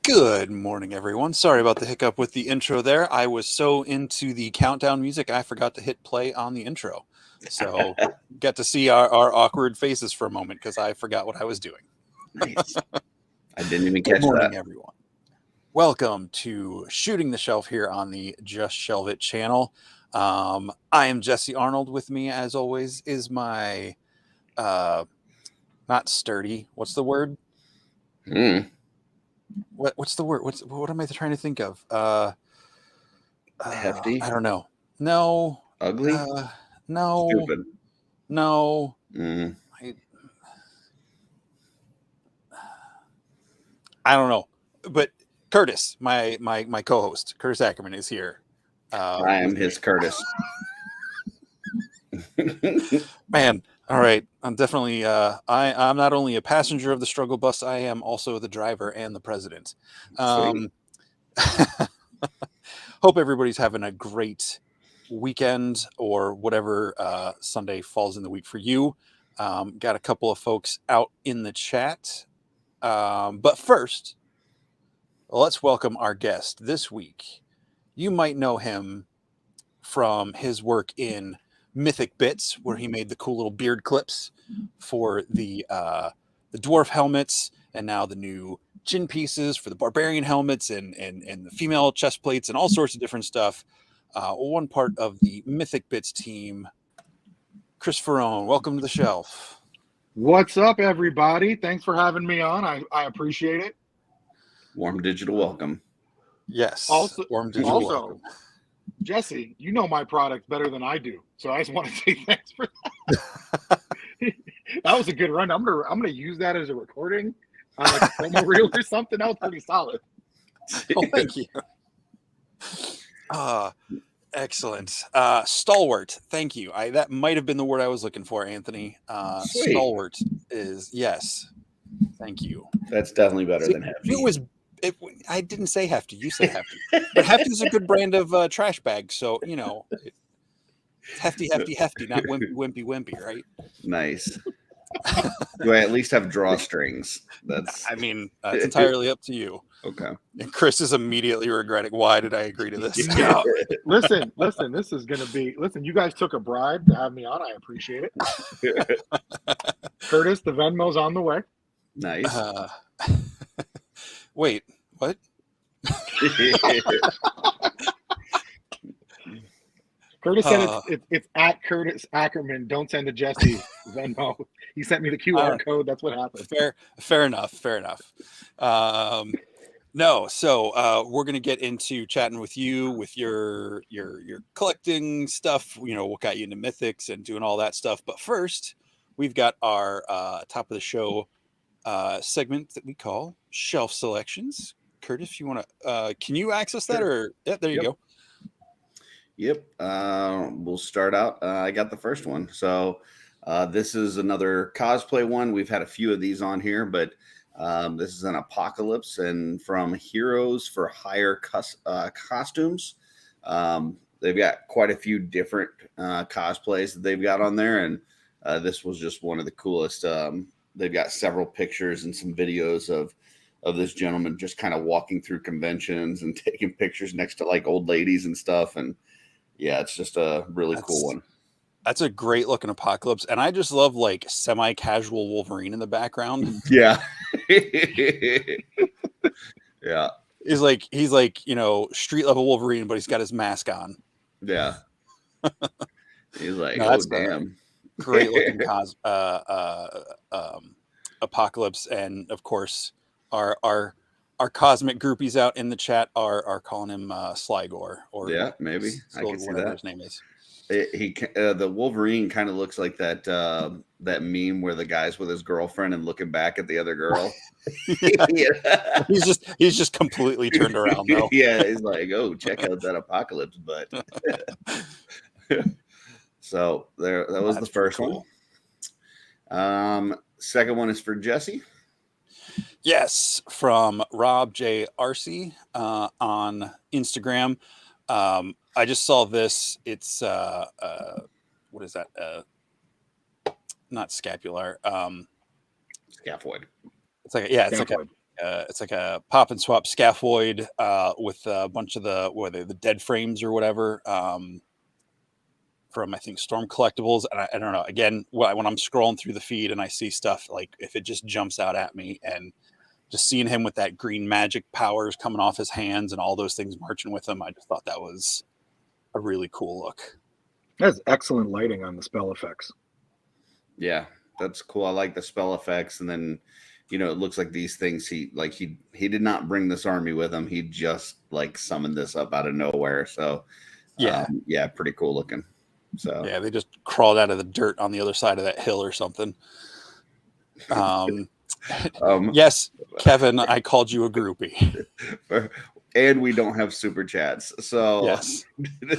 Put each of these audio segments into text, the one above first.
Good morning, everyone. Sorry about the hiccup with the intro there. I was so into the countdown music, I forgot to hit play on the intro. So get to see our awkward faces for a moment because I forgot what I was doing. Nice. I didn't even Good catch morning, that. everyone. Welcome to Shooting the Shelf here on the Just Shelve It channel. I am Jesse Arnold. With me, as always, is my not sturdy. What's the word? What's the word? What am I trying to think of? Hefty? I don't know. No. Ugly? No. Stupid? No. I don't know. But Curtis, my co-host, Curtis Ackerman, is here. I am his Curtis. Man, all right. I'm definitely I'm not only a passenger of the struggle bus, I am also the driver and the president. Hope everybody's having a great weekend or whatever Sunday falls in the week for you. Got a couple of folks out in the chat. But first, let's welcome our guest this week. You might know him from his work in MythicBits, where he made the cool little beard clips for the dwarf helmets, and now the new chin pieces for the barbarian helmets and the female chest plates and all sorts of different stuff. One part of the MythicBits team, Kris Faraone. Welcome to the shelf. What's up, everybody? Thanks for having me on. I appreciate it. Warm digital welcome. Yes. Also, warm digital welcome. Jesse, you know my product better than I do, so I just want to say thanks for that. That was a good run. I'm gonna use that as a recording on like a promo reel or something. That was pretty solid. Oh, thank you. Excellent. Stalwart. Thank you. That might have been the word I was looking for, Anthony. Stalwart is yes. Thank you. That's definitely better than hefty. I didn't say hefty. You said hefty. But hefty is a good brand of trash bag. So, you know, hefty, not wimpy, right? Nice. Do I at least have drawstrings? That's entirely up to you. Okay. And Kris is immediately regretting, why did I agree to this? No, listen, this is going to be, you guys took a bribe to have me on. I appreciate it. Curtis, the Venmo's on the way. Nice. Wait, what? Curtis said it's at Curtis Ackerman. Don't send to Jesse Venmo. He sent me the QR code. That's what happened. Fair enough. No, so we're gonna get into chatting with you with your collecting stuff. You know, what got you into mythics and doing all that stuff. But first, we've got our top of the show segment that we call Shelf Selections. Curtis, if you want to, can you access that? Or yeah, there you go. Yep. We'll start out. I got the first one. So this is another cosplay one. We've had a few of these on here, but this is an Apocalypse and from Heroes for Hire costumes. They've got quite a few different cosplays that they've got on there, and this was just one of the coolest. They've got several pictures and some videos of this gentleman just kind of walking through conventions and taking pictures next to like old ladies and stuff. And yeah, it's just a really cool one. That's a great looking Apocalypse. And I just love like semi-casual Wolverine in the background. Yeah. Yeah. He's like, you know, street level Wolverine, but he's got his mask on. Yeah. He's like, oh, damn. Great looking Apocalypse. And of course, our cosmic groupies out in the chat are calling him Sligor, or yeah, maybe I can see whatever that. His name is. The Wolverine kind of looks like that meme where the guy's with his girlfriend and looking back at the other girl. Yeah. He's just completely turned around though. Yeah, he's like, oh, check out that Apocalypse butt. So that was the first one. Second one is for Jesse. Yes, from Rob J. Arcee on Instagram. I just saw this. It's what is that? Not scapular. Scaphoid. It's like it's like a it's like a pop and swap scaphoid with a bunch of the dead frames or whatever from I think Storm Collectibles. And I don't know. Again, when I'm scrolling through the feed and I see stuff, like if it just jumps out at me, and just seeing him with that green magic powers coming off his hands and all those things marching with him, I just thought that was a really cool look. That's excellent lighting on the spell effects. Yeah, that's cool. I like the spell effects, and then it looks like these things he did not bring this army with him. He just like summoned this up out of nowhere. So yeah, pretty cool looking. So yeah, they just crawled out of the dirt on the other side of that hill or something. Yes, Kevin, I called you a groupie. And we don't have super chats, so yes.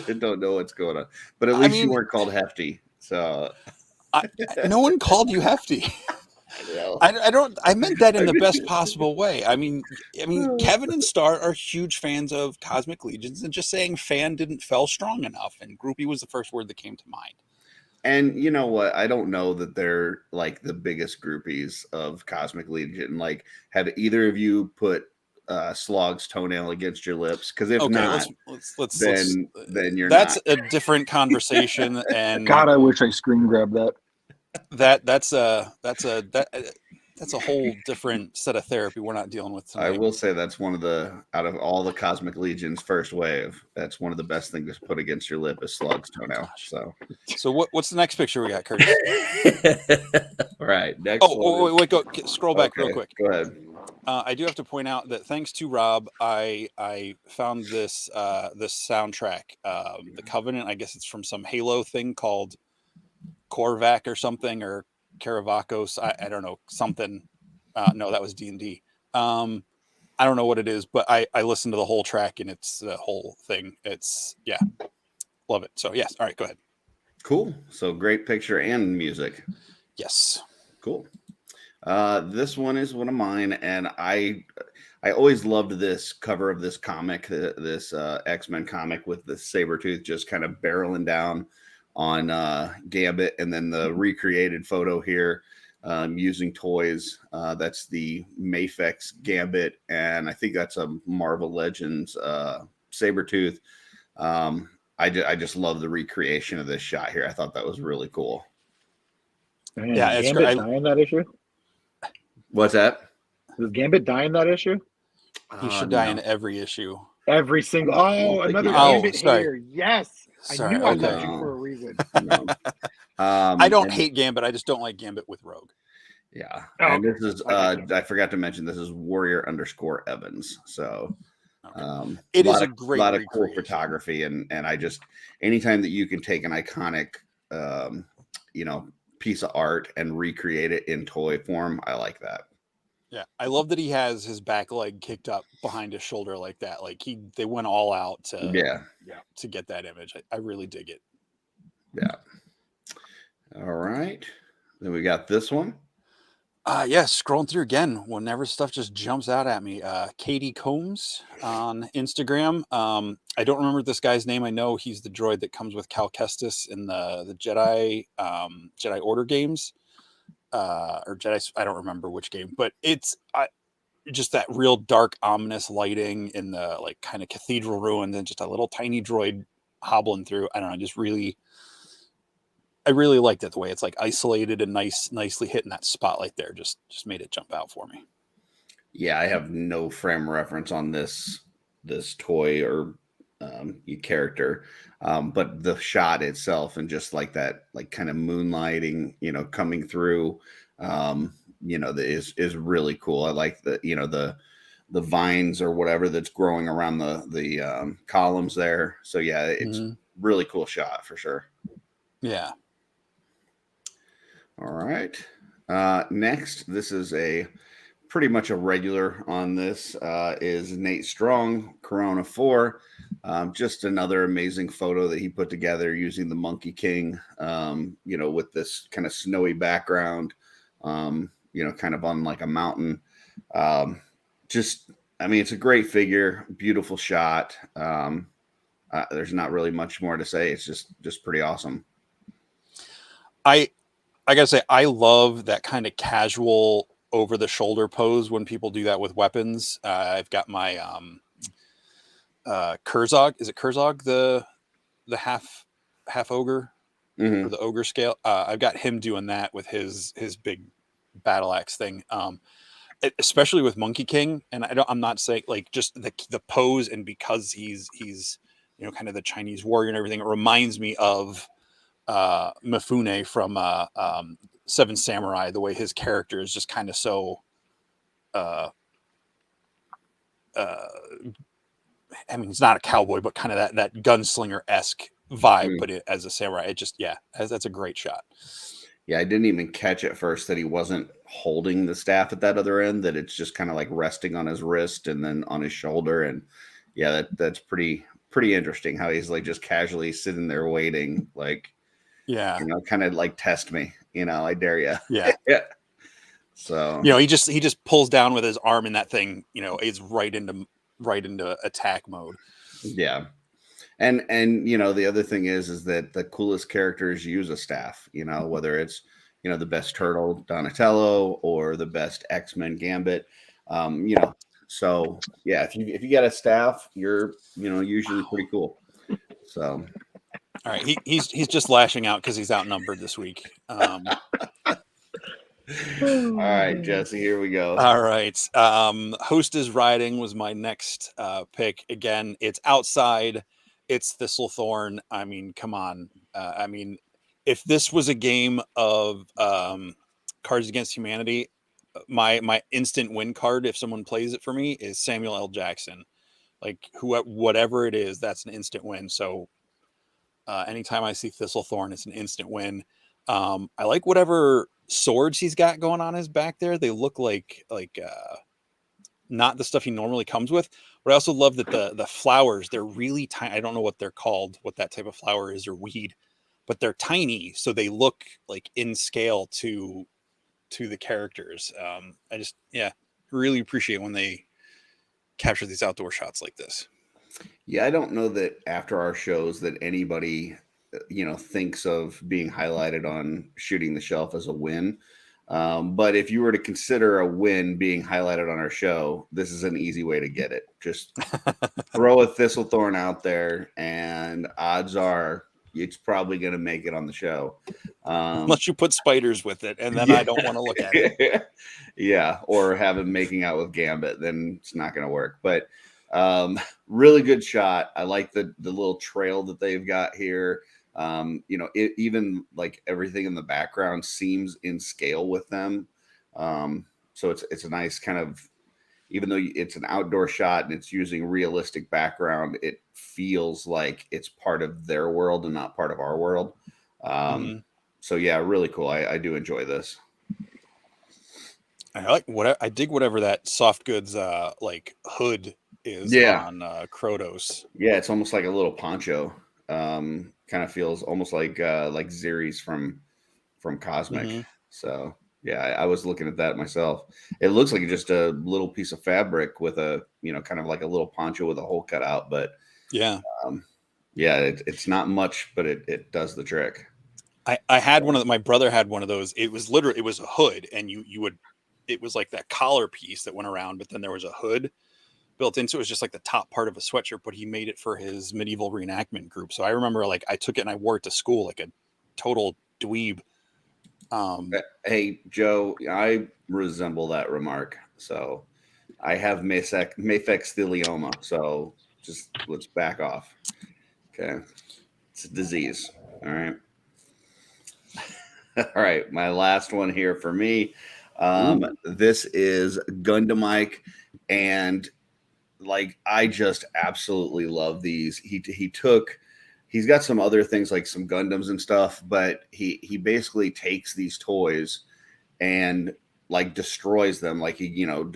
I don't know what's going on. But at least you weren't called hefty. So no one called you hefty. I meant that in the best possible way. I mean, Kevin and Star are huge fans of Cosmic Legions, and just saying fan didn't feel strong enough, and groupie was the first word that came to mind. And you know what? I don't know that they're like the biggest groupies of Cosmic Legion. Like, have either of you put Slog's toenail against your lips? Because if not, then you're that's not. a different conversation. And God, I wish I screen grabbed that. That's a whole different set of therapy we're not dealing with tonight. I will say that's one of out of all the Cosmic Legion's first wave, that's one of the best things to put against your lip is Slug's toenail. So what's the next picture we got, Curtis? Right. Next. Wait, go scroll back real quick. Go ahead. I do have to point out that thanks to Rob, I found this soundtrack, The Covenant. I guess it's from some Halo thing called Korvac or something, or Karavakos. I don't know, something. No, that was D&D. I don't know what it is, but I listened to the whole track, and it's the whole thing. It's love it. So yes, all right, go ahead. Cool. So great picture and music. Yes. Cool. This one is one of mine, and I always loved this cover of this comic, this X-Men comic with the Sabretooth just kind of barreling down on Gambit, and then the recreated photo here using toys. That's the Mafex Gambit, and I think that's a Marvel Legends Sabretooth. I just love the recreation of this shot here. I thought that was really cool. Man, yeah, it's Gambit die in that issue? What's that? Does Gambit die in that issue? He should die in every issue. Every single. Oh, another Gambit here. Yes. Sorry, I knew I loved you for a reason. No. I don't hate Gambit. I just don't like Gambit with Rogue. Yeah. And this is, I forgot to mention, this is Warrior_Evans. So it is a great lot of cool photography. And I just, anytime that you can take an iconic, piece of art and recreate it in toy form, I like that. Yeah, I love that he has his back leg kicked up behind his shoulder like that. Like they went all out to get that image. I really dig it. Yeah. All right. Then we got this one. Scrolling through again whenever stuff just jumps out at me. Katie Combs on Instagram. I don't remember this guy's name. I know he's the droid that comes with Cal Kestis in the Jedi Order games. Or Jedi, I don't remember which game, but it's just that real dark, ominous lighting in the like kind of cathedral ruins, and just a little tiny droid hobbling through. I don't know, I really liked it the way it's like isolated and nicely hitting that spotlight there. Just made it jump out for me. Yeah, I have no frame reference on this toy or character, but the shot itself and just like that, like kind of moonlighting, coming through, is really cool. I like the vines or whatever that's growing around the columns there. So yeah, it's really cool shot for sure. Yeah. All right. Next, this is pretty much a regular on this, is Nate Strong, Corona 4. Just another amazing photo that he put together using the Monkey King, with this kind of snowy background, kind of on like a mountain. It's a great figure, beautiful shot. There's not really much more to say. It's just pretty awesome. I gotta say, I love that kind of casual over the shoulder pose when people do that with weapons. I've got my Kurzog. Is it Kurzog, the half ogre, or the ogre scale? I've got him doing that with his big battle axe thing. Especially with Monkey King, and I'm not saying like just the pose, and because he's you know, kind of the Chinese warrior and everything, it reminds me of Mifune from Seven Samurai. The way his character is just kind of so I mean, he's not a cowboy, but kind of that gunslinger-esque vibe, but as a samurai, it just, that's a great shot. Yeah, I didn't even catch at first that he wasn't holding the staff at that other end, that it's just kind of like resting on his wrist and then on his shoulder. And yeah, that's pretty interesting how he's like just casually sitting there waiting, like, you know, kind of like, test me, you know, I dare you. Yeah. So, you know, he just pulls down with his arm, and that thing, you know, is right into attack mode. Yeah. And you know, the other thing is that the coolest characters use a staff, you know, whether it's, you know, the best Turtle Donatello or the best X-Men Gambit, you know, so yeah, if you got a staff, you're, you know, usually pretty cool. So all right, he's just lashing out because he's outnumbered this week. All right, Jesse, here we go. All right. Host is Riding was my next pick. Again, it's outside. It's Thistlethorn. I mean, come on. I mean, if this was a game of Cards Against Humanity, my instant win card, if someone plays it for me, is Samuel L. Jackson. Like, whatever it is, that's an instant win. So anytime I see Thistlethorn, it's an instant win. I like whatever swords he's got going on his back there. They look like not the stuff he normally comes with, but I also love that the flowers, they're really tiny. I don't know what they're called, what that type of flower is, or weed, but they're tiny, so they look like in scale to the characters. I just really appreciate when they capture these outdoor shots like this. Yeah, I don't know that after our shows that anybody, you know, thinks of being highlighted on Shooting the Shelf as a win. But if you were to consider a win being highlighted on our show, this is an easy way to get it. Just throw a Thistlethorn out there, and odds are it's probably going to make it on the show. Unless you put spiders with it, and then I don't want to look at it. Yeah, or have him making out with Gambit, then it's not going to work. But really good shot. I like the little trail that they've got here. You know, even like everything in the background seems in scale with them. So it's a nice kind of, even though it's an outdoor shot and it's using realistic background, it feels like it's part of their world and not part of our world. So yeah, really cool. I do enjoy this. I like I dig whatever that soft goods like hood is on Krotos. Yeah, it's almost like a little poncho. Kind of feels almost like Ziri's from Cosmic. So yeah, I was looking at that myself. It looks like just a little piece of fabric with a, you know, kind of like a little poncho with a hole cut out. But it's not much, but it does the trick. I had my brother had one of those. It was a hood, and it was like that collar piece that went around, but then there was a hood built into it. It was just like the top part of a sweatshirt, but he made it for his medieval reenactment group. So I remember, like, I took it and I wore it to school like a total dweeb. Hey, Joe, I resemble that remark. So I have mephexthelioma. So just let's back off. Okay. It's a disease. All right. All right. My last one here for me. This is Gundamike, and like, I just absolutely love these. He's got some other things like some Gundams and stuff, but he basically takes these toys and like destroys them. Like, he, you know,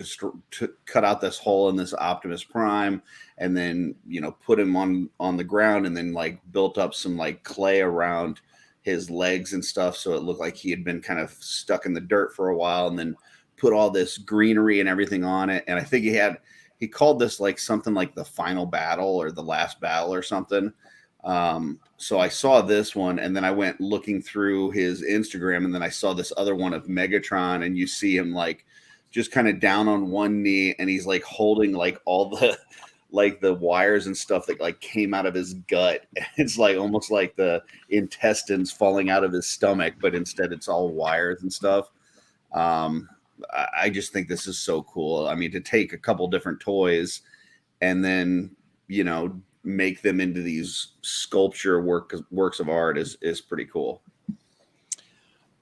cut out this hole in this Optimus Prime, and then, you know, put him on the ground, and then like built up some like clay around his legs and stuff, so it looked like he had been kind of stuck in the dirt for a while, and then put all this greenery and everything on it. And I think he called this like something like the final battle or the last battle or something. So I saw this one, and then I went looking through his Instagram, and then I saw this other one of Megatron, and you see him like just kind of down on one knee, and he's like holding like all the like the wires and stuff that like came out of his gut. It's like almost like the intestines falling out of his stomach, but instead it's all wires and stuff. I just think this is so cool. I mean, to take a couple different toys and then, you know, make them into these sculpture works of art is pretty cool.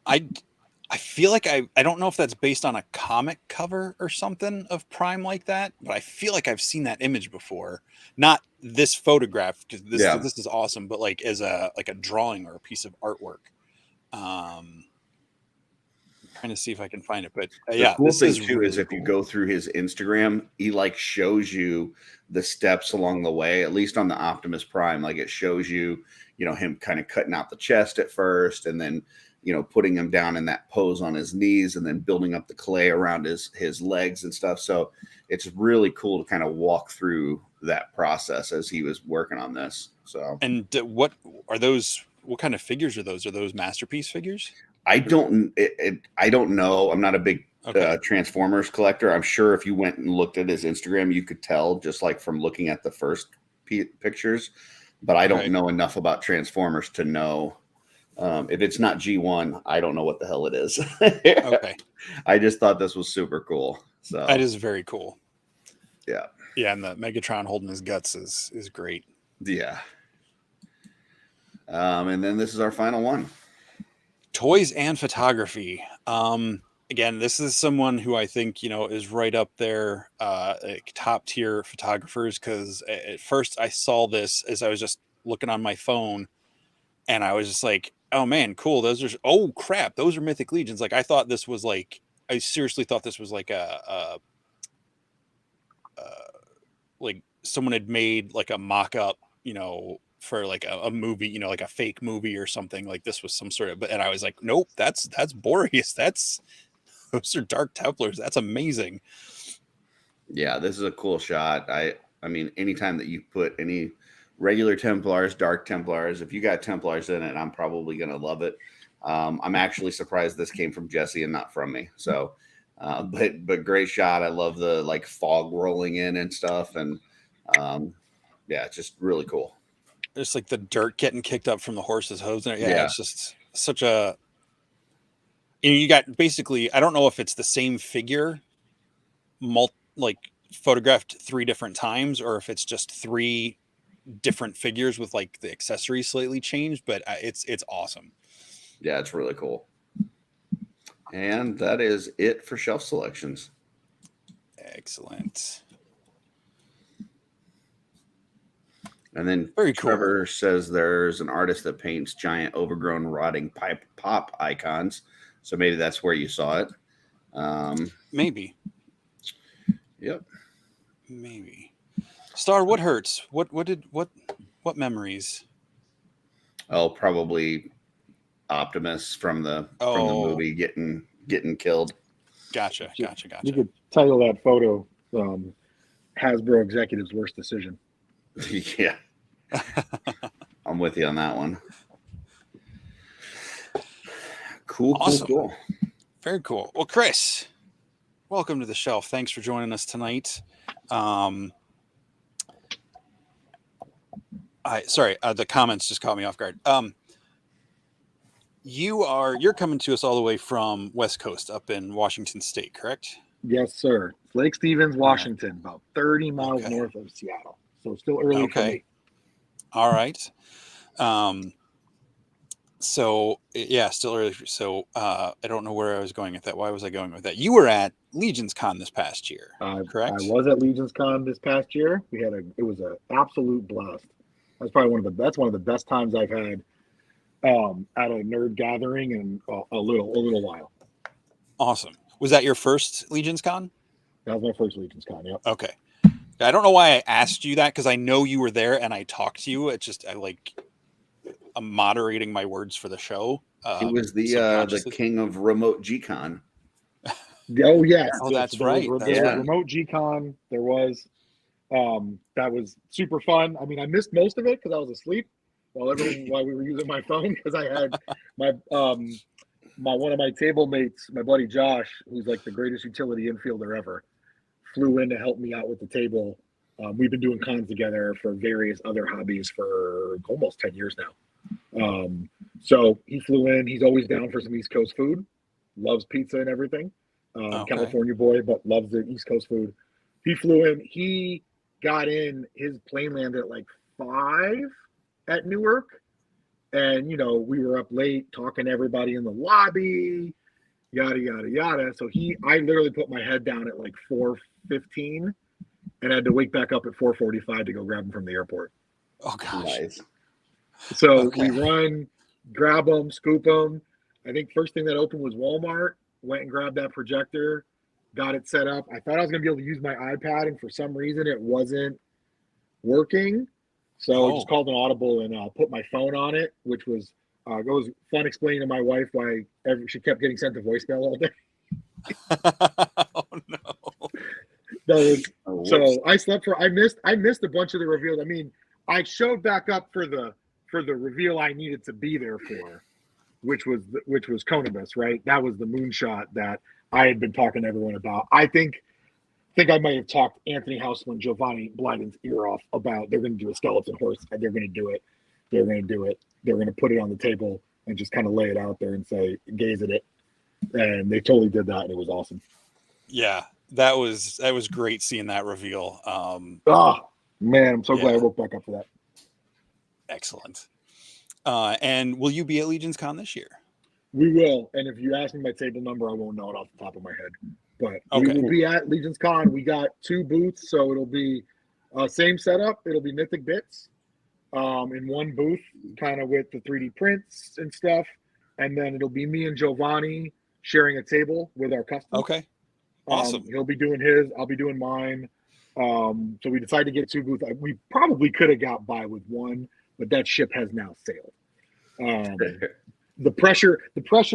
I feel like I don't know if that's based on a comic cover or something of Prime like that, but I feel like I've seen that image before. Not this photograph, because this is awesome, but like as a drawing or a piece of artwork. I'm trying to see if I can find it, but the cool thing too is if you go through his Instagram, he like shows you the steps along the way. At least on the Optimus Prime, like it shows you, you know, him kind of cutting out the chest at first, and then, you know, putting him down in that pose on his knees, and then building up the clay around his legs and stuff. So it's really cool to kind of walk through that process as he was working on this. So, and what are those? What kind of figures are those? Are those masterpiece figures? I don't know. I'm not a big Transformers collector. I'm sure if you went and looked at his Instagram, you could tell just like from looking at the first pictures. But I don't know enough about Transformers to know. If it's not G1, I don't know what the hell it is. Okay. I just thought this was super cool. So that is very cool. Yeah. Yeah, and the Megatron holding his guts is great. Yeah. And then this is our final one. Toys and photography. Again, this is someone who I think, you know, is right up there, like top tier photographers, because at first I saw this as I was just looking on my phone, and I was just like, oh man, cool. Those are, oh crap, those are Mythic Legions. Like I thought this was like, I seriously thought this was like like someone had made like a mock-up, you know, for like a movie, you know, like a fake movie or something. Like this was some sort of, and I was like, nope, that's Boreas. Those are Dark Templars. That's amazing. Yeah, this is a cool shot. I mean, anytime that you put any regular Templars, Dark Templars, if you got Templars in it, I'm probably going to love it. I'm actually surprised this came from Jesse and not from me. So, but great shot. I love the like fog rolling in and stuff. And yeah, it's just really cool. It's like the dirt getting kicked up from the horse's hooves. Yeah, it's just such a, you got basically, I don't know if it's the same figure, like photographed 3 different times, or if it's just 3 different figures with like the accessories slightly changed, but it's awesome. Yeah, it's really cool. And that is it for shelf selections. Excellent. And then Trevor says there's an artist that paints giant overgrown rotting pop icons. So maybe that's where you saw it. Maybe. Yep. Maybe. Star, what hurts? What memories? Oh, probably Optimus from the movie getting killed. Gotcha. You could title that photo Hasbro Executive's Worst Decision. Yeah. I'm with you on that one. Cool, awesome. Cool. Very cool. Well, Kris, welcome to the shelf. Thanks for joining us tonight. The comments just caught me off guard. You're coming to us all the way from West Coast up in Washington State, correct? Yes, sir. Lake Stevens, Washington, about 30 miles north of Seattle. So still early for me. All right. So yeah, still early. So I don't know where I was going with that. Why was I going with that? You were at LegionsCon this past year, correct? I was at LegionsCon this past year. It was an absolute blast. That's probably one of the best times I've had at a nerd gathering in a little while. Awesome. Was that your first LegionsCon? That was my first LegionsCon. Yep. Okay. I don't know why I asked you that, because I know you were there and I talked to you. It's just I'm moderating my words for the show. He was the king of remote G-Con. Oh yes. Oh, that's right. Remote G-Con. There was. That was super fun. I mean, I missed most of it because I was asleep while we were using my phone, because I had my one of my table mates, my buddy Josh, who's like the greatest utility infielder ever, flew in to help me out with the table. We've been doing cons together for various other hobbies for almost 10 years now. So he flew in. He's always down for some East Coast food. Loves pizza and everything. Okay. California boy, but loves the East Coast food. He flew in. He got in. His plane landed at like 5 at Newark. And, you know, we were up late talking to everybody in the lobby, yada, yada, yada. So I literally put my head down at like 4:15 and had to wake back up at 4:45 to go grab him from the airport. Oh, gosh. Nice. So Okay. we run, grab them, scoop them. I think first thing that opened was Walmart. Went and grabbed that projector, got it set up. I thought I was going to be able to use my iPad, and for some reason it wasn't working. So I just called an audible and put my phone on it, which was it was fun explaining to my wife why she kept getting sent to voicemail all day. Oh no! So I slept I missed a bunch of the reveals. I mean, I showed back up for the reveal I needed to be there for, which was Conibus, right? That was the moonshot that I had been talking to everyone about. I think I might have talked Anthony Houseal and Giovanni Blyden's ear off about they're going to do a skeleton horse and they're going to do it. They're going to do it. They're going to put it on the table and just kind of lay it out there and say, gaze at it. And they totally did that, and it was awesome. Yeah, that was great seeing that reveal. Man, I'm so glad I woke back up for that. Excellent. And will you be at LegionsCon this year? We will. And if you ask me my table number, I won't know it off the top of my head. But Okay. we will be at LegionsCon. We got 2 booths, so it'll be same setup. It'll be MythicBits in one booth, kind of with the 3D prints and stuff. And then it'll be me and Giovanni sharing a table with our customers. Okay. Awesome. He'll be doing his. I'll be doing mine. So we decided to get 2 booths. We probably could have got by with 1, but that ship has now sailed. The pressure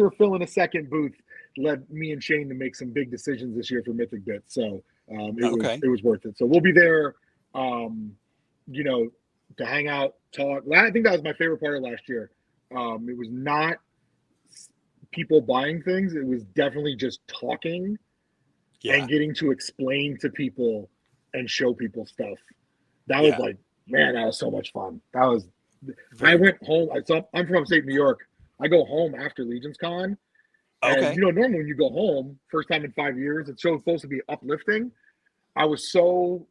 of filling a second booth led me and Shane to make some big decisions this year for MythicBits. So it was worth it. So we'll be there, you know, to hang out, talk. I think that was my favorite part of last year. It was not people buying things. It was definitely just talking and getting to explain to people and show people stuff. That was like, man, that was so much fun. I went home. I'm from upstate New York. I go home after LegionsCon. And, you know, normally when you go home, first time in 5 years, it's supposed to be uplifting. I was so,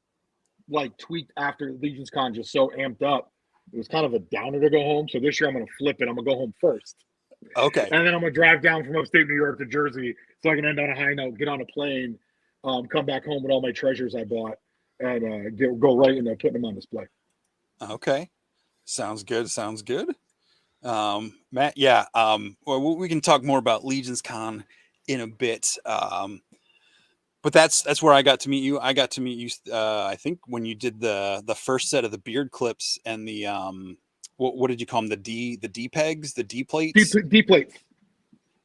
like, tweaked after LegionsCon, just so amped up. It was kind of a downer to go home. So this year I'm going to flip it. I'm going to go home first. Okay. And then I'm going to drive down from upstate New York to Jersey so I can end on a high note, get on a plane, come back home with all my treasures I bought, and go right into putting them on display. Okay. Sounds good. Matt, well, we can talk more about LegionsCon in a bit. But that's where I got to meet you. I got to meet you, I think, when you did the first set of the beard clips and the what did you call them? The D pegs, the D plates. D plates.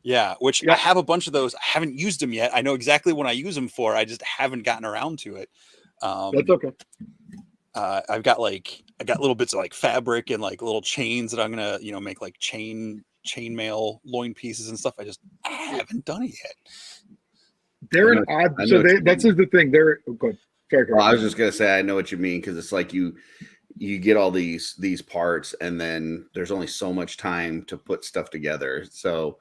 Yeah, which I have a bunch of those. I haven't used them yet. I know exactly what I use them for. I just haven't gotten around to it. That's okay. I got little bits of like fabric and like little chains that I'm gonna make like chainmail loin pieces and stuff. I haven't done it yet. They're an odd. So that's the thing. They're good. Sorry, well, I was just gonna say I know what you mean, because it's like you get all these parts and then there's only so much time to put stuff together. So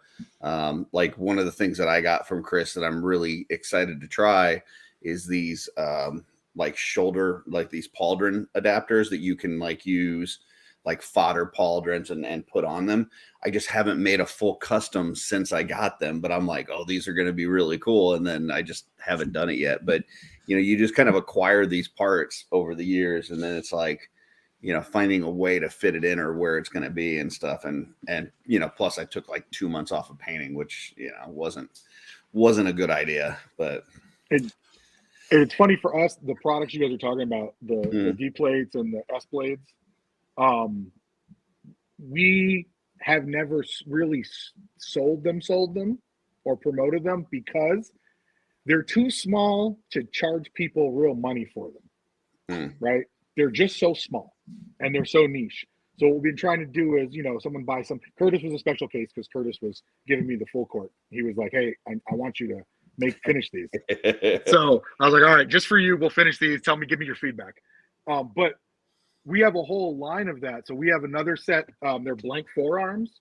like one of the things that I got from Kris that I'm really excited to try is these like shoulder, like these pauldron adapters that you can like use like fodder pauldrons and put on them. I just haven't made a full custom since I got them, but I'm like, oh, these are going to be really cool. And then I just haven't done it yet. But, you know, you just kind of acquire these parts over the years. And then it's like, you know, finding a way to fit it in or where it's going to be and stuff. And, you know, plus I took like 2 months off of painting, which, you know, wasn't a good idea, but it's funny for us, the products you guys are talking about, the D plates and the S blades. We have never really sold them or promoted them because they're too small to charge people real money for them. Right? They're just so small and they're so niche. So what we've been trying to do is, someone buy some. Curtis was a special case because Curtis was giving me the full court. He was like, "Hey, I want you to finish these." So I was like, "All right, just for you, we'll finish these. Give me your feedback." But we have a whole line of that. So we have another set. They're blank forearms.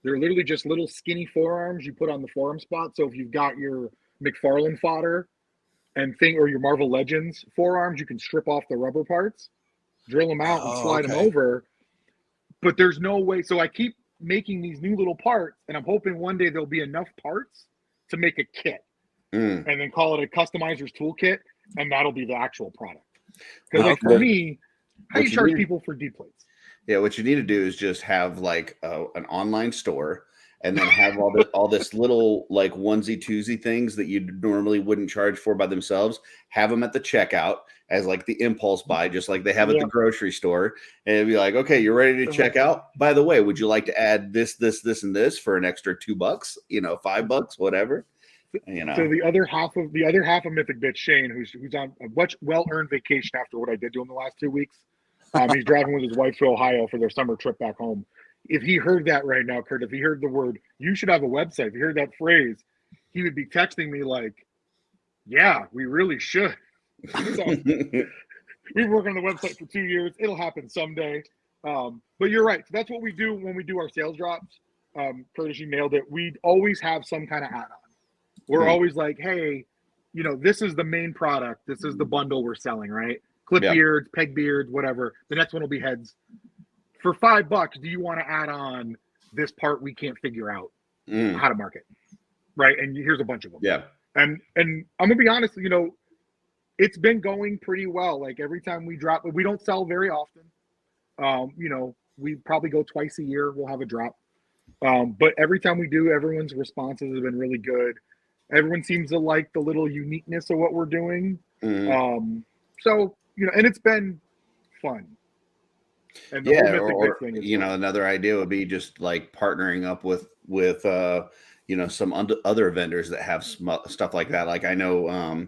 They're literally just little skinny forearms you put on the forearm spot. So if you've got your McFarlane fodder or your Marvel Legends forearms, you can strip off the rubber parts, drill them out, and slide them over. But there's no way. So I keep making these new little parts, and I'm hoping one day there'll be enough parts to make a kit, and then call it a customizer's toolkit, and that'll be the actual product. Because for me, how do you charge people for D plates? Yeah, what you need to do is just have like an online store, and then have all this little like onesie twosie things that you normally wouldn't charge for by themselves. Have them at the checkout as like the impulse buy, just like they have at the grocery store, and it'd be like, okay, you're ready to check out. By the way, would you like to add this, and this for an extra $2? $5, whatever. So the other half of MythicBits, Shane, who's on a much well-earned vacation after what I did to him the last 2 weeks. He's driving with his wife to Ohio for their summer trip back home. If he heard that right now, Kurt, if he heard the word, you should have a website, if he heard that phrase, he would be texting me like, yeah, we really should. So, we've been working on the website for 2 years. It'll happen someday. But you're right. So that's what we do when we do our sales drops. Curtis, you nailed it. We always have some kind of add-on. We're always like, hey, this is the main product. This is the bundle we're selling, right? Clip beards, peg beards, whatever. The next one will be heads. For $5, do you want to add on this part we can't figure out how to market? Right. And here's a bunch of them. Yeah. And I'm gonna be honest, it's been going pretty well. Like every time we drop, we don't sell very often. We probably go twice a year, we'll have a drop. But every time we do, everyone's responses have been really good. Everyone seems to like the little uniqueness of what we're doing. So, and it's been fun. And the whole Mythic thing is fun. Another idea would be just like partnering up with some other vendors that have stuff like that. Like I know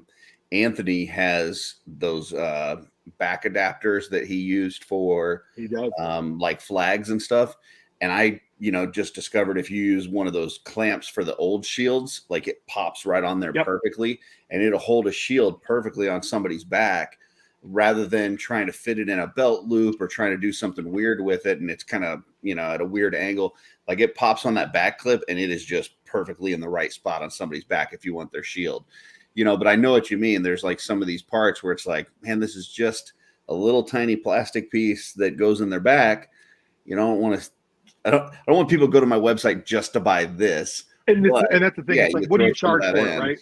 Anthony has those back adapters that he used for like flags and stuff. And I just discovered if you use one of those clamps for the old shields, like it pops right on there perfectly, and it'll hold a shield perfectly on somebody's back, rather than trying to fit it in a belt loop or trying to do something weird with it. And it's kind of, at a weird angle, like it pops on that back clip and it is just perfectly in the right spot on somebody's back if you want their shield, but I know what you mean. There's like some of these parts where it's like, man, this is just a little tiny plastic piece that goes in their back. I don't want people to go to my website just to buy this. And that's the thing. It's like, what do you charge for it, right?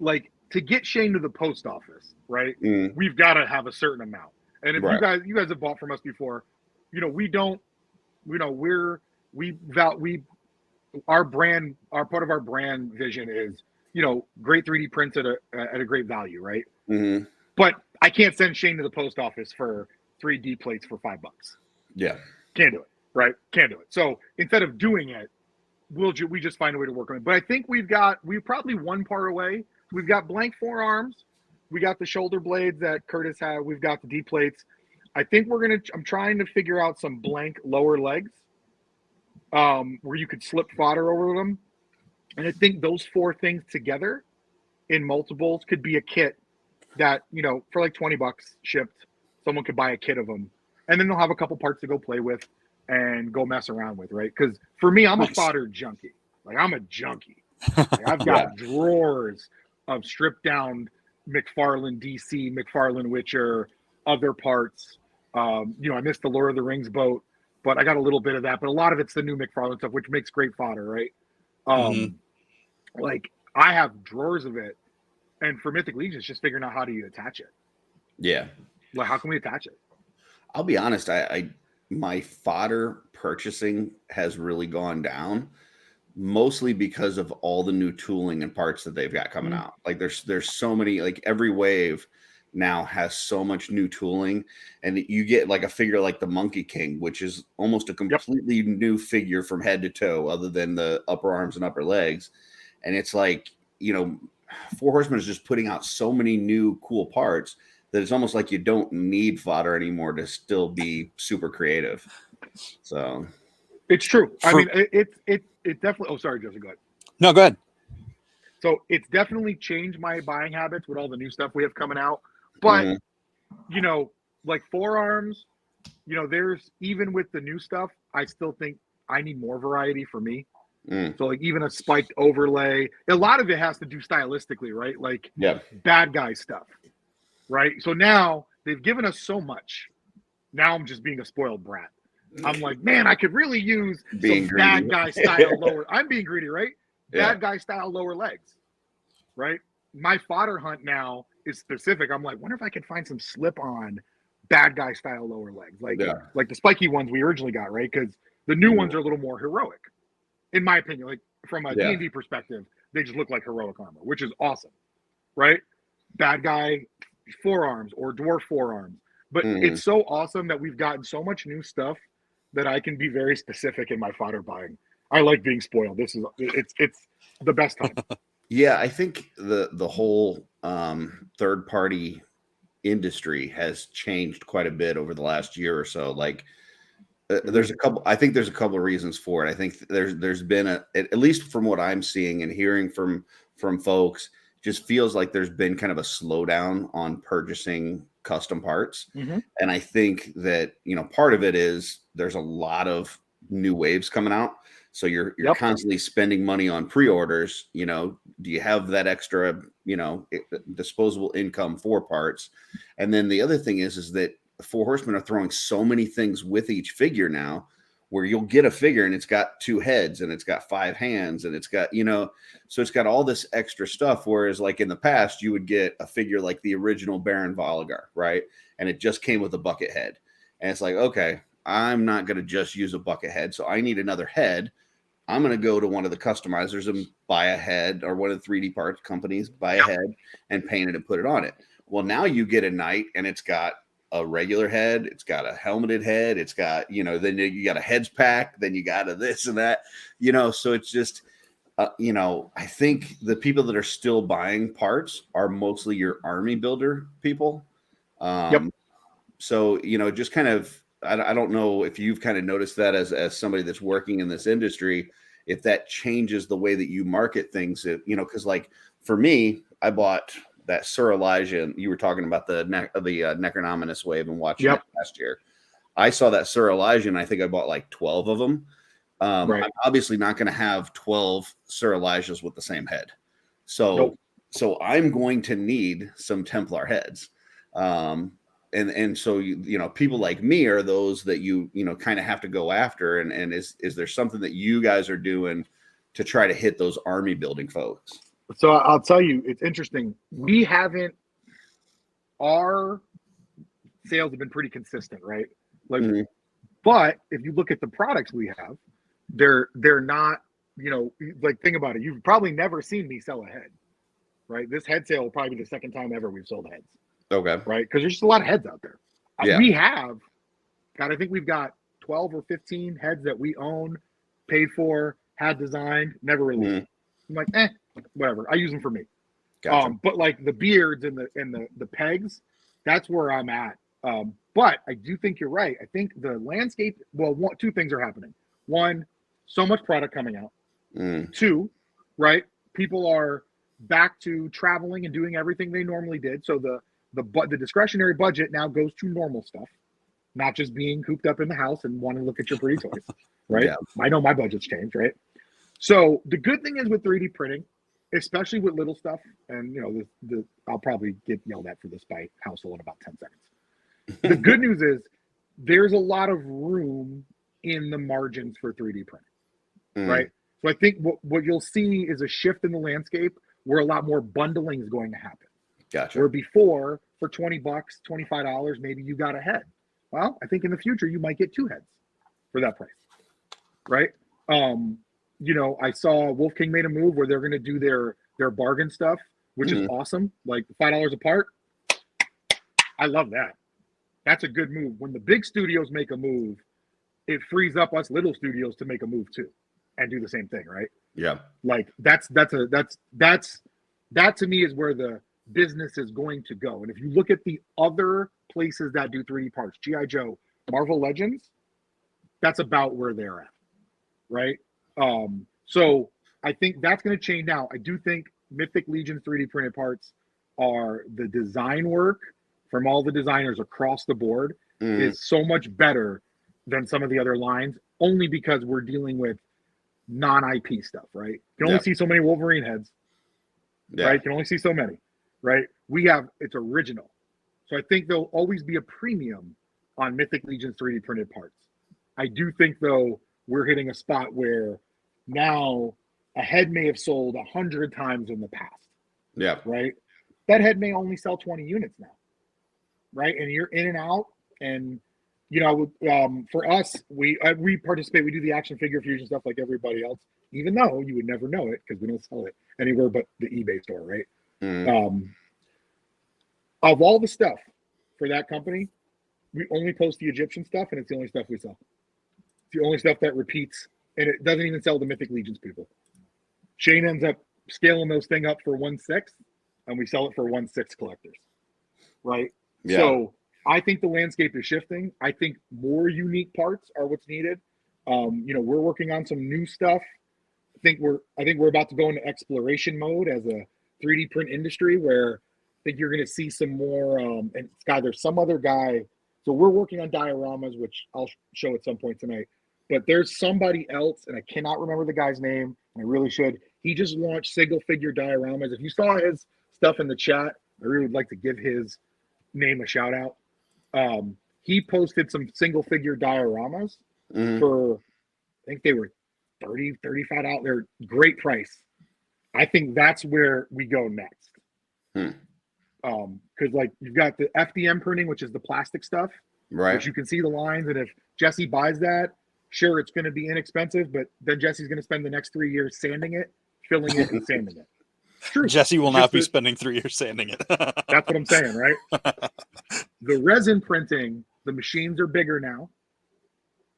Like to get Shane to the post office, right? We've got to have a certain amount. And if you guys have bought from us before, our part of our brand vision is, great 3D prints at a great value, right? But I can't send Shane to the post office for 3D plates for $5. Yeah. Can't do it. Right? Can't do it. So instead of doing it, we just find a way to work on it. But I think we're probably one part away. We've got blank forearms. We got the shoulder blades that Curtis had. We've got the D plates. I think I'm trying to figure out some blank lower legs where you could slip fodder over them. And I think those 4 things together in multiples could be a kit that, for like $20 shipped, someone could buy a kit of them. And then they'll have a couple parts to go play with and go mess around with, right? Because for me, I'm a fodder junkie. Like I'm a junkie. Like, I've got drawers of stripped down McFarlane DC, McFarlane Witcher, other parts. I missed the Lord of the Rings boat, but I got a little bit of that. But a lot of it's the new McFarlane stuff, which makes great fodder, right? Like I have drawers of it, and for Mythic Legions, just figuring out how do you attach it. Yeah. Like how can we attach it? I'll be honest, my fodder purchasing has really gone down, mostly because of all the new tooling and parts that they've got coming out. Like there's so many, like every wave now has so much new tooling, and you get like a figure like the Monkey King, which is almost a completely new figure from head to toe, other than the upper arms and upper legs. And it's like, Four Horsemen is just putting out so many new cool parts that it's almost like you don't need fodder anymore to still be super creative. So it's true. I mean, it definitely. Oh, sorry, Joseph. Go ahead. No, go ahead. So it's definitely changed my buying habits with all the new stuff we have coming out. But you know, like forearms, you know, there's even with the new stuff, I still think I need more variety for me. So like even a spiked overlay, a lot of it has to do stylistically, right? Like bad guy stuff, right? So now they've given us so much. Now I'm just being a spoiled brat. I'm like, man, I could really use being some greedy. bad guy style lower. I'm being greedy, right? Bad guy style lower legs, right? My fodder hunt now is specific. I'm like, wonder if I could find some slip on bad guy style lower legs, like the spiky ones we originally got, right? Because the new ones are a little more heroic, in my opinion. Like from a D&D perspective, they just look like heroic armor, which is awesome, right? Bad guy forearms or dwarf forearms. But it's so awesome that we've gotten so much new stuff that I can be very specific in my fodder buying. I like being spoiled. It's the best time. Yeah, I think the whole third party industry has changed quite a bit over the last year or so. Like there's a couple of reasons for it. I think there's been at least from what I'm seeing and hearing from folks, just feels like there's been kind of a slowdown on purchasing custom parts. And I think that, you know, part of it is there's a lot of new waves coming out. So you're constantly spending money on pre-orders. You know, do you have that extra, you know, disposable income for parts? And then the other thing is that Four Horsemen are throwing so many things with each figure now, where you'll get a figure and it's got 2 heads and it's got 5 hands and it's got, you know, so it's got all this extra stuff. Whereas like in the past, you would get a figure like the original Baron Voligar, right? And it just came with a bucket head. And it's like, okay, I'm not going to just use a bucket head. So I need another head. I'm going to go to one of the customizers and buy a head, or one of the 3D parts companies, buy a head and paint it and put it on it. Well, now you get a knight and it's got a regular head, it's got a helmeted head, it's got, you know, then you got a heads pack, then you got a this and that, you know, so it's just, you know, I think the people that are still buying parts are mostly your army builder people. So, you know, just kind of, I don't know if you've kind of noticed that as somebody that's working in this industry, if that changes the way that you market things, you know, because like for me, I bought that Sir Elijah, and you were talking about the Necronominous wave and watching it last year. I saw that Sir Elijah, and I think I bought like 12 of them. I'm obviously not going to have 12 Sir Elijahs with the same head. So I'm going to need some Templar heads. And so, you know, people like me are those that you know, kind of have to go after. And is there something that you guys are doing to try to hit those army building folks? So I'll tell you, it's interesting. We haven't, our sales have been pretty consistent, right? Like, but if you look at the products we have, they're not, you know, like think about it. You've probably never seen me sell a head, right? This head sale will probably be the second time ever we've sold heads. Okay. Right? Because there's just a lot of heads out there. We have, God, I think we've got 12 or 15 heads that we own, paid for, had designed, never released. I'm like, whatever. I use them for me. Gotcha. But like the beards and the pegs, that's where I'm at. But I do think you're right. I think the landscape, well, two things are happening. One, so much product coming out. 2, right? People are back to traveling and doing everything they normally did. So the discretionary budget now goes to normal stuff, not just being cooped up in the house and wanting to look at your pretty toys, right? Yeah. I know my budget's changed, right? So the good thing is with 3D printing, especially with little stuff, and you know, I'll probably get yelled at for this by Houseal in about 10 seconds. The good news is there's a lot of room in the margins for 3D printing, right? So I think what you'll see is a shift in the landscape where a lot more bundling is going to happen. Gotcha. Where before, for $20, $25, maybe you got a head. Well, I think in the future you might get 2 heads for that price, right? You know, I saw Wolf King made a move where they're going to do their bargain stuff, which is awesome. Like $5 a part. I love that. That's a good move. When the big studios make a move, it frees up us little studios to make a move too, and do the same thing, right? Yeah. Like that to me is where the business is going to go. And if you look at the other places that do 3D parts, G.I. Joe, Marvel Legends, that's about where they're at, right? So I think that's going to change now. I do think Mythic Legions 3D printed parts are the design work from all the designers across the board is so much better than some of the other lines, only because we're dealing with non-IP stuff, right? You can only see so many Wolverine heads, right? You can only see so many, right? It's original. So I think there'll always be a premium on Mythic Legions 3D printed parts. I do think, though, we're hitting a spot where now a head may have sold 100 times in the past. Yeah. Right? That head may only sell 20 units now. Right? And you're in and out. And, for us, we participate. We do the action figure fusion stuff like everybody else, even though you would never know it because we don't sell it anywhere but the eBay store, right? Of all the stuff for that company, we only post the Egyptian stuff, and it's the only stuff we sell. It's the only stuff that repeats, and it doesn't even sell to Mythic Legions people. Shane ends up scaling those thing up for 1/6, and we sell it for 1/6 collectors, right? Yeah. So I think the landscape is shifting. I think more unique parts are what's needed. We're working on some new stuff. I think we're about to go into exploration mode as a 3D print industry, where I think you're going to see some more. And Sky, there's some other guy. So we're working on dioramas, which I'll show at some point tonight. But there's somebody else, and I cannot remember the guy's name. I really should. He just launched single figure dioramas. If you saw his stuff in the chat, I really would like to give his name a shout out. He posted some single figure dioramas for, I think they were $30, $35 out there. Great price. I think that's where we go next. Because like you've got the FDM printing, which is the plastic stuff, right? Which you can see the lines, and if Jesse buys that, sure, it's going to be inexpensive, but then Jesse's going to spend the next 3 years sanding it, filling it, and sanding it. True. Jesse will not be spending 3 years sanding it. That's what I'm saying, right? The resin printing, the machines are bigger now.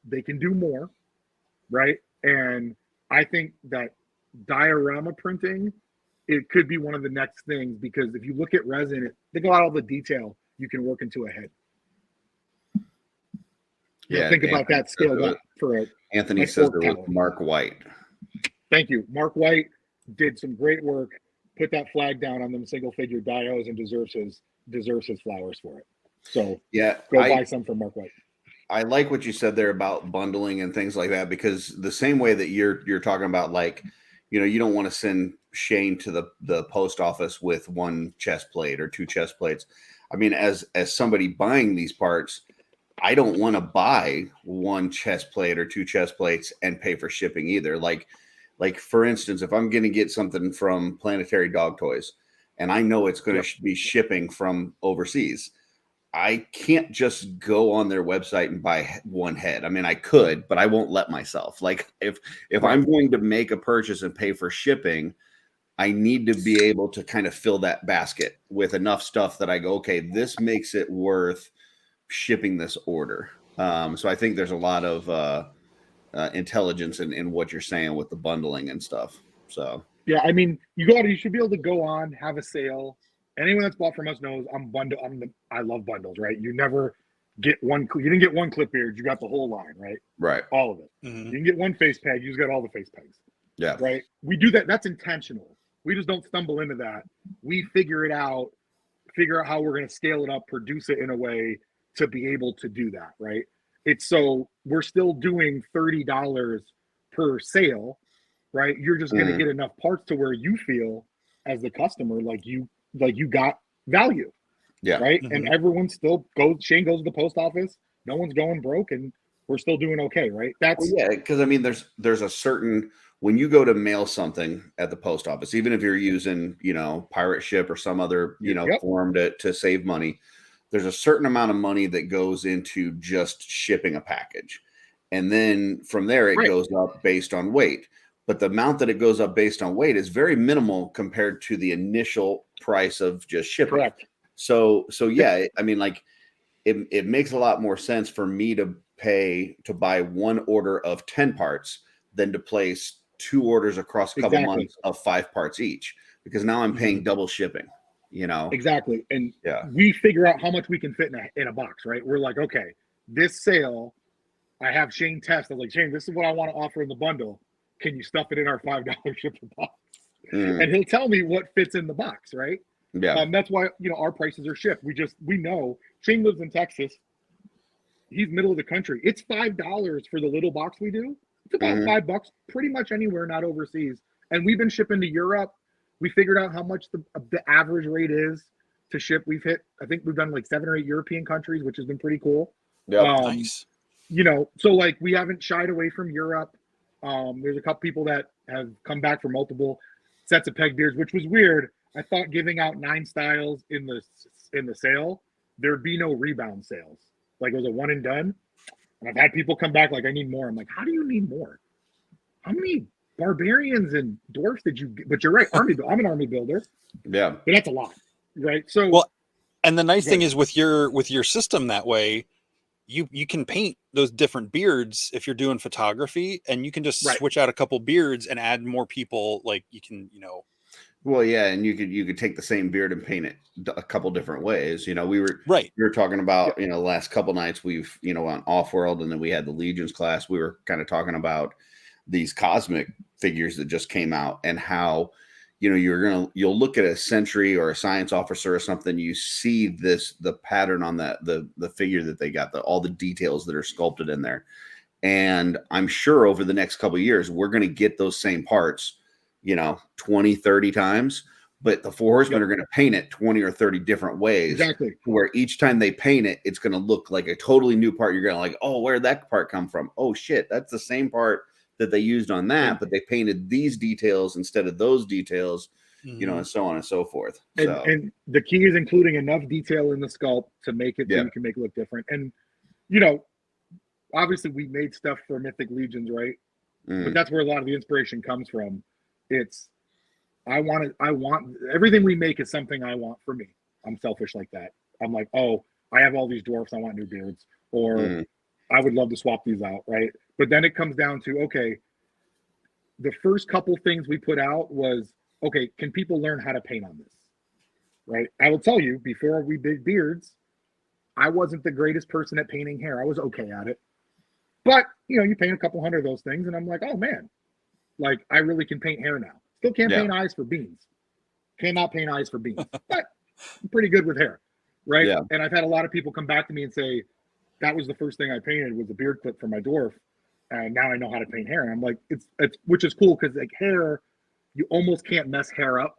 They can do more, right? And I think that diorama printing, it could be one of the next things, because if you look at resin, think about all the detail you can work into a head. Think about that scaled up for a. Anthony says it was Mark White. Thank you. Mark White did some great work, put that flag down on them single figure dios, and deserves his flowers for it. So go buy some from Mark White. I like what you said there about bundling and things like that, because the same way that you're talking about, like, you don't want to send Shane to the post office with one chest plate or two chest plates. I mean, as somebody buying these parts, I don't want to buy one chest plate or two chest plates and pay for shipping either. Like for instance, if I'm going to get something from Planetary Dog Toys and I know it's going to be shipping from overseas, I can't just go on their website and buy one head. I mean, I could, but I won't let myself. Like if I'm going to make a purchase and pay for shipping, I need to be able to kind of fill that basket with enough stuff that I go, okay, this makes it worth shipping this order. So I think there's a lot of intelligence in what you're saying with the bundling and stuff. So yeah, I mean, you should be able to go on, have a sale. Anyone that's bought from us knows I love bundles, right? You never get one. You didn't get one clip beard, you got the whole line, right? Right. All of it. You can get one face peg, you just got all the face pegs. Yeah. Right. We do that. That's intentional. We just don't stumble into that. We figure out how we're going to scale it up, produce it in a way to be able to do that, right? So we're still doing $30 per sale, right? You're just going to get enough parts to where you feel as the customer like you got value. Yeah. Right. And everyone still Shane goes to the post office. No one's going broke, and we're still doing okay, right? Because I mean, there's a certain, when you go to mail something at the post office, even if you're using, pirate ship or some other, form to save money, there's a certain amount of money that goes into just shipping a package. And then from there, it goes up based on weight. But the amount that it goes up based on weight is very minimal compared to the initial price of just shipping. Correct. So yeah, I mean, like it makes a lot more sense for me to buy one order of 10 parts than to place two orders across a couple months of 5 parts each, because now I'm paying double shipping, Exactly. And we figure out how much we can fit in a box, right? We're like, okay, this sale, I have Shane test. I was like, Shane, this is what I want to offer in the bundle. Can you stuff it in our $5 shipping box? And he'll tell me what fits in the box, right? Yeah. That's why, our prices are shipped. We know Shane lives in Texas. He's middle of the country. It's $5 for the little box we do. It's about $5 pretty much anywhere, not overseas. And we've been shipping to Europe. We figured out how much the average rate is to ship. I think we've done like 7 or 8 European countries, which has been pretty cool. Yep. Nice. So like we haven't shied away from Europe. There's a couple people that have come back for multiple sets of peg beards, which was weird. I thought giving out 9 styles in the sale, there'd be no rebound sales. Like it was a one and done. And I've had people come back like, I need more. I'm like, how do you need more? How many barbarians and dwarfs did you get? But you're right, I'm an army builder. Yeah. But that's a lot, right? So well, and the nice thing is with your system that way, you can paint those different beards if you're doing photography, and you can just switch out a couple beards and add more people. Like you can, Well, yeah, and you could take the same beard and paint it a couple different ways. We were talking about the last couple nights we've on OffWorld, and then we had the Legions class. We were kind of talking about these cosmic figures that just came out, and how you'll look at a sentry or a science officer or something, you see the pattern on the figure that they got, all the details that are sculpted in there. And I'm sure over the next couple of years we're going to get those same parts 20, 30 times, but the Four Horsemen are going to paint it 20 or 30 different ways. Exactly. Where each time they paint it, it's going to look like a totally new part. You're going to like, oh, where'd that part come from? Oh shit, that's the same part that they used on that, but they painted these details instead of those details, and so on and so forth. And the key is including enough detail in the sculpt to make it so you can make it look different. And obviously we made stuff for Mythic Legions, right? But that's where a lot of the inspiration comes from. It's I want everything we make is something I want for me. I'm selfish like that. I'm like, oh, I have all these dwarfs, I want new beards, or I would love to swap these out, right? But then it comes down to, okay, the first couple things we put out was, okay, can people learn how to paint on this, right? I will tell you, before we did beards, I wasn't the greatest person at painting hair. I was okay at it. But, you paint a couple hundred of those things, and I'm like, oh, man, like, I really can paint hair now. Still can't paint eyes for beans. Cannot paint eyes for beans. But I'm pretty good with hair, right? Yeah. And I've had a lot of people come back to me and say, that was the first thing I painted was a beard clip for my dwarf. And now I know how to paint hair. And I'm like, it's which is cool because like hair, you almost can't mess hair up.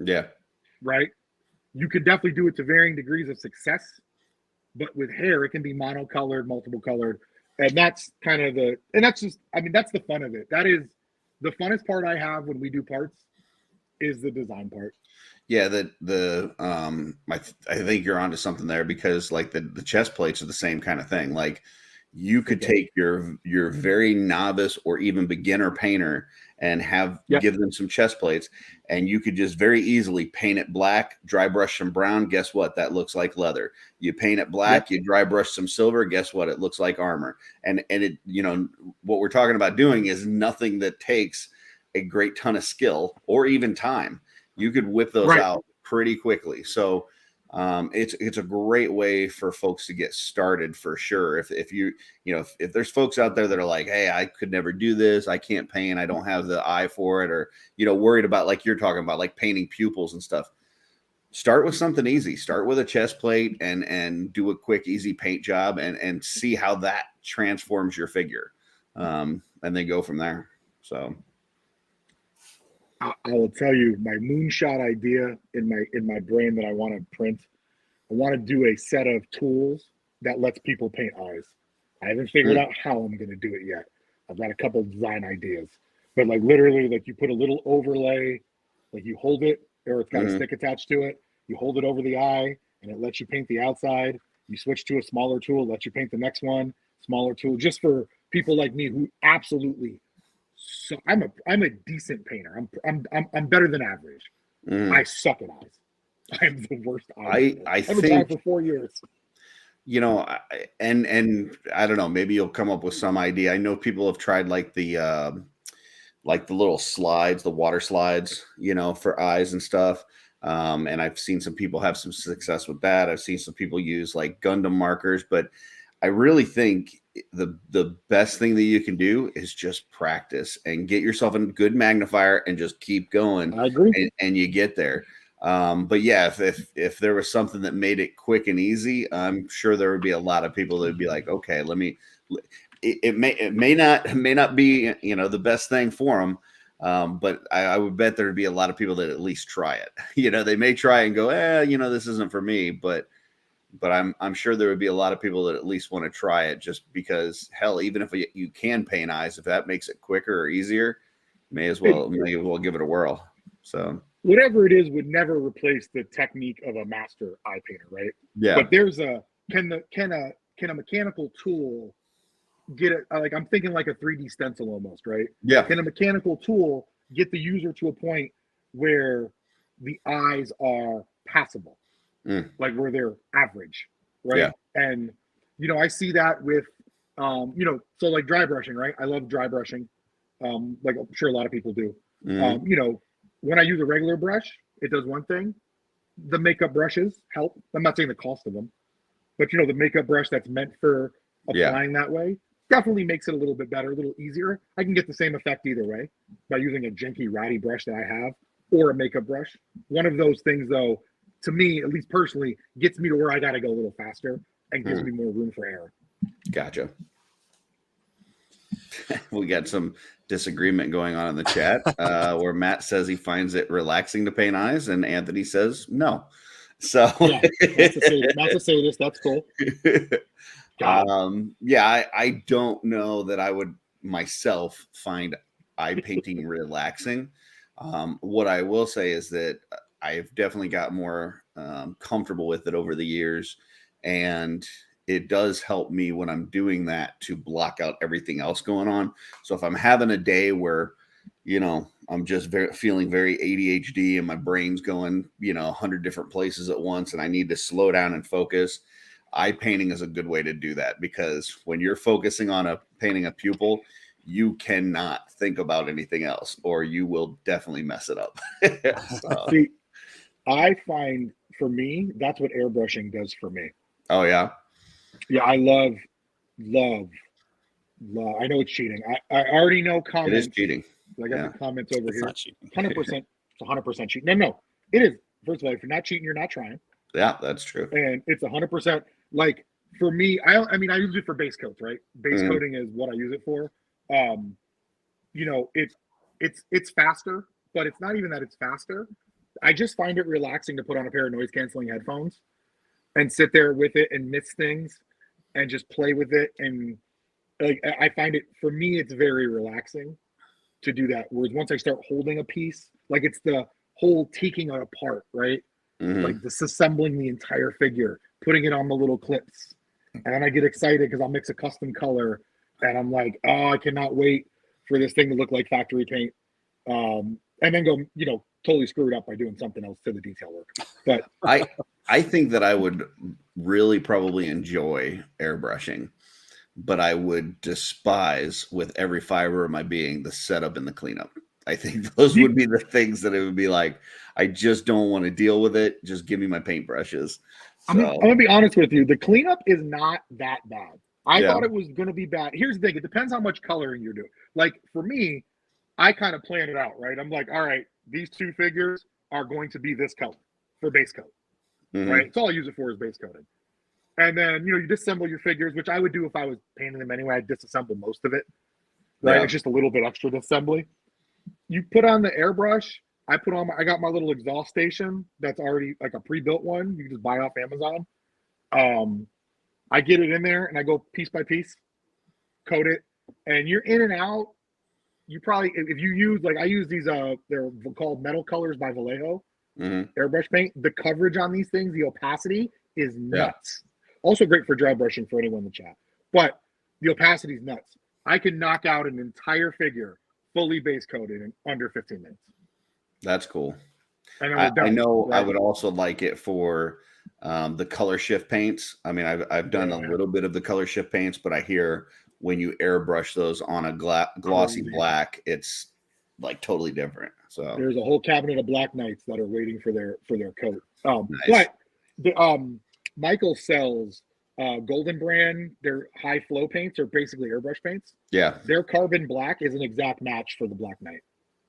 Yeah. Right. You could definitely do it to varying degrees of success, but with hair, it can be monocolored, multiple colored. And that's kind of that's the fun of it. That is the funnest part I have when we do parts is the design part. Yeah, I think you're onto something there, because like the chest plates are the same kind of thing. Like you could take your very novice or even beginner painter and give them some chest plates, and you could just very easily paint it black, dry brush some brown. Guess what? That looks like leather. You paint it black, you dry brush some silver. Guess what? It looks like armor. And it, what we're talking about doing is nothing that takes a great ton of skill or even time. You could whip those out pretty quickly. So it's a great way for folks to get started for sure. If you if there's folks out there that are like, hey, I could never do this, I can't paint, I don't have the eye for it, or worried about, like you're talking about, like painting pupils and stuff, start with something easy. Start with a chest plate and do a quick, easy paint job and see how that transforms your figure, and then go from there. So I will tell you my moonshot idea in my brain that I want to print. I want to do a set of tools that lets people paint eyes. I haven't figured out how I'm going to do it yet. I've got a couple of design ideas, but like literally, like you put a little overlay, like you hold it, or it's got a stick attached to it. You hold it over the eye, and it lets you paint the outside. You switch to a smaller tool, lets you paint the next one. Smaller tool, just for people like me who absolutely. So I'm a decent painter. I'm better than average. I suck at eyes. I'm the worst. I I've been think for 4 years. And I don't know. Maybe you'll come up with some idea. I know people have tried like the little slides, the water slides, for eyes and stuff. And I've seen some people have some success with that. I've seen some people use like Gundam markers, but I really think the best thing that you can do is just practice and get yourself a good magnifier and just keep going. I agree. And you get there. But yeah, if there was something that made it quick and easy, I'm sure there would be a lot of people that would be like, okay, let me. It may not be the best thing for them, but I would bet there would be a lot of people that at least try it. They may try and go, this isn't for me, but I'm sure there would be a lot of people that at least want to try it, just because, hell, even if you can paint eyes, if that makes it quicker or easier, may as well give it a whirl. So whatever it is would never replace the technique of a master eye painter, right? Yeah. But there's can a mechanical tool get it? Like, I'm thinking like a 3D stencil almost, right? Yeah. Can a mechanical tool get the user to a point where the eyes are passable, like where they're average, right? Yeah. And I see that with so like dry brushing, right? I love dry brushing, like I'm sure a lot of people do. When I use a regular brush, it does one thing. The makeup brushes help. I'm not saying the cost of them, but the makeup brush that's meant for applying that way definitely makes it a little bit better, a little easier. I can get the same effect either way by using a janky, ratty brush that I have or a makeup brush. One of those things, though, to me, at least personally, gets me to where I got to go a little faster and gives me more room for error. Gotcha. We got some disagreement going on in the chat where Matt says he finds it relaxing to paint eyes, and Anthony says no. So not to say this, that's cool. I don't know that I would myself find eye painting relaxing. What I will say is that I've definitely got more comfortable with it over the years, and it does help me when I'm doing that to block out everything else going on. So if I'm having a day where, I'm just feeling very ADHD and my brain's going, 100 different places at once, and I need to slow down and focus, eye painting is a good way to do that, because when you're focusing on painting a pupil, you cannot think about anything else, or you will definitely mess it up. See, I find for me, that's what airbrushing does for me. Oh yeah. Yeah, I love. I know it's cheating. I already know comments. It is cheating. I got the comments over it's here. Not cheating. 100%. It's 100% cheating. No, it is. First of all, if you're not cheating, you're not trying. Yeah, that's true. And it's 100%. Like for me, I use it for base coats, right? Base coating is what I use it for. It's faster, but it's not even that it's faster. I just find it relaxing to put on a pair of noise canceling headphones and sit there with it and miss things and just play with it. And like, I find it, for me, it's very relaxing to do that. Whereas once I start holding a piece, like it's the whole taking it apart, right? Like disassembling the entire figure, putting it on the little clips. And then I get excited because I'll mix a custom color and I'm like, oh, I cannot wait for this thing to look like factory paint. And then go, totally screw it up by doing something else to the detail work. But I think that I would really probably enjoy airbrushing, but I would despise with every fiber of my being the setup and the cleanup. I think those would be the things that it would be like, I just don't want to deal with it. Just give me my paintbrushes. I'm going to be honest with you. The cleanup is not that bad. I thought it was going to be bad. Here's the thing. It depends how much coloring you're doing. Like for me, I kind of plan it out, right? I'm like, all right, these two figures are going to be this color for base coat, right? It's all I use it for is base coating. And then, you disassemble your figures, which I would do if I was painting them anyway. I'd disassemble most of it, right? It's just a little bit extra disassembly. You put on the airbrush. I got my little exhaust station that's already like a pre-built one. You can just buy off Amazon. I get it in there and I go piece by piece, coat it, and you're in and out. You probably, if you use, like I use these, they're called Metal Colors by Vallejo airbrush paint. The coverage on these things, the opacity is nuts. Also great for dry brushing for anyone in the chat, but the opacity is nuts. I can knock out an entire figure fully base coated in under 15 minutes. That's cool. And I know, right? I would also like it for the color shift paints. I mean, I've done a little bit of the color shift paints, but I hear when you airbrush those on a glossy black, it's like totally different. So there's a whole cabinet of Black Knights that are waiting for their coat. Nice. But the Michael sells Golden Brand, their high flow paints are basically airbrush paints. Yeah. Their carbon black is an exact match for the Black Knight.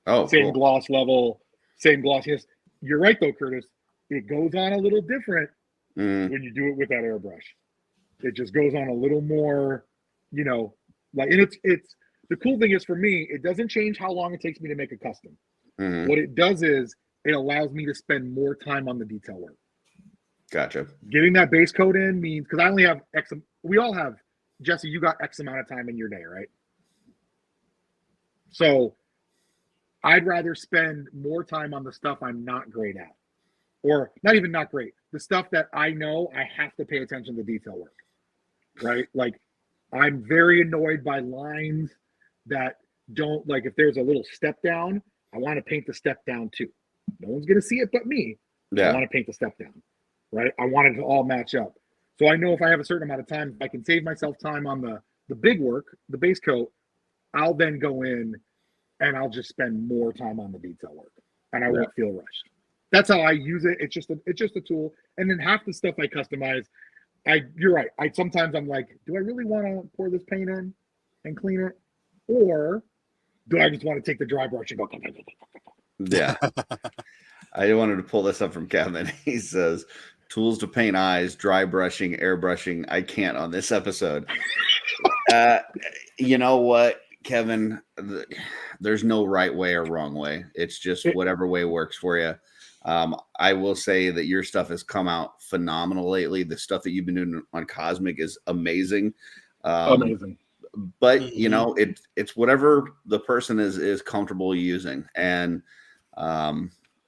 Oh, same cool. gloss level, same glossiness. You're right though, Curtis. It goes on a little different when you do it with that airbrush. It just goes on a little more, you know, like, and it's the cool thing is for me, it doesn't change how long it takes me to make a custom. What it does is it allows me to spend more time on the detail work. Gotcha. Getting that base coat in means, because I only have X, we all have, Jesse, you got X amount of time in your day, right? So I'd rather spend more time on the stuff I'm not great at, or not even not great, the stuff that I know I have to pay attention to detail work, right? Like, I'm very annoyed by lines that don't, like, if there's a little step down, I want to paint the step down too. No one's going to see it but me. I want to paint the step down, right? I want it to all match up. So I know if I have a certain amount of time, I can save myself time on the big work, the base coat. I'll then go in and I'll just spend more time on the detail work, and I won't feel rushed. That's how I use it. It's just a tool. And then half the stuff I customize, you're right. Sometimes I'm like, do I really want to pour this paint in and clean it, or do I just want to take the dry brush and go? Yeah. I wanted to pull this up from Kevin. He says, tools to paint eyes, dry brushing, airbrushing. I can't on this episode. You know what, Kevin? There's no right way or wrong way. It's just whatever way works for you. I will say that your stuff has come out phenomenal lately. The stuff that you've been doing on Cosmic is amazing. Amazing. But you know, it's whatever the person is comfortable using. And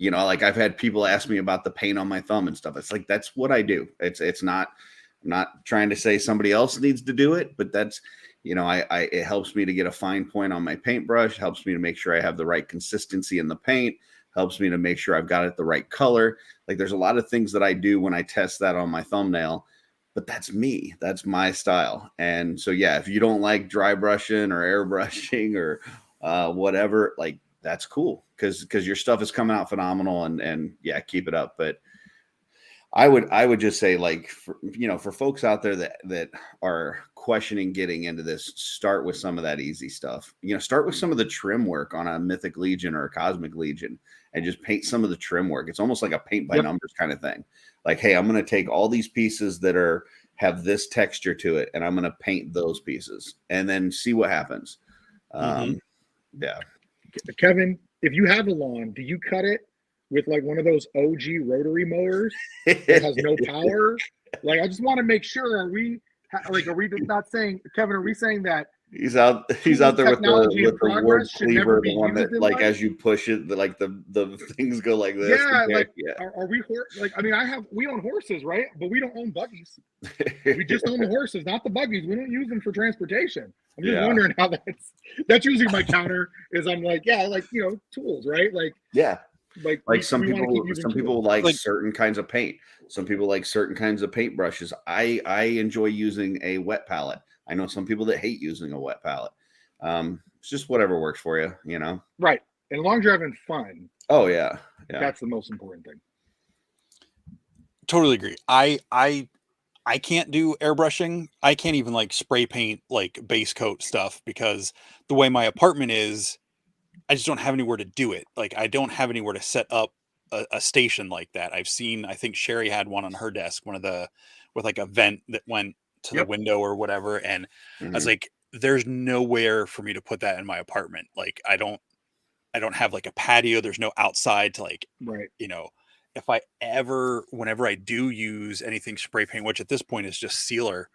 you know, like, I've had people ask me about the paint on my thumb and stuff. It's like, that's what I do. It's not, I'm not trying to say somebody else needs to do it, but that's, you know, it helps me to get a fine point on my paintbrush, helps me to make sure I have the right consistency in the paint, helps me to make sure I've got it the right color. Like, there's a lot of things that I do when I test that on my thumbnail, but that's me. That's my style. And so, yeah, if you don't like dry brushing or airbrushing or whatever, like, that's cool, because your stuff is coming out phenomenal, and yeah, keep it up. But I would just say, like, for folks out there that are questioning getting into this, start with some of that easy stuff. You know, start with some of the trim work on a Mythic Legion or a Cosmic Legion, and just paint some of the trim work. It's almost like a paint by numbers kind of thing. Like, hey, I'm going to take all these pieces that have this texture to it, and I'm going to paint those pieces, and then see what happens. Yeah. Kevin, if you have a lawn, do you cut it with like one of those OG rotary mowers that has no power? Like, I just want to make sure, are we not saying, Kevin, are we saying that he's out there with the wood cleaver, the one that, like, as you push it, the things go like this? Are we like, I mean, we own horses, right? But we don't own buggies. We just own the horses, not the buggies. We don't use them for transportation. I'm just wondering how that's usually my counter is, I'm like, yeah, like, you know, tools, right? Like, yeah. Like some people like certain kinds of paint. Some people like certain kinds of paint brushes. I enjoy using a wet palette. I know some people that hate using a wet palette. It's just whatever works for you, you know? Right. And as long as you're having fun. Oh, yeah. That's the most important thing. Totally agree. I can't do airbrushing. I can't even like spray paint like base coat stuff, because the way my apartment is, I just don't have anywhere to do it. Like, I don't have anywhere to set up a station like that. I think Sherry had one on her desk, with like a vent that went to the window or whatever. And I was like, there's nowhere for me to put that in my apartment. Like, I don't have like a patio. There's no outside to, like, you know, whenever I do use anything spray paint, which at this point is just sealer,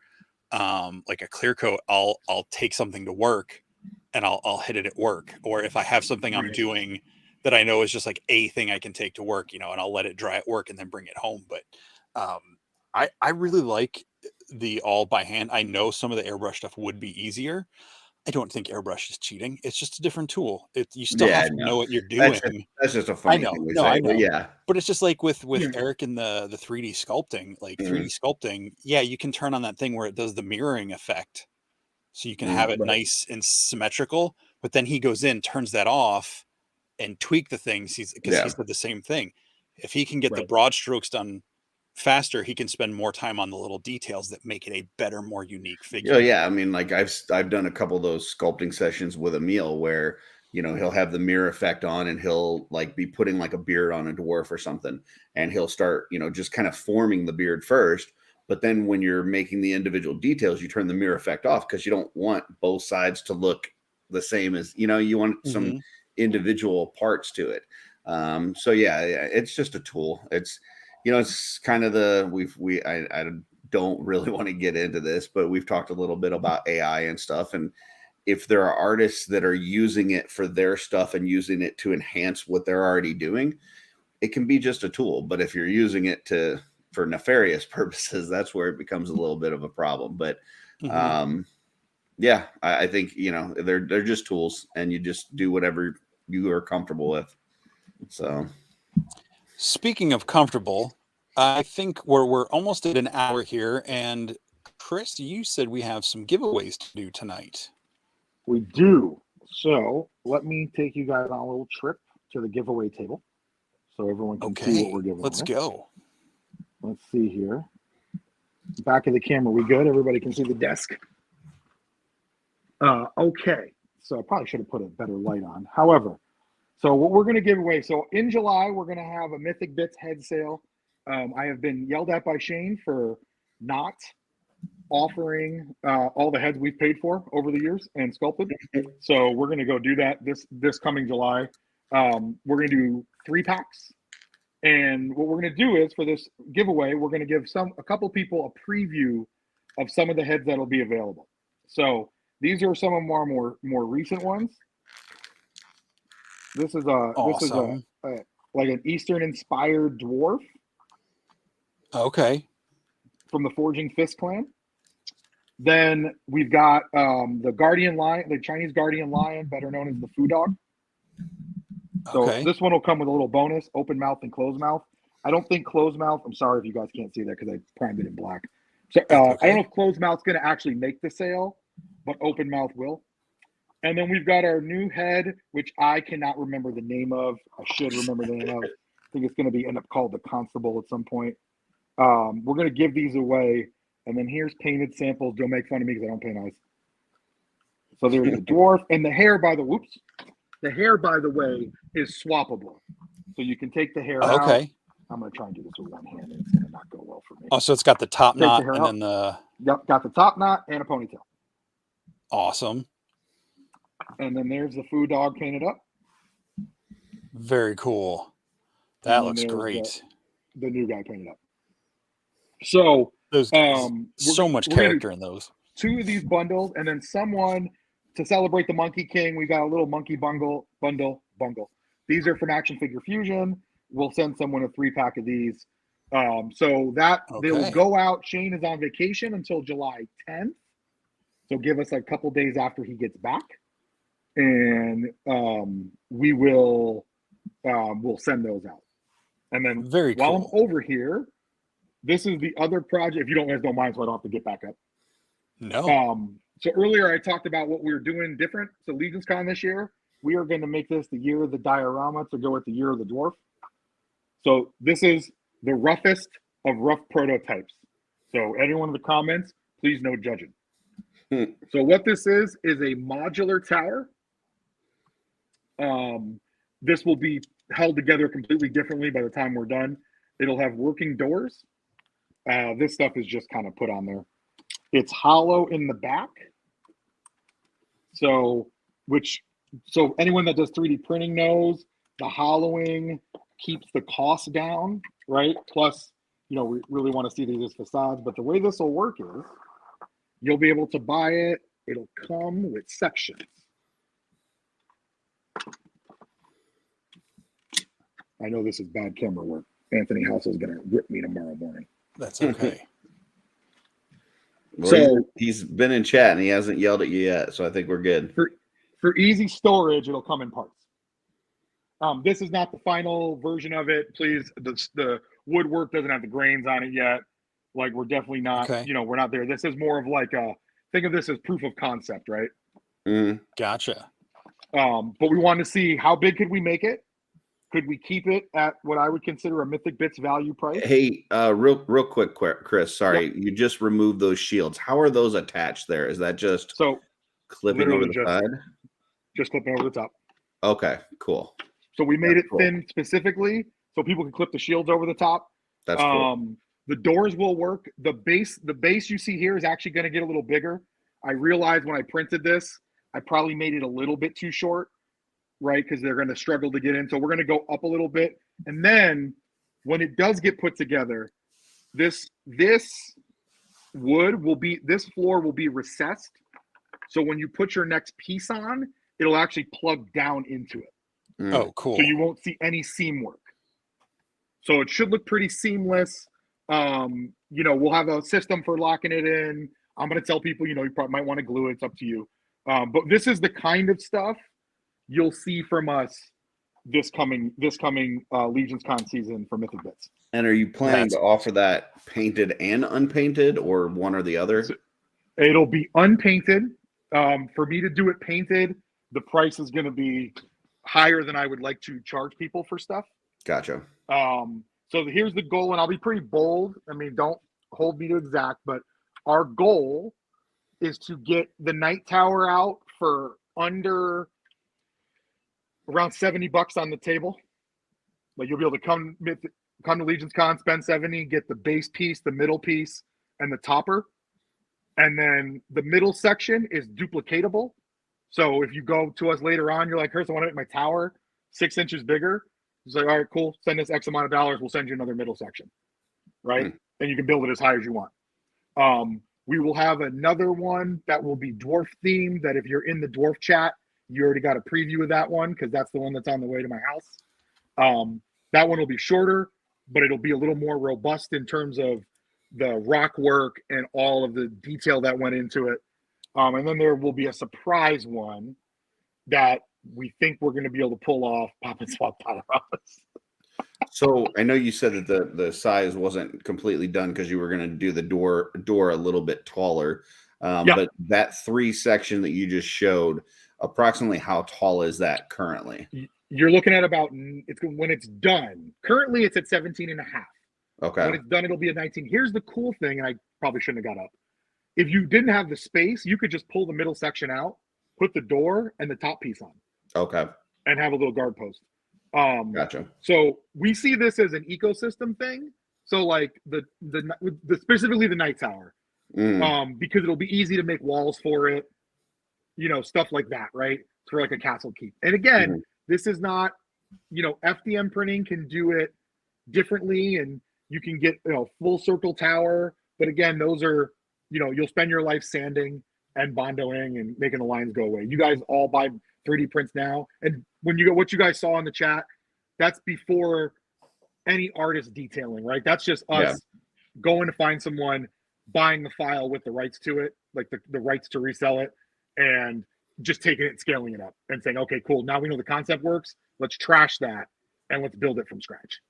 like a clear coat, I'll take something to work and I'll hit it at work. Or if I have something I'm doing that I know is just like a thing I can take to work, you know, and I'll let it dry at work and then bring it home. But I really like the all by hand. I know some of the airbrush stuff would be easier. I don't think airbrush is cheating. It's just a different tool. You still have to know what you're doing. That's just a funny thing we say. I know. But yeah. But it's just like with Eric and the 3D sculpting, like 3D sculpting. Yeah, you can turn on that thing where it does the mirroring effect, so you can have it nice and symmetrical. But then he goes in, turns that off, and tweak the things. Because he said the same thing. If he can get the broad strokes done faster, he can spend more time on the little details that make it a better, more unique figure. Oh yeah, I mean, like I've done a couple of those sculpting sessions with Emil where, you know, he'll have the mirror effect on and he'll like be putting like a beard on a dwarf or something, and he'll start, you know, just kind of forming the beard first. But then when you're making the individual details, you turn the mirror effect off because you don't want both sides to look the same as, you know, you want some individual parts to it. So yeah, it's just a tool. It's, you know, it's kind of I don't really want to get into this, but we've talked a little bit about AI and stuff. And if there are artists that are using it for their stuff and using it to enhance what they're already doing, it can be just a tool. But if you're using it for nefarious purposes, that's where it becomes a little bit of a problem. But yeah, I think, you know, they're just tools, and you just do whatever you are comfortable with. So speaking of comfortable, I think we're almost at an hour here, and Kris, you said we have some giveaways to do tonight. We do. So let me take you guys on a little trip to the giveaway table so everyone can see what we're giving. Let's go. Let's see here. Back of the camera, we good? Everybody can see the desk? Okay. So I probably should have put a better light on. However, so what we're going to give away, so in July, we're going to have a MythicBits head sale. I have been yelled at by Shane for not offering all the heads we've paid for over the years and sculpted. So we're going to go do that this coming July. We're going to do 3 packs. And what we're going to do is, for this giveaway, we're going to give a couple people a preview of some of the heads that'll be available. So these are some of our more recent ones. This is awesome. Like an Eastern inspired dwarf. Okay. From the Forging Fist clan. Then we've got the Guardian Lion, the Chinese Guardian Lion, better known as the Foo Dog. So this one will come with a little bonus, open mouth and closed mouth. I don't think closed mouth, I'm sorry if you guys can't see that because I primed it in black. So I don't know if closed mouth's going to actually make the sale, but open mouth will. And then we've got our new head, which I cannot remember the name of. I should remember the name of. I think it's going to end up called the Constable at some point. We're going to give these away. And then here's painted samples. Don't make fun of me because I don't paint eyes. So there's the dwarf. And the hair, by the way, is swappable. So you can take the hair out. Okay. I'm going to try and do this with one hand. It's going to not go well for me. Oh, so it's got the top knot and then the... Yep, got the top knot and a ponytail. Awesome. And then there's the Foo Dog painted up. Very cool. That looks great. The new guy painted up. So those so much character in those. 2 of these bundles, and then someone to celebrate the Monkey King. We got a little monkey bundle. These are from Action Figure Fusion. We'll send someone a 3-pack of these. So that they'll go out. Shane is on vacation until July 10th. So give us a couple days after he gets back, and we will we'll send those out. And then while I'm over here, this is the other project. If you guys don't mind, so I don't have to get back up. No. So earlier I talked about what we were doing different. So LegionsCon this year, we are going to make this the year of the diorama to go with the year of the dwarf. So this is the roughest of rough prototypes. So anyone in the comments, please no judging. So what this is a modular tower. This will be held together completely differently by the time we're done. It'll have working doors. This stuff is just kind of put on there. It's hollow in the back. So anyone that does 3D printing knows the hollowing keeps the cost down, right? Plus, we really want to see these as facades. But the way this will work is you'll be able to buy it. It'll come with sections. I know this is bad camera work. Anthony Houseal is going to rip me tomorrow morning. That's okay. Well, so he's been in chat and he hasn't yelled at you yet, so I think we're good. For easy storage, it'll come in parts. This is not the final version of it. Please, the woodwork doesn't have the grains on it yet. Like, we're definitely not, we're not there. This is more of like think of this as proof of concept, right? Gotcha. But we wanted to see how big could we make it? Could we keep it at what I would consider a MythicBits value price? Hey, real quick, Chris. Sorry, you just removed those shields. How are those attached there? Is that just clipping over the side? Just clipping over the top. Okay, cool. So we made it thin specifically so people can clip the shields over the top. That's cool. The doors will work. The base you see here is actually going to get a little bigger. I realized when I printed this, I probably made it a little bit too short, right? Because they're going to struggle to get in. So we're going to go up a little bit. And then when it does get put together, this floor will be recessed. So when you put your next piece on, it'll actually plug down into it. Oh, cool. So you won't see any seam work. So it should look pretty seamless. We'll have a system for locking it in. I'm going to tell people, you probably might want to glue it. It's up to you. But this is the kind of stuff you'll see from us this coming LegionsCon season for MythicBits. And are you planning to offer that painted and unpainted, or one or the other? So it'll be unpainted. For me to do it painted, the price is going to be higher than I would like to charge people for stuff. Gotcha. So here's the goal, and I'll be pretty bold. I mean, don't hold me to exact, but our goal is to get the Night Tower out for under around $70 on the table. Like, you'll be able to come to LegionsCon, spend 70, get the base piece, the middle piece, and the topper. And then the middle section is duplicatable. So if you go to us later on, you're like, Kris, I want to make my tower 6 inches bigger. It's like, all right, cool. Send us X amount of dollars. We'll send you another middle section, right? And you can build it as high as you want. We will have another one that will be dwarf themed, that if you're in the dwarf chat, you already got a preview of that one, because that's the one that's on the way to my house. That one will be shorter, but it'll be a little more robust in terms of the rock work and all of the detail that went into it. And then there will be a surprise one that we think we're going to be able to pull off pop and swap dioramas. So I know you said that the size wasn't completely done because you were going to do the door a little bit taller. But that 3 section that you just showed, approximately how tall is that currently? You're looking at when it's done. Currently, it's at 17 and a half. Okay. When it's done, it'll be a 19. Here's the cool thing, and I probably shouldn't have got up. If you didn't have the space, you could just pull the middle section out, put the door and the top piece on. Okay. And have a little guard post. Gotcha. So we see this as an ecosystem thing. So like the specifically the Night Tower, because it'll be easy to make walls for it, stuff like that, right? For like a castle keep. And again, this is not, FDM printing can do it differently, and you can get full circle tower. But again, those are, you'll spend your life sanding and bondoing and making the lines go away. You guys all buy 3D prints now, and when you go, what you guys saw in the chat, that's before any artist detailing, right? That's just us going to find someone, buying the file with the rights to it, like the rights to resell it, and just taking it and scaling it up and saying, okay, cool, now we know the concept works, let's trash that and let's build it from scratch.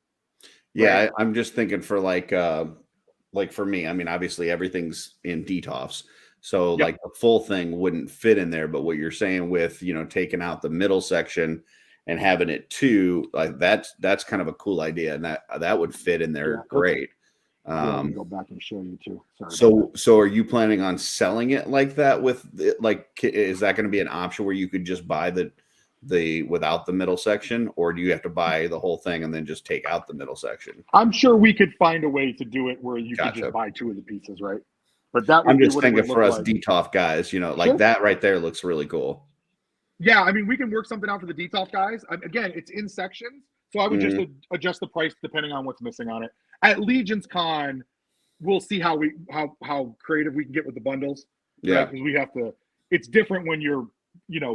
Yeah, right? I'm just thinking for like for me, I mean, obviously everything's in DTOFs. So like the full thing wouldn't fit in there, but what you're saying with, taking out the middle section and having it too, like that's kind of a cool idea, and that would fit in there great. Let me go back and show you too. Sorry. So are you planning on selling it like that is that going to be an option where you could just buy the without the middle section, or do you have to buy the whole thing and then just take out the middle section? I'm sure we could find a way to do it where you could just buy 2 of the pieces, right? But that would I'm just thinking for us DTOF guys, that right there looks really cool. Yeah, I mean, we can work something out for the DTOF guys. Again, it's in sections, so I would just adjust the price depending on what's missing on it. At LegionsCon, we'll see how creative we can get with the bundles. Yeah, because we have to. It's different when you're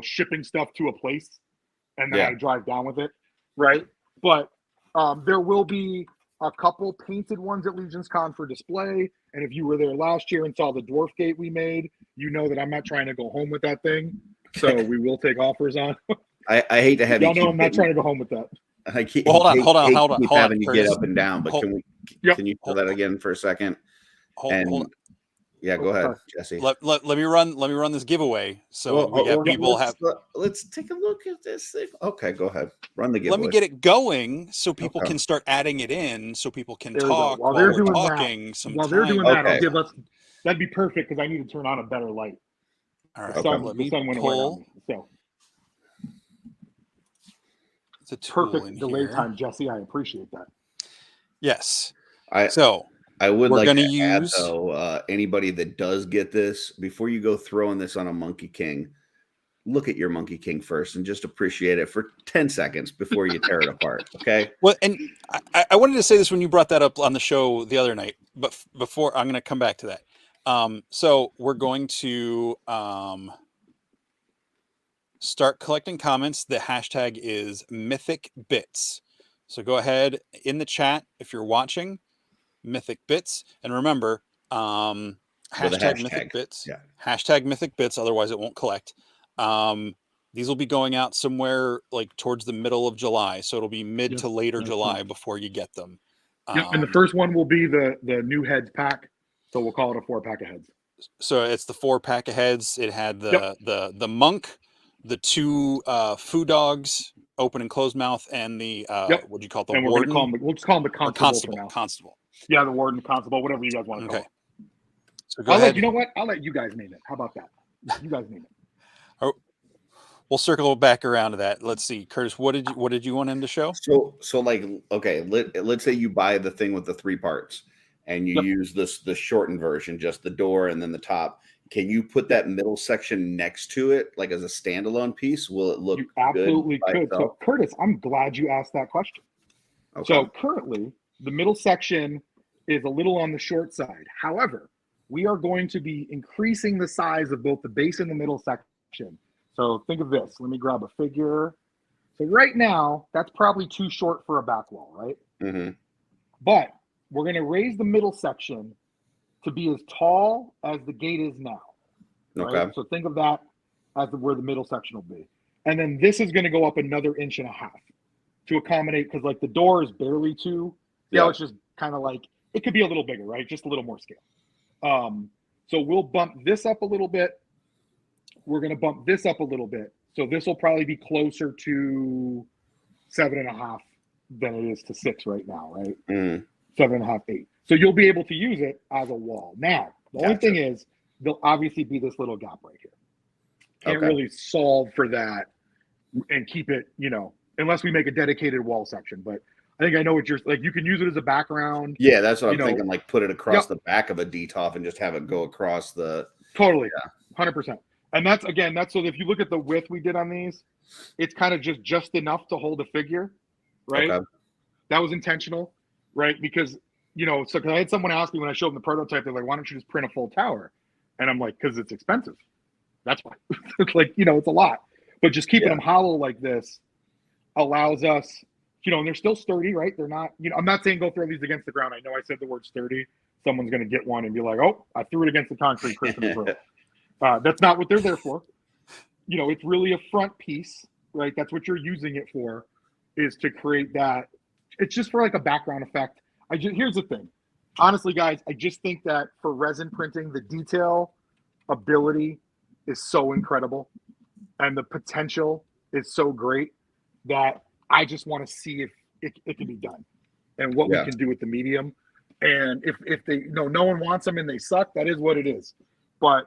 shipping stuff to a place and then I drive down with it, right? But there will be a couple painted ones at LegionsCon for display. And if you were there last year and saw the dwarf gate we made, you know that I'm not trying to go home with that thing. So we will take offers on. I hate to have y'all know I'm not trying to go home with that. Hold on. Having you get up and down, but can you do that again for a second? Hold on. Yeah, go ahead, sorry. Jesse. Let me run this giveaway. So Well, we got people let's take a look at this thing. Okay, go ahead. Run the giveaway. Let me get it going so people Okay. can start adding it in, so people can There we go. talk While while they're we're doing talking. that, Some while time. they're doing that, Okay. I'll give us. That'd be perfect because I need to turn on a better light. All right. The sun, Let the me sun went away on pull. me. So It's a tool in perfect delay here. time, Jesse. I appreciate that. Yes. I would we're like gonna to use- add, though, anybody that does get this, before you go throwing this on a Monkey King, look at your Monkey King first and just appreciate it for 10 seconds before you tear it apart. Okay. Well, and I wanted to say this when you brought that up on the show the other night, but before I'm going to come back to that. So we're going to start collecting comments. The hashtag is MythicBits. So go ahead in the chat if you're watching, MythicBits, and remember hashtag MythicBits. Yeah. Hashtag MythicBits. Otherwise, it won't collect. These will be going out somewhere like towards the middle of July, so it'll be mid to later July before you get them. Yep, and the first one will be the new heads pack, so we'll call it a 4-pack of heads. So it's the 4-pack of heads. It had the monk, the 2 food dogs, open and closed mouth, and the what do you call it? The and warden. We'll just call him the constable for now. Constable. Yeah, the warden, constable, whatever you guys want to call it. So go ahead. You know what? I'll let you guys name it. How about that? You guys name it. We'll circle back around to that. Let's see, Curtis. What did you want him to show? So like, okay, let's say you buy the thing with the 3 parts, and you use the shortened version, just the door and then the top. Can you put that middle section next to it, like as a standalone piece? Will it look? You absolutely could. So, Curtis, I'm glad you asked that question. Okay. So currently, the middle section is a little on the short side. However, we are going to be increasing the size of both the base and the middle section. So think of this. Let me grab a figure. So right now, that's probably too short for a back wall, right? Mm-hmm. But we're going to raise the middle section to be as tall as the gate is now. Right? Okay. So think of that as where the middle section will be. And then this is going to go up another 1.5 inches to accommodate, because like the door is barely 2. Yeah, it's just kind of like, it could be a little bigger, right? Just a little more scale. So we'll bump this up a little bit. We're going to bump this up a little bit. So this will probably be closer to 7.5 than it is to 6 right now, right? 7.5, 8. So you'll be able to use it as a wall. Now, the only thing is, there'll obviously be this little gap right here. Can't really solve for that and keep it, unless we make a dedicated wall section. But I think I know what you're like. You can use it as a background. Yeah, that's what I'm thinking. Like put it across the back of a DTOF and just have it go across the. Totally, 100%. And that's so if you look at the width we did on these, it's kind of just enough to hold a figure, right? Okay. That was intentional, right? Because because I had someone ask me when I showed them the prototype, they're like, "Why don't you just print a full tower?" And I'm like, "Because it's expensive. That's why." It's like it's a lot. But just keeping them hollow like this allows us, and they're still sturdy, right? They're not, I'm not saying go throw these against the ground. I know I said the word sturdy. Someone's going to get one and be like, "Oh, I threw it against the concrete." That's not what they're there for. It's really a front piece, right? That's what you're using it for, is to create that. It's just for like a background effect. Here's the thing. Honestly, guys, I just think that for resin printing, the detail ability is so incredible and the potential is so great that I just want to see if it can be done and what we can do with the medium. And if they no one wants them and they suck, that is what it is. But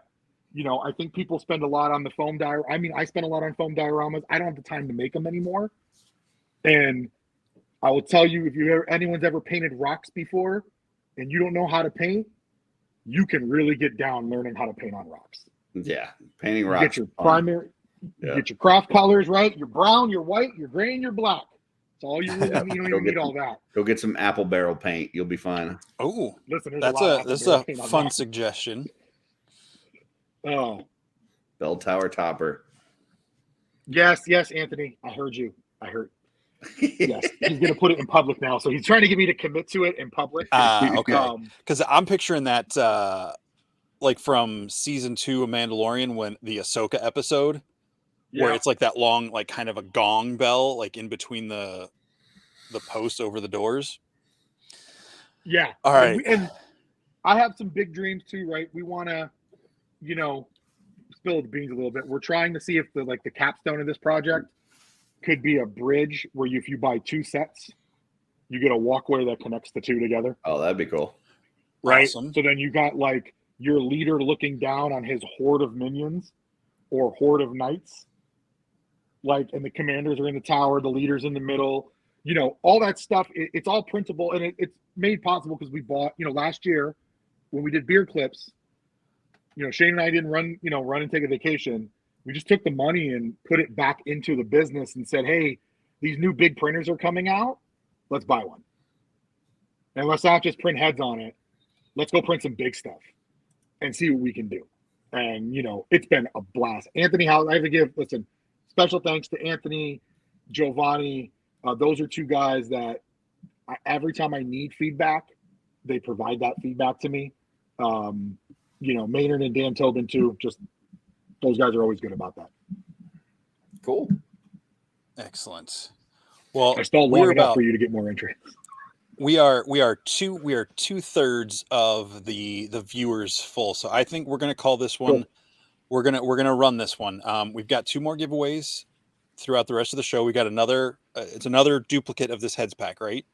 I think people spend a lot on the foam diorama. I mean, I spend a lot on foam dioramas. I don't have the time to make them anymore. And I will tell you, if anyone's ever painted rocks before and you don't know how to paint, you can really get down learning how to paint on rocks. Yeah, painting rocks. Get your primary, get your craft colors right. Your brown, your white, your gray, and your black. That's all you really need. You don't even need all that. Go get some apple barrel paint. You'll be fine. Oh, listen, that's a fun suggestion. Oh, bell tower topper. Yes, Anthony. I heard you. Yes, he's going to put it in public now. So he's trying to get me to commit to it in public. Okay. Because I'm picturing that like from season 2 of Mandalorian, when the Ahsoka episode, where it's like that long, like kind of a gong bell, like in between the posts over the doors. Yeah. All right. And I have some big dreams too, right? We want to, you know, spill the beans a little bit. We're trying to see if the capstone of this project could be a bridge where if you buy 2 sets, you get a walkway that connects the 2 together. Oh, that'd be cool. Right. Awesome. So then you got like your leader looking down on his horde of minions or horde of knights. Like, and the commanders are in the tower, the leader's in the middle, you know, all that stuff. It's all printable, and it's made possible because we bought, you know, last year when we did beer clips, you know, Shane and I didn't run and take a vacation. We just took the money and put it back into the business and said, hey, these new big printers are coming out. Let's buy one. And let's not just print heads on it. Let's go print some big stuff and see what we can do. And, you know, it's been a blast. Anthony, I have to give, listen, special thanks to Anthony, Giovanni. Those are 2 guys that every time I need feedback, they provide that feedback to me. You know, Maynard and Dan Tobin too. Just those guys are always good about that. Cool. Excellent. Well, I stalled long enough for you to get more interest. We are 2/3 of the viewers full. So I think we're going to call this one. Cool. We're gonna run this one. We've got 2 more giveaways throughout the rest of the show. We got another. It's another duplicate of this heads pack, right?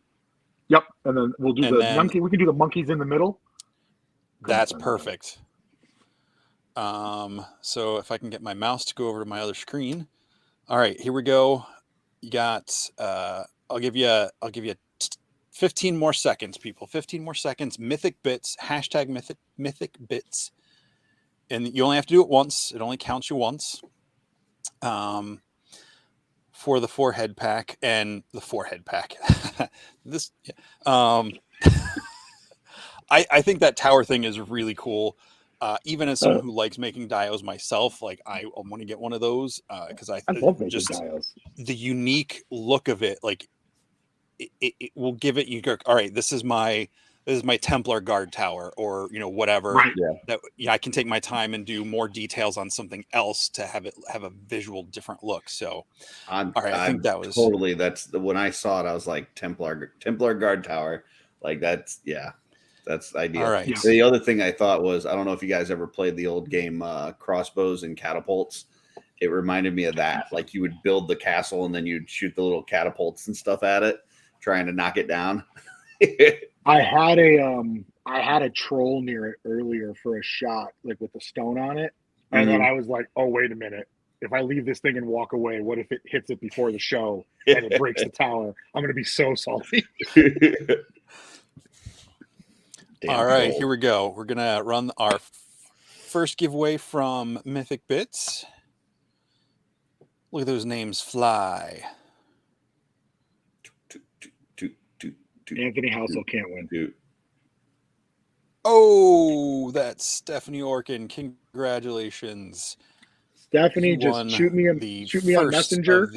Yep. And then we'll do monkey. We can do the monkeys in the middle. That's perfect. So if I can get my mouse to go over to my other screen. All right, here we go. You got. I'll give you 15 more seconds, people. 15 more seconds. MythicBits. Hashtag MythicBits. And you only have to do it once. It only counts you once. For the 4-head pack and the 4-head pack. This. I think that tower thing is really cool. Even as someone who likes making dios myself, like I want to get one of those because I love making just dios. The unique look of it, like it will give it. You go, all right, this is my Templar guard tower, or you know whatever. Right. That I can take my time and do more details on something else to have it have a visual different look. So, all right, I think that was totally. When I saw it, I was like Templar guard tower, like that's ideal. All right. The other thing I thought was, I don't know if you guys ever played the old game Crossbows and Catapults. It reminded me of that. Like you would build the castle and then you'd shoot the little catapults and stuff at it, trying to knock it down. I had a troll near it earlier for a shot, like with the stone on it. And then I was like, oh, wait a minute. If I leave this thing and walk away, what if it hits it before the show and it breaks the tower? I'm going to be so salty. All right, here we go. We're going to run our first giveaway from MythicBits. Look at those names fly. Anthony Houseal can't win. Oh, that's Stephanie Orkin. Congratulations. Stephanie, just shoot me on Messenger.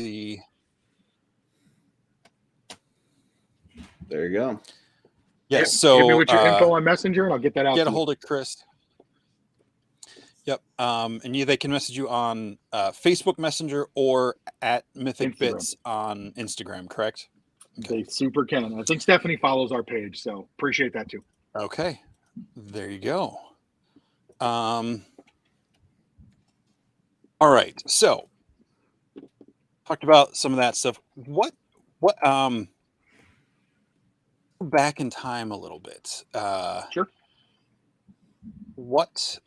There you go. Yes. So give me with your info on Messenger, and I'll get that out. Get a hold of Kris. Yep. And they can message you on Facebook Messenger or at MythicBits on Instagram. Correct? Okay. They super can. I think Stephanie follows our page, so appreciate that too. Okay. There you go. All right. So talked about some of that stuff. What back in time a little bit. Sure. What's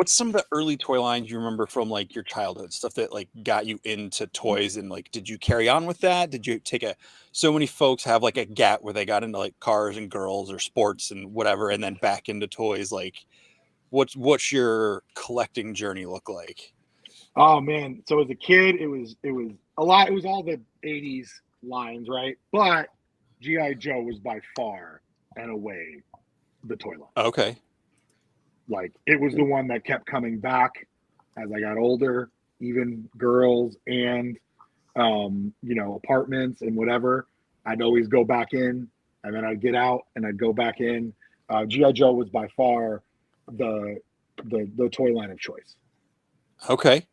some of the early toy lines you remember from like your childhood, stuff that like got you into toys, and like did you carry on with that? Did you take so many folks have like a gap where they got into like cars and girls or sports and whatever, and then back into toys? Like what's your collecting journey look like? Oh man. So as a kid, it was a lot. It was all the 80s lines, right? But G.I. Joe was by far and away the toy line. Okay. Like it was the one that kept coming back as I got older, even girls and, apartments and whatever. I'd always go back in and then I'd get out and I'd go back in. G.I. Joe was by far the toy line of choice. Okay.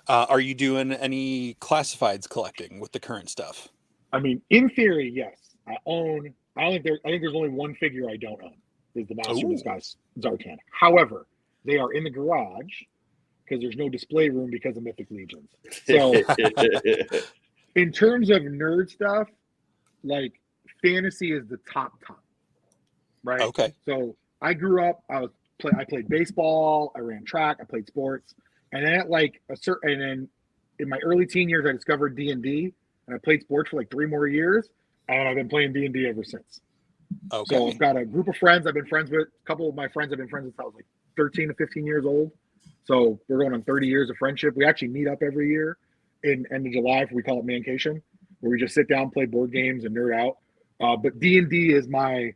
Are you doing any classifieds collecting with the current stuff? I mean, in theory, yes. I think there's only one figure I don't own, is the Master Ooh. Disguise Zartan. However, they are in the garage because there's no display room because of Mythic Legions. So in terms of nerd stuff, like fantasy is the top, right? Okay. So I grew up, I played baseball, I ran track, I played sports, and then at like and then in my early teen years, I discovered D&D, and I played sports for like 3 more years, and I've been playing D&D ever since. Okay. So I've got a group of friends I've been friends with. A couple of my friends I've been friends since I was like 13 to 15 years old. So we're going on 30 years of friendship. We actually meet up every year in end of July. We call it Mancation, where we just sit down, play board games, and nerd out. But D&D is my,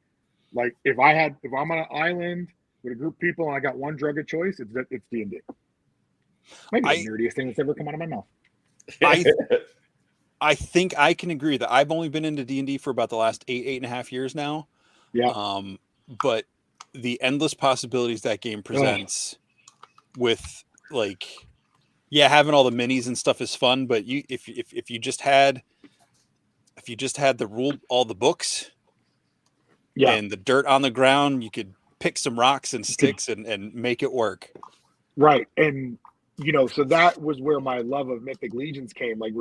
like, if I'm on an island with a group of people and I got one drug of choice, it's D&D. Maybe the nerdiest thing that's ever come out of my mouth. I think I can agree that I've only been into D&D for about the last 8.5 years now. Yeah. But the endless possibilities that game presents with, like, yeah, having all the minis and stuff is fun, but if you just had all the books and the dirt on the ground, you could pick some rocks and sticks and make it work. Right. And you know, so that was where my love of Mythic Legions came. Like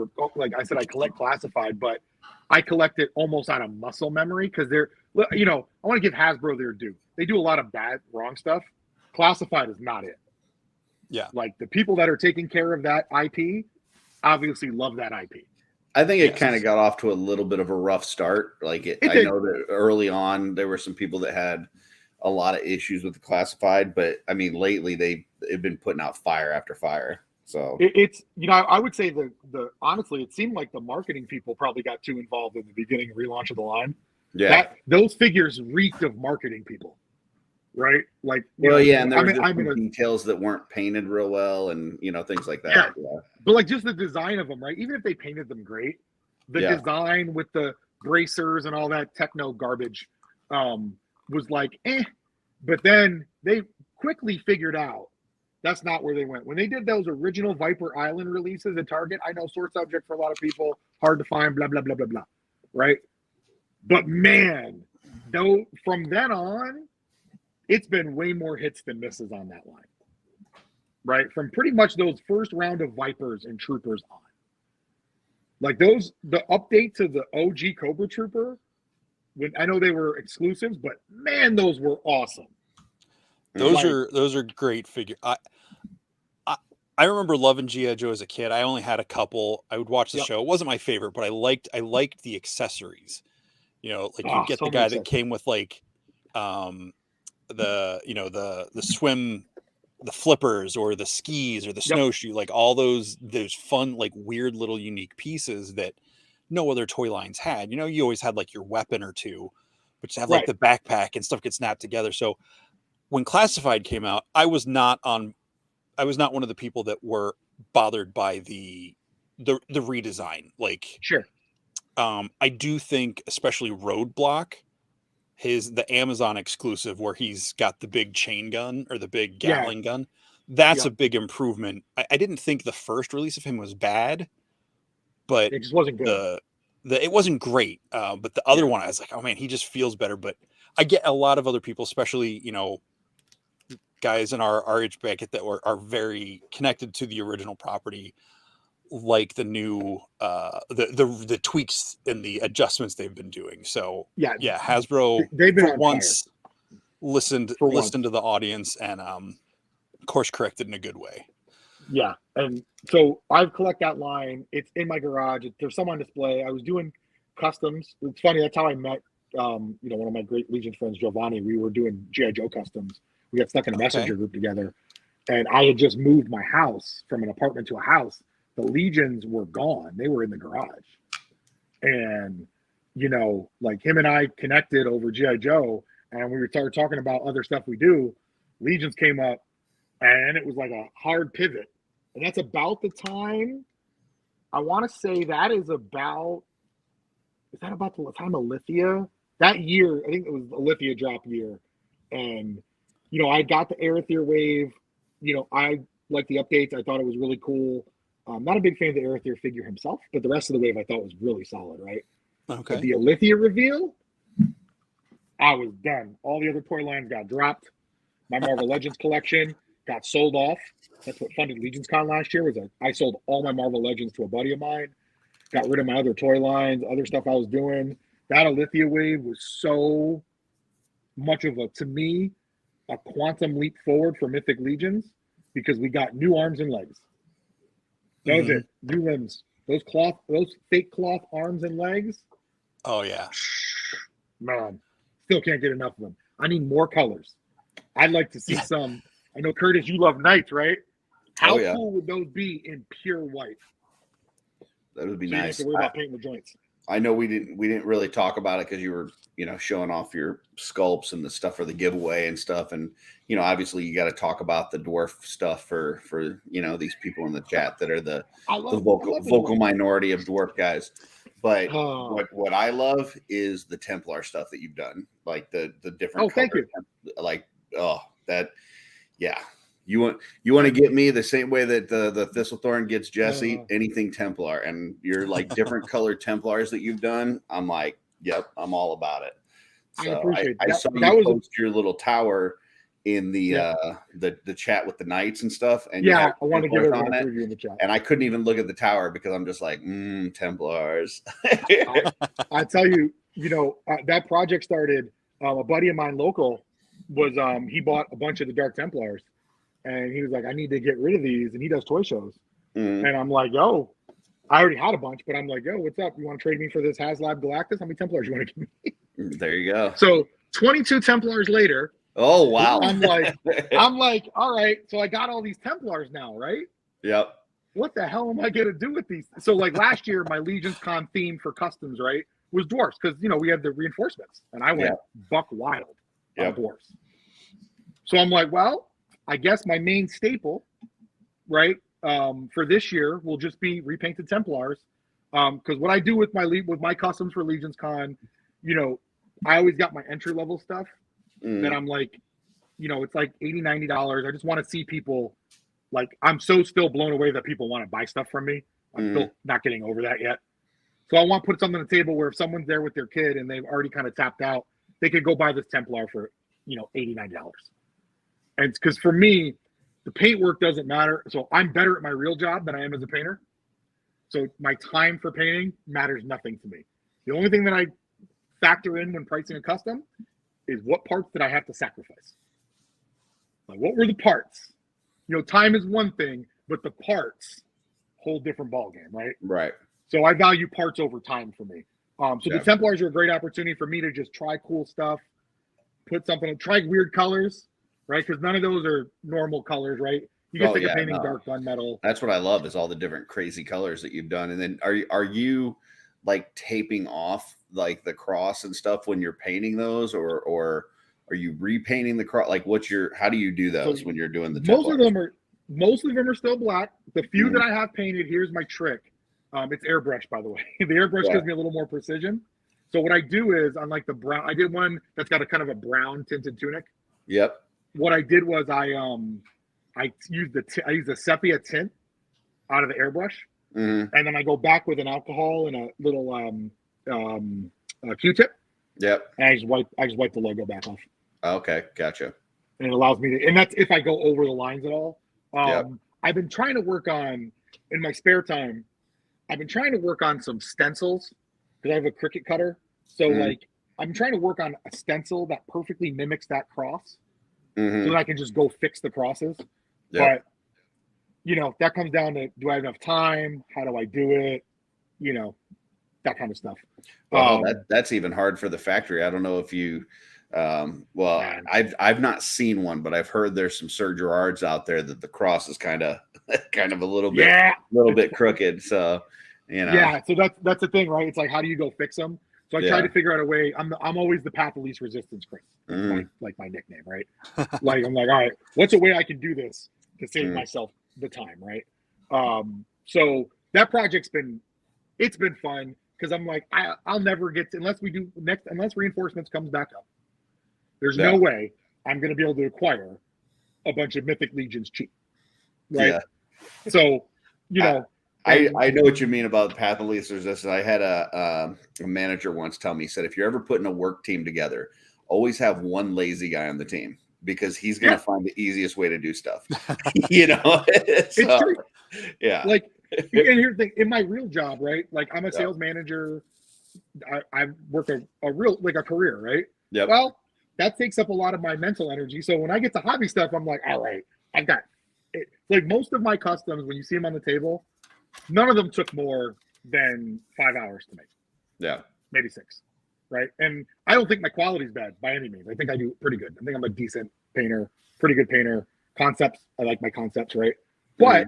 I said, I collect classified, but I collect it almost out of muscle memory because they're, you know, I want to give Hasbro their due. They do a lot of wrong stuff. Classified is not it. Yeah. Like the people that are taking care of that IP obviously love that IP. I think it kind of got off to a little bit of a rough start. Like I know that early on there were some people that had a lot of issues with the classified, but I mean, lately they've been putting out fire after fire. So it's, you know, I would say the honestly, it seemed like the marketing people probably got too involved in the beginning relaunch of the line. Yeah, those figures reeked of marketing people, right? Like, and there were details that weren't painted real well, and you know, things like that. Yeah. But like just the design of them, right? Even if they painted them great, the design with the bracers and all that techno garbage was like, but then they quickly figured out that's not where they went. When they did those original Viper Island releases at Target, I know sore subject for a lot of people, hard to find, blah, blah, blah, blah, blah, right? But man, though, from then on, it's been way more hits than misses on that line, right? From pretty much those first round of Vipers and Troopers on. Like the update to the OG Cobra Trooper, when I know they were exclusives, but man, those were awesome. Those are great figures. I remember loving G.I. Joe as a kid. I only had a couple. I would watch the show. It wasn't my favorite, but I liked the accessories. You know, like you get the guy that came with like the swim, the flippers or the skis or the snowshoe, like all those fun, like weird little unique pieces that no other toy lines had. You know, you always had like your weapon or two, but you have like the backpack and stuff gets snapped together. So when Classified came out, I was not one of the people that were bothered by the redesign. Like, I do think, especially Roadblock, the Amazon exclusive where he's got the big chain gun or the big Gatling gun, that's a big improvement. I didn't think the first release of him was bad, but it just wasn't good. It wasn't great. But the other one, I was like, oh man, he just feels better. But I get a lot of other people, especially, you know, guys in our age bracket that are very connected to the original property, like the new the tweaks and the adjustments they've been doing. So Hasbro, they've been for once listened to the audience and course corrected in a good way. Yeah, and so I've collected that line. It's in my garage. There's some on display. I was doing customs. It's funny, that's how I met one of my great Legion friends, Giovanni. We were doing G.I. Joe customs. We got stuck in a messenger group together, and I had just moved my house from an apartment to a house. The Legions were gone. They were in the garage. And, you know, like him and I connected over G.I. Joe, and we started talking about other stuff we do. Legions came up, and it was like a hard pivot. And that's about the time, I want to say that is about the time of Lithia? That year, I think it was a Lithia drop year. And, you know, I got the Arethyr wave. You know, I liked the updates. I thought it was really cool. I'm not a big fan of the Arethyr figure himself, but the rest of the wave I thought was really solid, right? Okay. But the Alithia reveal, I was done. All the other toy lines got dropped. My Marvel Legends collection got sold off. That's what funded LegionsCon last year. I sold all my Marvel Legends to a buddy of mine. Got rid of my other toy lines, other stuff I was doing. That Alithia wave was so much of to me, a quantum leap forward for Mythic Legions because we got new arms and legs. That was it. New limbs. Those fake cloth arms and legs. Oh yeah. Man, still can't get enough of them. I need more colors. I'd like to see some. I know, Curtis, you love knights, right? How cool would those be in pure white? That would be so nice. You don't have to worry about painting the joints. I know we didn't really talk about it because you were, showing off your sculpts and the stuff for the giveaway and stuff. And, obviously you got to talk about the dwarf stuff for these people in the chat that are the vocal minority of dwarf guys. But what I love is the Templar stuff that you've done, like the different. Oh, thank you. You want to get me the same way that the Thistlethorn gets Jesse, anything Templar, and you're like different colored Templars that you've done. I'm like, yep, I'm all about it. So I appreciate I saw you post your little tower in the chat with the knights and stuff. And I want to give it a preview in the chat. And I couldn't even look at the tower because I'm just like, Templars. I tell you, that project started. A buddy of mine, local, was he bought a bunch of the Dark Templars. And he was like, I need to get rid of these. And he does toy shows. And I'm like, yo, I already had a bunch, but I'm like, yo, what's up? You want to trade me for this HasLab Galactus? How many Templars you want to give me? There you go. So 22 Templars later. Oh, wow. I'm like, all right. So I got all these Templars now, right? Yep. What the hell am I going to do with these? So like last year, my LegionsCon theme for customs, right, was dwarfs. Because, we had the reinforcements. And I went buck wild on dwarfs. So I'm like, well, I guess my main staple, right, for this year will just be repainted Templars. Because what I do with my customs for LegionsCon, I always got my entry level stuff that I'm like, it's like $80, $90. I just want to see people, like, I'm so still blown away that people want to buy stuff from me. I'm still not getting over that yet. So I want to put something on the table where if someone's there with their kid and they've already kind of tapped out, they could go buy this Templar for, $80, $90. And because for me, the paint work doesn't matter. So I'm better at my real job than I am as a painter. So my time for painting matters nothing to me. The only thing that I factor in when pricing a custom is what parts did I have to sacrifice? Like, what were the parts? Time is one thing, but the parts, whole different ballgame, right? Right. So I value parts over time for me. The Templars are a great opportunity for me to just try cool stuff, try weird colors. Right, because none of those are normal colors, right? You get sick of painting dark gunmetal. That's what I love is all the different crazy colors that you've done. And then are you like taping off like the cross and stuff when you're painting those, or are you repainting the cross? Like, how do you do those when you're doing the most of them are still black. The few that I have painted, here's my trick. It's airbrush, by the way. The airbrush gives me a little more precision. So what I do is, on like the brown, I did one that's got a kind of a brown tinted tunic. Yep. What I did was I used a sepia tint out of the airbrush, and then I go back with an alcohol and a little Q-tip. Yep. And I just wipe the logo back off. Okay, gotcha. And it allows me to, and that's if I go over the lines at all. I've been trying to work on, in my spare time, some stencils because I have a Cricut cutter. So like I'm trying to work on a stencil that perfectly mimics that cross. So that I can just go fix the crosses. But, that comes down to, do I have enough time? How do I do it? That kind of stuff. Well, that's even hard for the factory. I don't know if you, I've not seen one, but I've heard there's some Sir Gerards out there that the cross is kind of a little bit crooked. So, Yeah. So that's the thing, right? It's like, how do you go fix them? So I try to figure out a way. I'm always the path of least resistance, Chris. Like my nickname, right? Like I'm like, all right, what's a way I can do this to save myself the time, right? So that project's been fun because I'm like, I'll never get to, unless reinforcements comes back up. There's no way I'm going to be able to acquire a bunch of Mythic Legions cheap, right? Yeah. So I know what you mean about path of least resistance. I had a manager once tell me, he said, if you're ever putting a work team together, always have one lazy guy on the team because he's going to find the easiest way to do stuff. You know, It's true. Yeah. Like, and here's the thing: in my real job, right? Like, I'm a sales manager. I work a real like a career, right? Yep. Well, that takes up a lot of my mental energy. So when I get to hobby stuff, I'm like, all right, I've got it. Like most of my customs, when you see them on the table, none of them took more than 5 hours to make. Yeah. Maybe 6. Right. And I don't think my quality is bad by any means. I think I do pretty good. I think I'm a decent painter, pretty good painter. Concepts, I like my concepts, right? But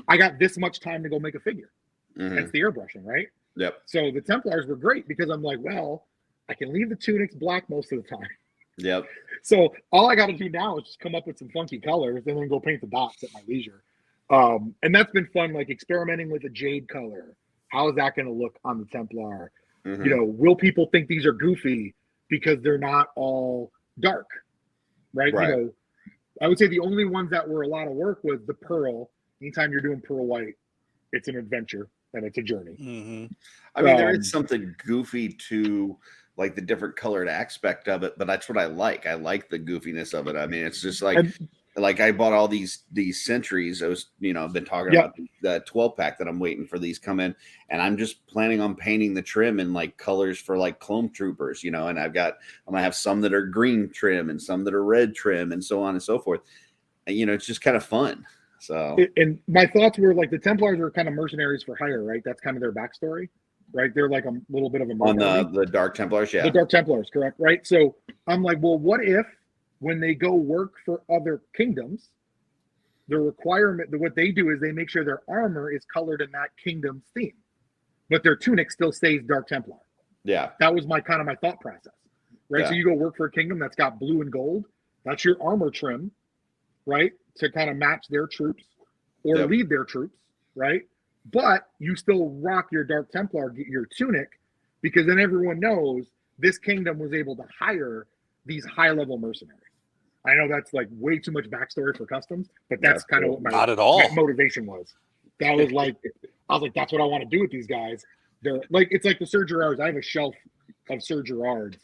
I got this much time to go make a figure. That's the airbrushing, right? Yep. So the Templars were great because I'm like, well, I can leave the tunics black most of the time. Yep. So all I got to do now is just come up with some funky colors and then go paint the dots at my leisure. And that's been fun, like experimenting with a jade color. How is that going to look on the Templar? You know, will people think these are goofy because they're not all dark, right? You know, I would say the only ones that were a lot of work was the pearl. Anytime you're doing pearl white, it's an adventure and it's a journey. I mean, there is something goofy to like the different colored aspect of it, but that's what I like. I like the goofiness of it. I mean, it's just like I bought all these centuries. I was, you know, I've been talking about the 12-pack that I'm waiting for these come in, and I'm just planning on painting the trim in like colors for like clone troopers, you know, and I'm gonna have some that are green trim and some that are red trim and so on and so forth. And you know, it's just kind of fun. So, and my thoughts were like the Templars are kind of mercenaries for hire, right? That's kind of their backstory, right? They're like a little bit of a on the Dark Templars, the Dark Templars, correct, right? So I'm like, well, what if when they go work for other kingdoms, the requirement that what they do is they make sure their armor is colored in that kingdom's theme, but their tunic still stays Dark Templar. Yeah, that was my thought process, right? So you go work for a kingdom that's got blue and gold. That's your armor trim, right? To kind of match their troops or lead their troops, right? But you still rock your Dark Templar, your tunic, because then everyone knows this kingdom was able to hire these high-level mercenaries. I know that's like way too much backstory for customs, but that's kind of what my motivation was. That was like, I was like, that's what I want to do with these guys. They're like, it's like the Sir Gerards. I have a shelf of Sir Gerards.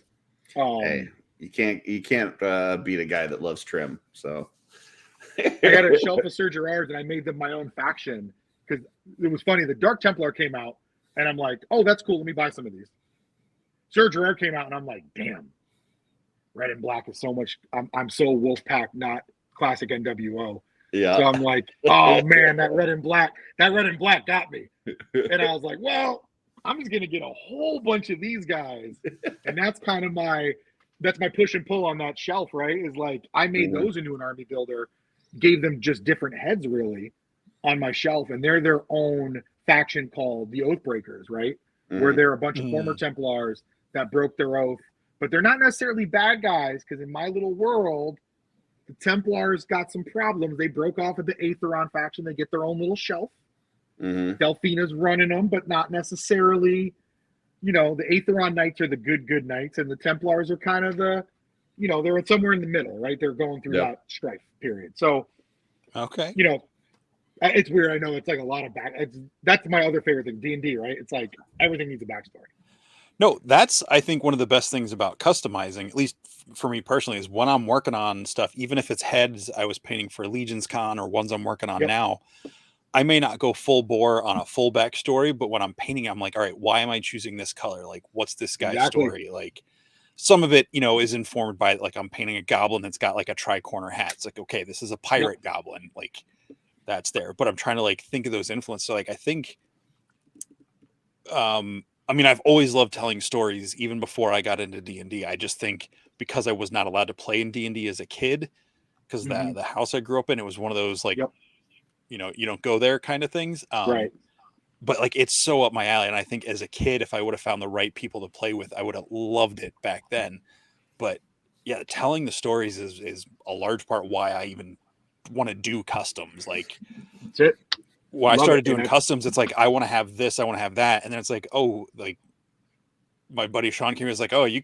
Hey, you can't beat a guy that loves trim. So I got a shelf of Sir Gerards, and I made them my own faction because it was funny. The Dark Templar came out, and I'm like, oh, that's cool. Let me buy some of these. Sir Gerard came out, and I'm like, damn, red and black is so much. I'm so Wolfpack, not classic NWO. Yeah. So I'm like, oh man, that red and black got me. And I was like, well, I'm just gonna get a whole bunch of these guys, and that's kind of my push and pull on that shelf, right? Is like I made those into an army builder, gave them just different heads really on my shelf, and they're their own faction called the Oathbreakers, right? Where they're a bunch of former Templars that broke their oath, but they're not necessarily bad guys because in my little world, the Templars got some problems. They broke off of the Aetheron faction. They get their own little shelf. Delphina's running them, but not necessarily, you know, the Aetheron Knights are the good knights, and the Templars are kind of the, you know, they're somewhere in the middle, right? They're going through that strife period. So, you know, it's weird. I know it's like a lot of that's my other favorite thing, D&D, right? It's like everything needs a backstory. No, that's, I think, one of the best things about customizing, at least for me personally, is when I'm working on stuff, even if it's heads I was painting for LegionsCon or ones I'm working on now, I may not go full bore on a full backstory, but when I'm painting, I'm like, all right, why am I choosing this color? Like, what's this guy's story? Like, some of it, you know, is informed by, like, I'm painting a goblin that's got, like, a tri-corner hat. It's like, okay, this is a pirate goblin. Like, that's there. But I'm trying to, like, think of those influences. So, like, I think... I mean, I've always loved telling stories, even before I got into D&D. I just think because I was not allowed to play in D&D as a kid, because the house I grew up in, it was one of those, like, you know, you don't go there kind of things. Right. But, like, it's so up my alley. And I think as a kid, if I would have found the right people to play with, I would have loved it back then. But, yeah, telling the stories is a large part why I even want to do customs. Like... That's it. When I started doing customs, it's like, I want to have this, I want to have that. And then it's like, oh, like my buddy Sean came, was like, oh, you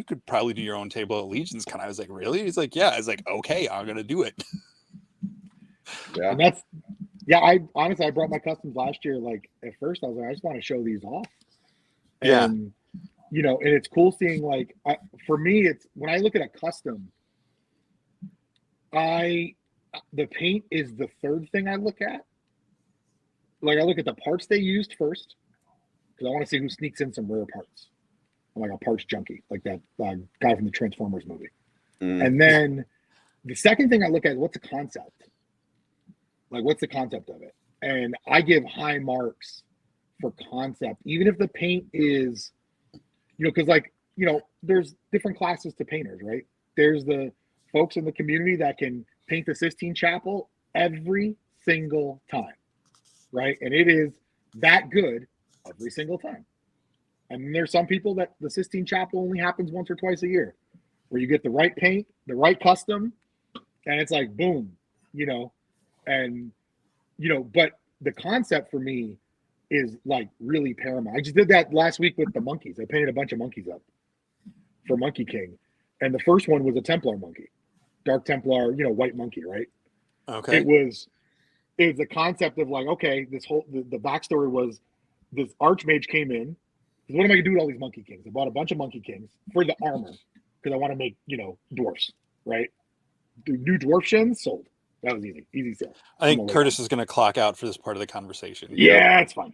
could probably do your own table at LegionsCon. I was like, really? He's like, yeah. I was like, okay, I'm going to do it. And that's, I brought my customs last year. Like at first I was like, I just want to show these off. And you know, and it's cool seeing like for me, it's when I look at a custom, the paint is the third thing I look at. Like I look at the parts they used first because I want to see who sneaks in some rare parts. I'm like a parts junkie, like that guy from the Transformers movie. And then the second thing I look at, what's the concept? Like, what's the concept of it? And I give high marks for concept, even if the paint is, you know, because like, you know, there's different classes to painters, right? There's the folks in the community that can paint the Sistine Chapel every single time, right? And it is that good every single time. And then there's some people that the Sistine Chapel only happens once or twice a year, where you get the right paint, the right custom, and it's like boom, you know, and you know, but the concept for me is like really paramount. I just did that last week with the monkeys. I painted a bunch of monkeys up for Monkey King, and the first one was a Templar monkey, Dark Templar, you know, white monkey, right? Okay. It was the concept of like, okay, this whole the backstory was this Archmage came in. What am I gonna do with all these Monkey Kings? I bought a bunch of Monkey Kings for the armor because I want to make, you know, dwarfs, right? The new dwarf shins sold. That was easy sale. I think Curtis is going to clock out for this part of the conversation. Yeah, it's fine.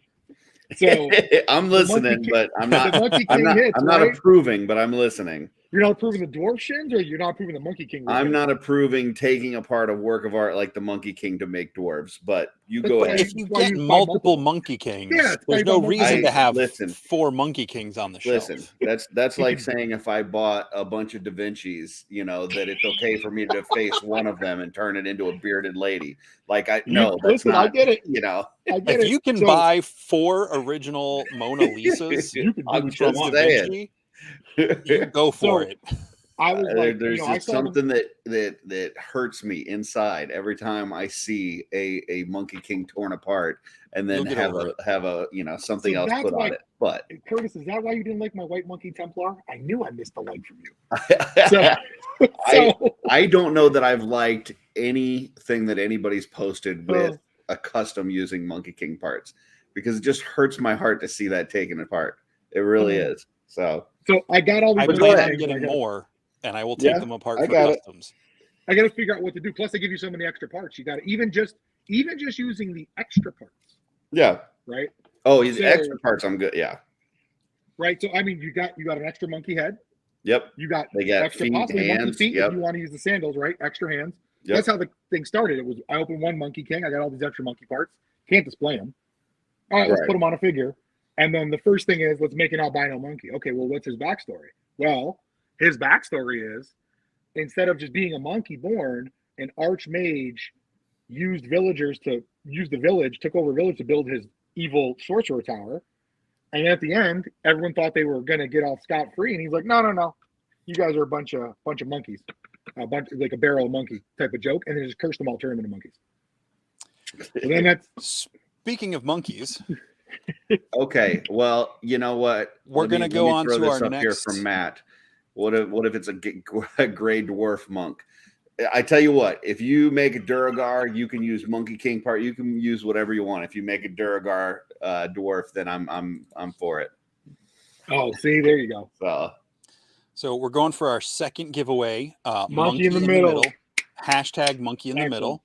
So I'm listening, but I'm not. I'm not approving, but I'm listening. You're not approving the dwarf shins, or you're not approving the Monkey King? I'm not approving taking apart a work of art like the Monkey King to make dwarves, but you go ahead. If you get multiple Monkey Kings, there's no reason to have 4 Monkey Kings on the shelf. Listen, that's like saying if I bought a bunch of Da Vinci's, you know, that it's okay for me to face one of them and turn it into a bearded lady. Like that's listen, not, I get it. You know, if you can buy 4 original Mona Lisas, I'm just saying. You go for it. I was like, there's just something that hurts me inside every time I see a Monkey King torn apart and then have a you know something else put on it. But Curtis, is that why you didn't like my White Monkey Templar? I knew I missed the like from you. I don't know that I've liked anything that anybody's posted with a custom using Monkey King parts, because it just hurts my heart to see that taken apart. It really is. So I got all these. I plan on getting more, and I will take them apart for customs. I got to figure out what to do. Plus, they give you so many extra parts. You got to even just using the extra parts. Yeah. Right. Oh, these extra parts. I'm good. Yeah. Right. So I mean, you got an extra monkey head. Yep. You got extra feet, possibly hands, monkey feet if you want to use the sandals. Right. Extra hands. Yep. That's how the thing started. It was I opened one Monkey King. I got all these extra monkey parts. Can't display them. All right. Let's put them on a figure. And then the first thing is, let's make an albino monkey. Okay, well, what's his backstory? Well, his backstory is, instead of just being a monkey born, an archmage used the village, took over village to build his evil sorcerer tower. And at the end, everyone thought they were going to get off scot-free. And he's like, no. You guys are a bunch of monkeys. Like a barrel of monkey type of joke. And they just cursed them all, turned them into monkeys. And then that's... Speaking of monkeys... Okay, well, you know what? We're going to go on to our next. Here from Matt. What if it's a gray dwarf monk? I tell you what, if you make a Duergar, you can use Monkey King part. You can use whatever you want. If you make a Duergar dwarf, then I'm for it. Oh, see, there you go. So we're going for our second giveaway. Monkey in the middle. Hashtag Monkey in the middle.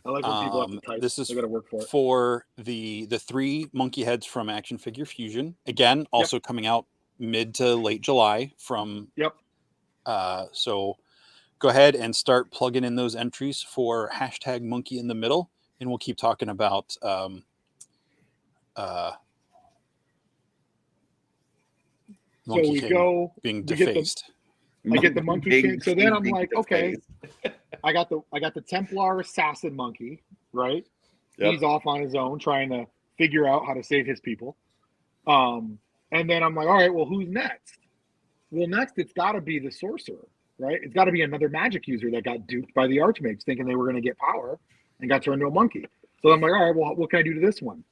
I like when people have to type. This is work for it. For the 3 monkey heads from Action Figure Fusion. Again, also coming out mid to late July from. Yep. So go ahead and start plugging in those entries for hashtag Monkey in the Middle, and we'll keep talking about Monkey King being defaced. I get the Monkey King. So then I'm like, okay, I got the Templar assassin monkey, right? Yep. He's off on his own trying to figure out how to save his people. And then I'm like, all right, well, who's next? Well, next it's got to be the sorcerer, right? It's got to be another magic user that got duped by the archmages, thinking they were going to get power and got turned into a monkey. So I'm like, all right, well, what can I do to this one?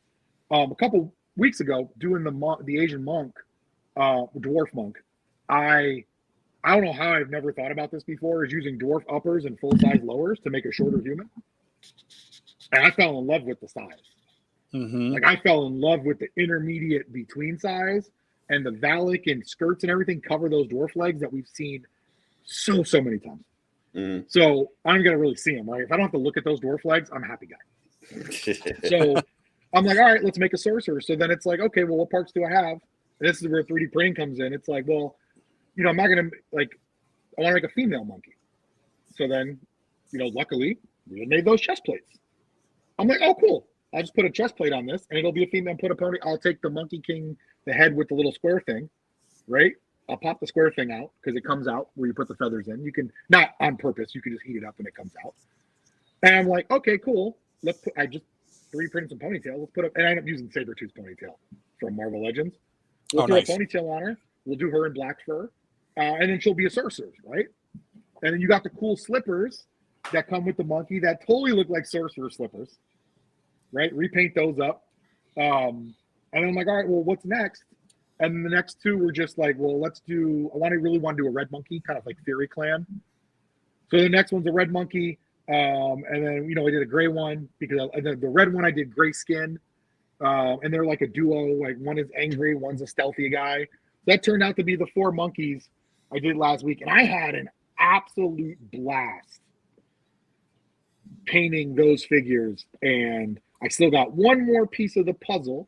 A couple weeks ago, doing the Asian monk, dwarf monk, I don't know how I've never thought about this before, is using dwarf uppers and full-size lowers to make a shorter human. And I fell in love with the size. Mm-hmm. Like I fell in love with the intermediate between size and the Valak and skirts and everything cover those dwarf legs that we've seen so many times. Mm. So I'm gonna really see them, right? If I don't have to look at those dwarf legs, I'm a happy guy. So I'm like, all right, let's make a sorcerer. So then it's like, okay, well, what parts do I have? And this is where 3D printing comes in. It's like, well, you know, I'm not gonna like, I want to make a female monkey. So then, you know, luckily we made those chest plates. I'm like, oh, cool. I'll just put a chest plate on this, and it'll be a female. Put a pony. I'll take the Monkey King, the head with the little square thing, right? I'll pop the square thing out because it comes out where you put the feathers in. You can, not on purpose, you can just heat it up and it comes out. And I'm like, okay, cool. I just 3D printed some ponytail. Let's put up, and I end up using Sabretooth's ponytail from Marvel Legends. We'll throw a ponytail on her. We'll do her in black fur, and then she'll be a sorcerer, right? And then you got the cool slippers that come with the monkey that totally look like sorcerer slippers, right? Repaint those up. And then I'm like, all right, well, what's next? And the next two were just like, well, let's do, really want to do a red monkey, kind of like Fury Clan. So the next one's a red monkey. And then, you know, I did a gray one because the red one I did gray skin. And they're like a duo, like one is angry, one's a stealthy guy. That turned out to be the 4 monkeys I did last week. And I had an absolute blast painting those figures. And I still got one more piece of the puzzle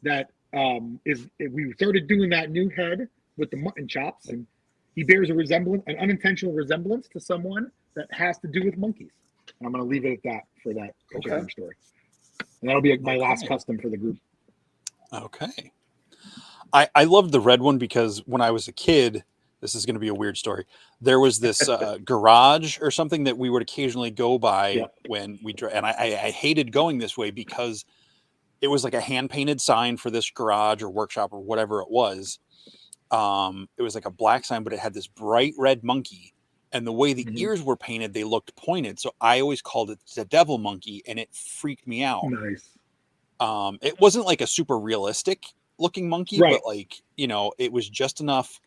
that we started doing that new head with the mutton chops, and he bears an unintentional resemblance to someone that has to do with monkeys. And I'm going to leave it at that for that particular story. And that'll be my last custom for the group. Okay. I loved the red one because when I was a kid, this is going to be a weird story. There was this garage or something that we would occasionally go by when we and I hated going this way because it was like a hand painted sign for this garage or workshop or whatever it was. It was like a black sign, but it had this bright red monkey, and the way the ears were painted, they looked pointed. So I always called it the devil monkey, and it freaked me out. Nice. It wasn't like a super realistic looking monkey, but like, you know, it was just enough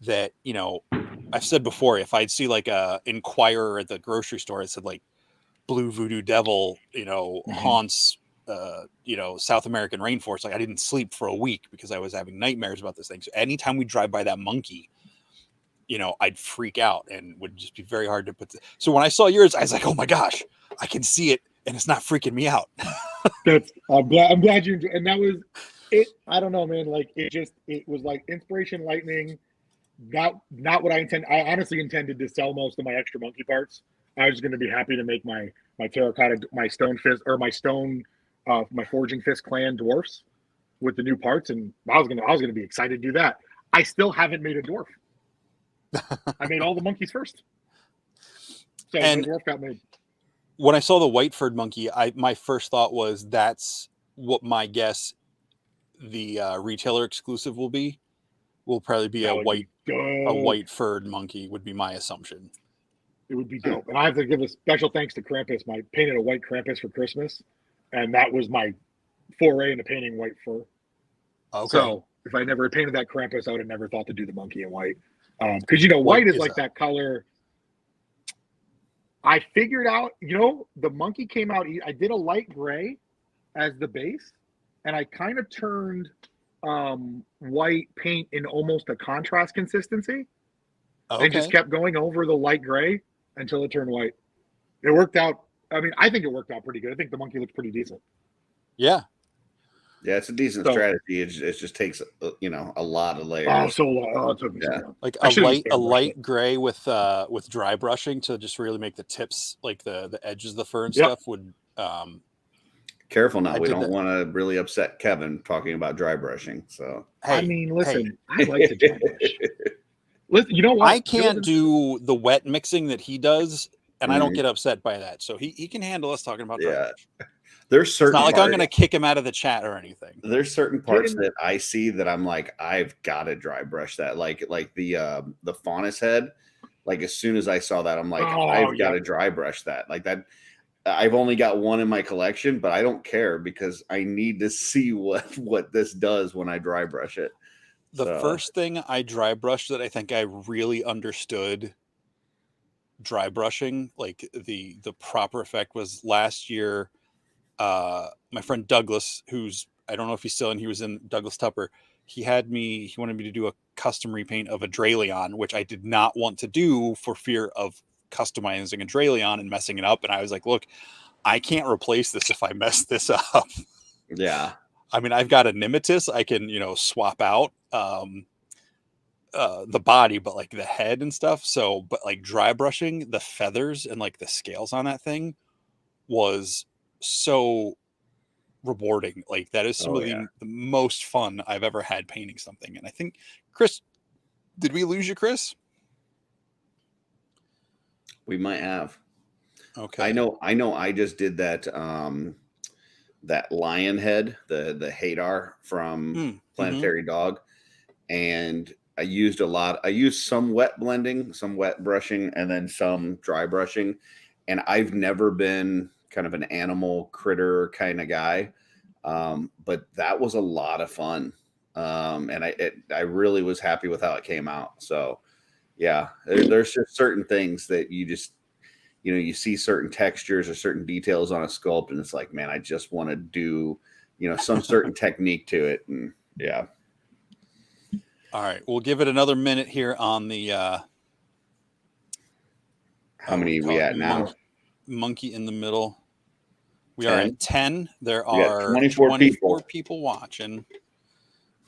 that, you know, I've said before, if I'd see like a Inquirer at the grocery store, it said like blue voodoo devil, you know, haunts, you know, South American rainforest. Like I didn't sleep for a week because I was having nightmares about this thing. So anytime we drive by that monkey, you know, I'd freak out and would just be very hard to put. So when I saw yours, I was like, oh my gosh, I can see it and it's not freaking me out. I'm glad you enjoyed, and that was it. I don't know, man. Like it was like inspiration lightning. Not what I intend. I honestly intended to sell most of my extra monkey parts. I was going to be happy to make my terracotta, my stone fist, or my stone, my forging fist clan dwarfs with the new parts, and I was gonna be excited to do that. I still haven't made a dwarf. I made all the monkeys first, so the dwarf got made. When I saw the white furred monkey, my first thought was that's what my guess the retailer exclusive will be. Will probably be a white furred monkey would be my assumption. It would be dope. And I have to give a special thanks to Krampus. I painted a white Krampus for Christmas, and that was my foray into painting white fur. Okay. So if I never painted that Krampus, I would have never thought to do the monkey in white. Because, you know, white is like that color. I figured out, you know, the monkey came out. I did a light gray as the base, and I kind of turned white paint in almost a contrast consistency. And just kept going over the light gray until it turned white. It worked out. I mean, I think it worked out pretty good. I think the monkey looks pretty decent. Yeah. Yeah, it's a decent strategy. It just takes, you know, a lot of layers. It took me so long. Like a light gray with dry brushing to just really make the tips, like the edges of the fur and stuff would. Careful now. We don't want to really upset Kevin talking about dry brushing. So I mean, listen, I like to dry brush. Listen, you know what? I can't do the wet mixing that he does, and I don't get upset by that. So he can handle us talking about dry brush. There's certain. It's not like I'm going to kick him out of the chat or anything. There's certain parts that I see that I'm like, I've got to dry brush that. Like the faunus head. Like as soon as I saw that, I'm like, I've got to dry brush that. Like that. I've only got one in my collection, but I don't care because I need to see what this does when I dry brush it. The first thing I dry brushed that I think I really understood dry brushing, like the proper effect, was last year. My friend Douglas, who's, I don't know if he's still in, he was in Douglas Tupper. he wanted me to do a custom repaint of a Draylion, which I did not want to do for fear of customizing a Draylion and messing it up. And I was like, look, I can't replace this if I mess this up. Yeah. I mean, I've got a Nemetis. I can, swap out the body, but like the head and stuff. So, but like dry brushing the feathers and like the scales on that thing was so rewarding. Like that is some of the most fun I've ever had painting something. And I think, Kris, did we lose you, Kris? We might have. Okay. I know. I just did that. That lion head, the Hadar from Planetary Dog, and I used some wet blending, some wet brushing, and then some dry brushing. And I've never been kind of an animal critter kind of guy, but that was a lot of fun, and I really was happy with how it came out. So yeah, there's just certain things that you just, you see certain textures or certain details on a sculpt, and it's like, man, I just want to do, some certain technique to it. And yeah. All right. We'll give it another minute here on the, how many we at now? Monkey in the middle. We 10? are at 10. There are 24 people watching.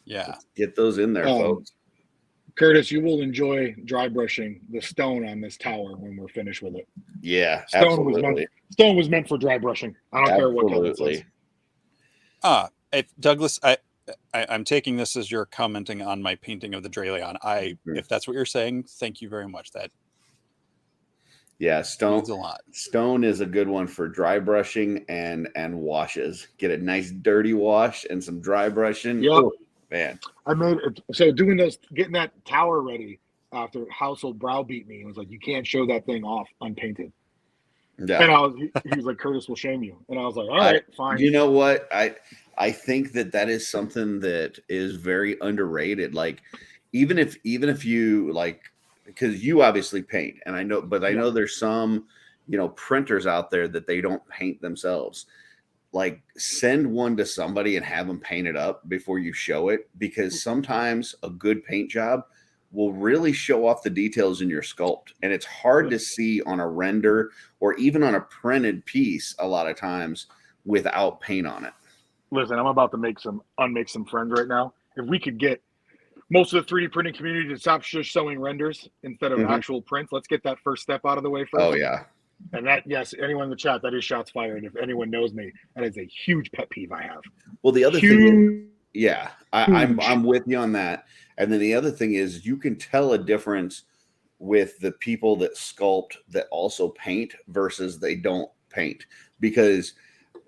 Yeah. Let's get those in there, folks. Curtis, you will enjoy dry brushing the stone on this tower when we're finished with it. Yeah, stone was meant for dry brushing. I don't care what color it says. Douglas, I'm taking this as you're commenting on my painting of the Draylion. If that's what you're saying, thank you very much. That stone means a lot. Stone is a good one for dry brushing and washes. Get a nice dirty wash and some dry brushing. Yep. Oh, man. I made it. So getting that tower ready after Houseal browbeat me, it was like, you can't show that thing off unpainted. Yeah. And he was like, Curtis will shame you. And I was like, all right, fine. You know what? I think that is something that is very underrated. Like, even if you like, because you obviously paint, and I know there's some, printers out there that they don't paint themselves. Like, send one to somebody and have them paint it up before you show it, because sometimes a good paint job will really show off the details in your sculpt, and it's hard to see on a render or even on a printed piece a lot of times without paint on it. Listen, I'm about to unmake some friends right now. If we could get most of the 3D printing community to stop just showing renders instead of actual prints, let's get that first step out of the way first. Oh yeah. And that, yes, anyone in the chat, that is shots fired. If anyone knows me, that is a huge pet peeve I have. Well, the other thing is, I'm with you on that. And then the other thing is, you can tell a difference with the people that sculpt that also paint versus they don't paint, because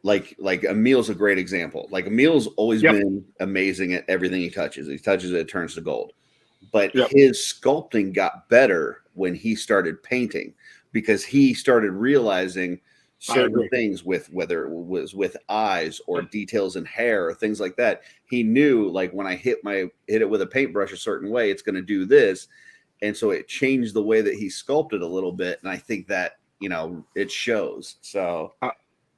like Emil's a great example. Like, Emil's always been amazing at everything he touches. He touches it, it turns to gold. But his sculpting got better when he started painting, because he started realizing certain things with, whether it was with eyes or details in hair or things like that. He knew, like, when I hit it with a paintbrush a certain way, it's going to do this. And so it changed the way that he sculpted a little bit. And I think that, it shows. So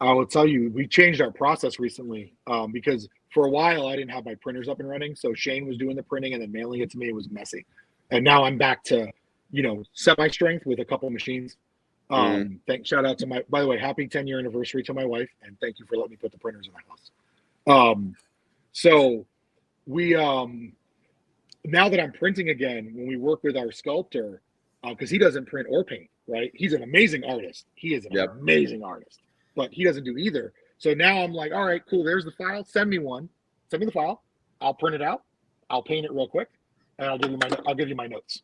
I will tell you, we changed our process recently because for a while I didn't have my printers up and running. So Shane was doing the printing and then mailing it to me. It was messy. And now I'm back to, semi-strength with a couple of machines. Shout out to by the way, happy 10-year anniversary to my wife. And thank you for letting me put the printers in the house. So we, now that I'm printing again, when we work with our sculptor, because he doesn't print or paint, right? He's an amazing artist. He is an amazing artist. But he doesn't do either. So now I'm like, all right, cool. There's the file. Send me one. Send me the file. I'll print it out. I'll paint it real quick, and I'll give you my notes.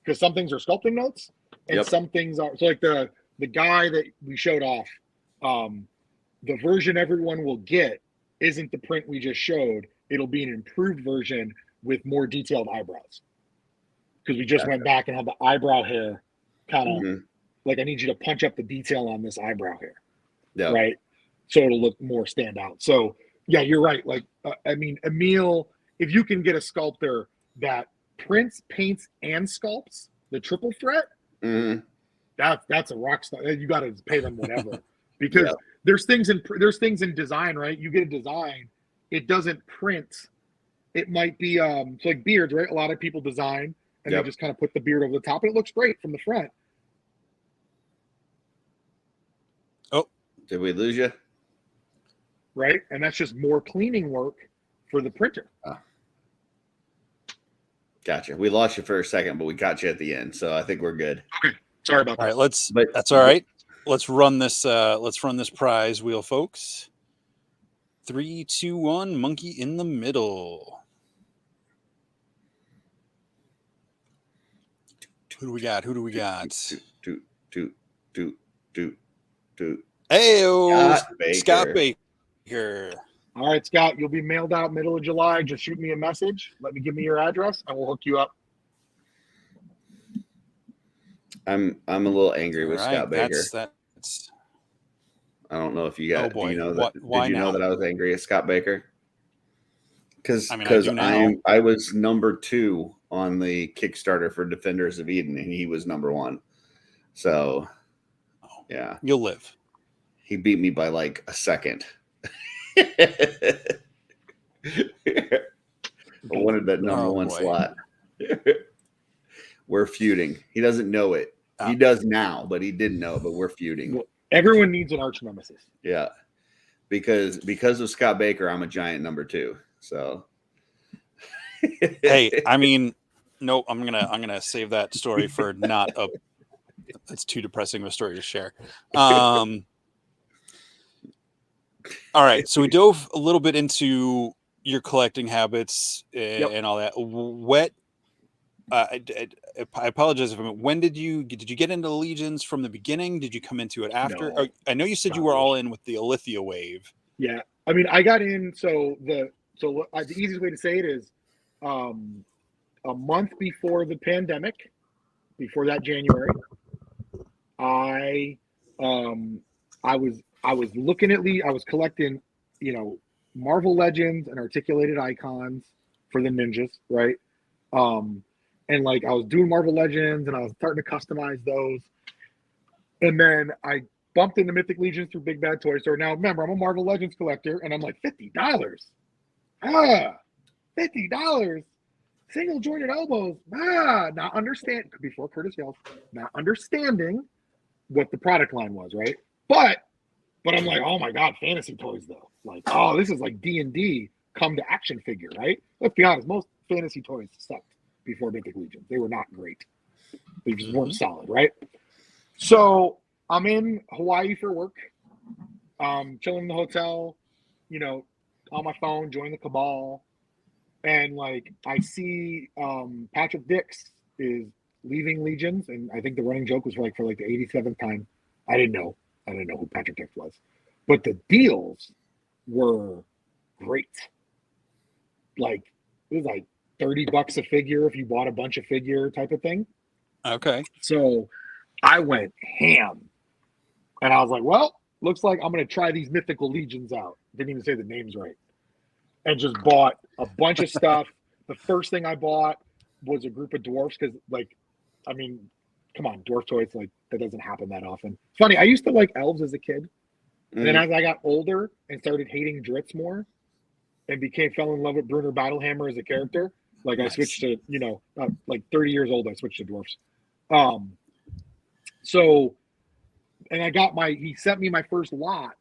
Because some things are sculpting notes, and some things are like the guy that we showed off. The version everyone will get isn't the print we just showed. It'll be an improved version with more detailed eyebrows. Because we just went back and had the eyebrow hair kind of like, I need you to punch up the detail on this eyebrow hair. Yeah. Right. So it'll look more stand out. So yeah, you're right. Like, Emil, if you can get a sculptor that prints, paints, and sculpts the triple threat, that's a rock star. You got to pay them whatever, because there's things in design, right? You get a design, it doesn't print it might be so like beards, right? A lot of people design and they just kind of put the beard over the top, and it looks great from the front. Oh, did we lose you? Right, and that's just more cleaning work for the printer. Gotcha. We lost you for a second, but we got you at the end, so I think we're good. Okay, sorry about that. All right, that's all right. Let's run this. Let's run this prize wheel, folks. 3, 2, 1. Monkey in the middle. Who do we got? Hey, Scott Baker. All right, Scott, you'll be mailed out middle of July. Just shoot me a message. Give me your address, and we'll hook you up. I'm a little angry with Scott Baker. That's. I don't know if you got. Oh boy. Do you know that? Why did you know that I was angry at Scott Baker? Because I was number 2 on the Kickstarter for Defenders of Eden, and he was number 1. So, yeah, you'll live. He beat me by like a second. I wanted that number 1 slot. We're feuding. He doesn't know it. He does now, but he didn't know it. But we're feuding. Well, everyone needs an arch nemesis. Yeah, because of Scott Baker, I'm a giant number 2. So, hey, I mean, no, I'm gonna save that story for not a. It's too depressing of a story to share. All right, so we dove a little bit into your collecting habits and all that. I apologize if when did you get into Legions from the beginning? Did you come into it after? No, I know you said you were all in with the Alithia wave. Yeah, I mean, I got in. So the easiest way to say it is, a month before the pandemic, before that January, I was looking at I was collecting, Marvel Legends and articulated icons for the ninjas, right? And like I was doing Marvel Legends and I was starting to customize those. And then I bumped into Mythic Legions through Big Bad Toy Store. Now remember, I'm a Marvel Legends collector and I'm like, $50. $50. Single jointed elbows. Not understand before Curtis yells, not understanding what the product line was, right? But I'm like, oh my God, fantasy toys though. Like, oh, this is like D&D come to action figure, right? Let's be honest, most fantasy toys sucked before Mythic Legions. They were not great. They just weren't solid, right? So I'm in Hawaii for work, chilling in the hotel, on my phone, join the Cabal. And like I see Patrick Dix is leaving Legions, and I think the running joke was for the 87th time. I didn't know who Patrick Dix was, but the deals were great. Like it was like $30 a figure if you bought a bunch of figure type of thing. Okay. So I went ham, and I was like, well, looks like I'm gonna try these mythical legions out. Didn't even say the names right. And just bought a bunch of stuff. The first thing I bought was a group of dwarfs because, come on, dwarf toys, that doesn't happen that often. It's funny, I used to like elves as a kid. And then as I got older and started hating Dritz more and fell in love with Brunner Battlehammer as a character, I switched to, 30 years old, I switched to dwarfs. He sent me my first lot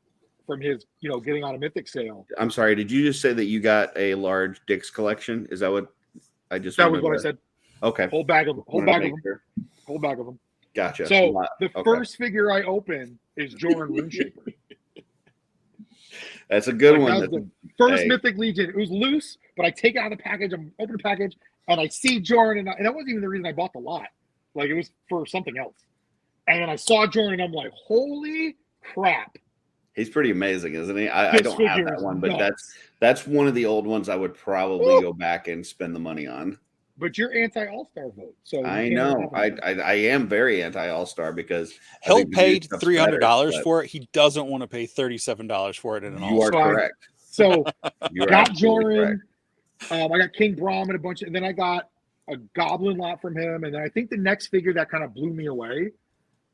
from his, getting on a Mythic sale. I'm sorry, did you just say that you got a large Dix collection? Is that what I just? That was what I said. Okay. Whole bag of them. Gotcha. So the first figure I open is Joran Runeshaper. That's a good one. That was the first Mythic Legion. It was loose, but I take it out of the package. I'm open the package, and I see Joran, and that wasn't even the reason I bought the lot. It was for something else. And then I saw Joran, and I'm like, holy crap. He's pretty amazing, isn't he? I don't have that one, but that's one of the old ones I would probably go back and spend the money on. But you're anti-All-Star vote, so I know. I am very anti-All-Star because he'll pay $300 for it. He doesn't want to pay $37 for it in an All-Star. You are correct. So I got Joran. I got King Brahm and a bunch, and then I got a Goblin lot from him, and then I think the next figure that kind of blew me away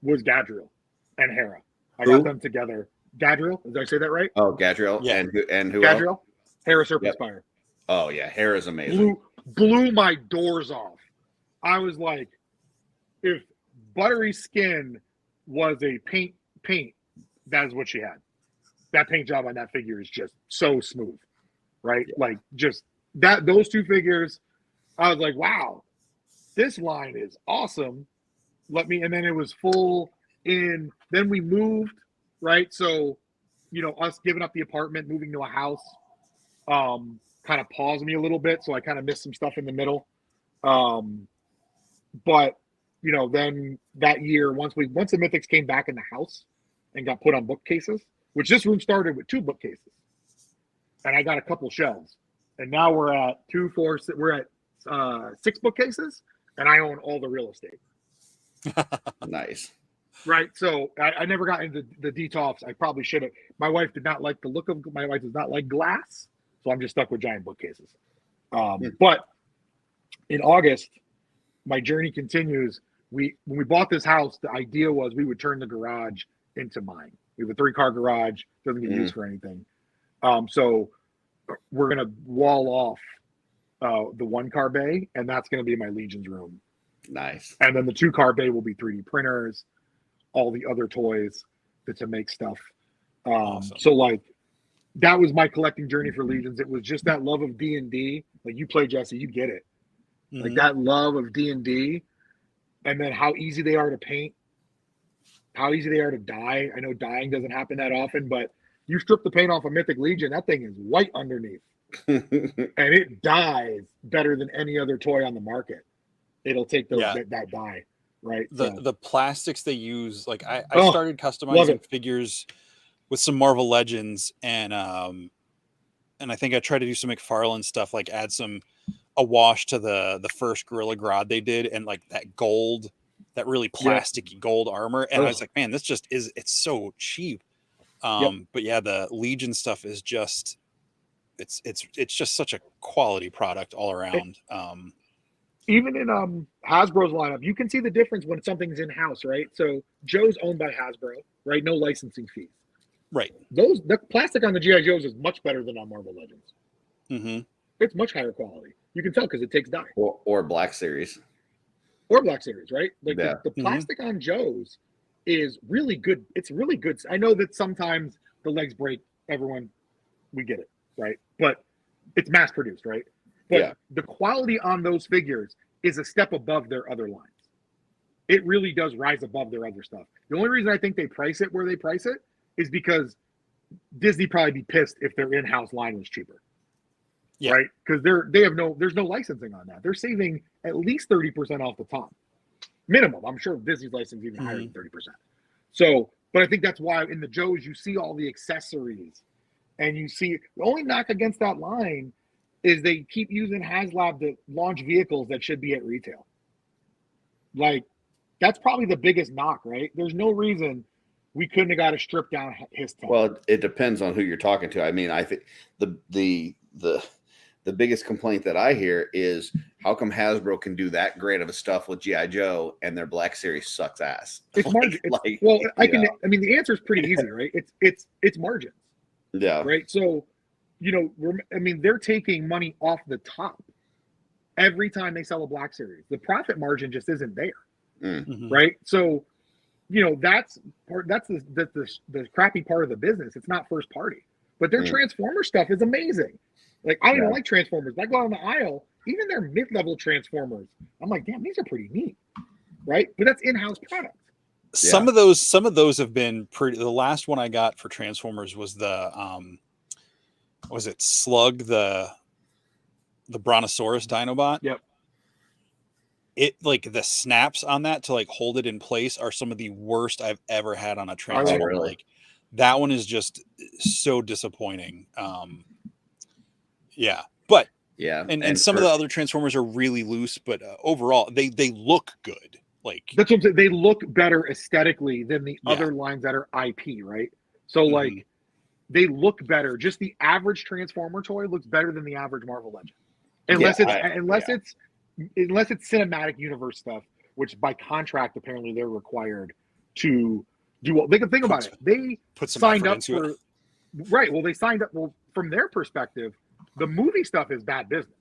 was Gadriel and Hera. I got them together. Gadriel, did I say that right? Oh, Gadriel, yeah. And who? Gadriel, Hera Serpent Spire. Oh yeah, hair is amazing. Blew my doors off. I was like, if buttery skin was a paint, that is what she had. That paint job on that figure is just so smooth, right? Yeah. Like just those two figures, I was like, wow, this line is awesome. And then it was full in, then we moved, right? So, us giving up the apartment, moving to a house, kind of paused me a little bit. So I kind of missed some stuff in the middle. But, then that year, once the Mythics came back in the house and got put on bookcases, which this room started with 2 bookcases, and I got a couple shelves, and now we're at 6 bookcases, and I own all the real estate. Nice. Right. So I never got into the detox. I probably should have. My wife did not like the look of, my wife does not like glass. So I'm just stuck with giant bookcases. But in August, my journey continues. When we bought this house, the idea was we would turn the garage into mine. We have a 3-car garage, doesn't get used for anything. So we're going to wall off the 1-car bay, and that's going to be my Legions room. Nice. And then the 2-car bay will be 3D printers, all the other toys to make stuff. Awesome. So like that was my collecting journey for Legions. It was just that love of D&D. Like you play, Jesse, you get it. Mm-hmm. Like that love of D&D, and then how easy they are to paint, how easy they are to dye. I know dyeing doesn't happen that often, but you strip the paint off a Mythic Legion, that thing is white underneath. And it dyes better than any other toy on the market. It'll take that dye, right? The plastics they use, like I started customizing figures with some Marvel Legends, and I think I tried to do some McFarlane stuff, like add a wash to the first Gorilla Grodd they did, and like that gold, that really plasticky gold armor, and I was like, man, this just it's so cheap. But yeah, the Legion stuff is just it's just such a quality product all around. Even in Hasbro's lineup, you can see the difference when something's in house, right? So Joe's owned by Hasbro, right? No licensing fees. Right. The plastic on the G.I. Joes is much better than on Marvel Legends. Mm-hmm. It's much higher quality. You can tell because it takes dye. Or Black Series. Or Black Series, right? Like the plastic on Joe's is really good. It's really good. I know that sometimes the legs break. Everyone, we get it, right? But it's mass produced, right? But the quality on those figures is a step above their other lines. It really does rise above their other stuff. The only reason I think they price it where they price it is because Disney probably be pissed if their in-house line was cheaper. Yeah. Right? Because there's no licensing on that. They're saving at least 30% off the top. Minimum. I'm sure Disney's license is even higher than 30%. So, but I think that's why in the Joes you see all the accessories, and you see the only knock against that line is they keep using HasLab to launch vehicles that should be at retail. Like, that's probably the biggest knock, right? There's no reason we couldn't have got a stripped down his tank. Well, it depends on who you're talking to. I mean, I think the biggest complaint that I hear is how come Hasbro can do that great of a stuff with G.I. Joe and their Black Series sucks ass? It's margin. I mean, the answer is pretty easy, right? It's margins. Yeah. Right. So, they're taking money off the top every time they sell a Black Series. The profit margin just isn't there. Mm-hmm. Right. So, that's the crappy part of the business. It's not first party, but their Transformer stuff is amazing. Like, I don't even like Transformers. I go on the aisle, even their mid-level Transformers, I'm like, damn, these are pretty neat. Right. But that's in-house product. Some of those have been pretty. The last one I got for Transformers was the was it Slug, the Brontosaurus Dinobot? Yep. It, like, the snaps on that to like hold it in place are some of the worst I've ever had on a Transformer. Really? Like, that one is just so disappointing. But and some of the other Transformers are really loose, but overall they look good. Like, that's what I'm saying. They look better aesthetically than the other lines that are IP, right? So like, they look better. Just the average Transformer toy looks better than the average Marvel Legend, unless it's cinematic universe stuff, which by contract apparently they're required to do. Well, they can think about it. They put some signed effort up into for it. Right. Well, they signed up. Well, from their perspective, The movie stuff is bad business.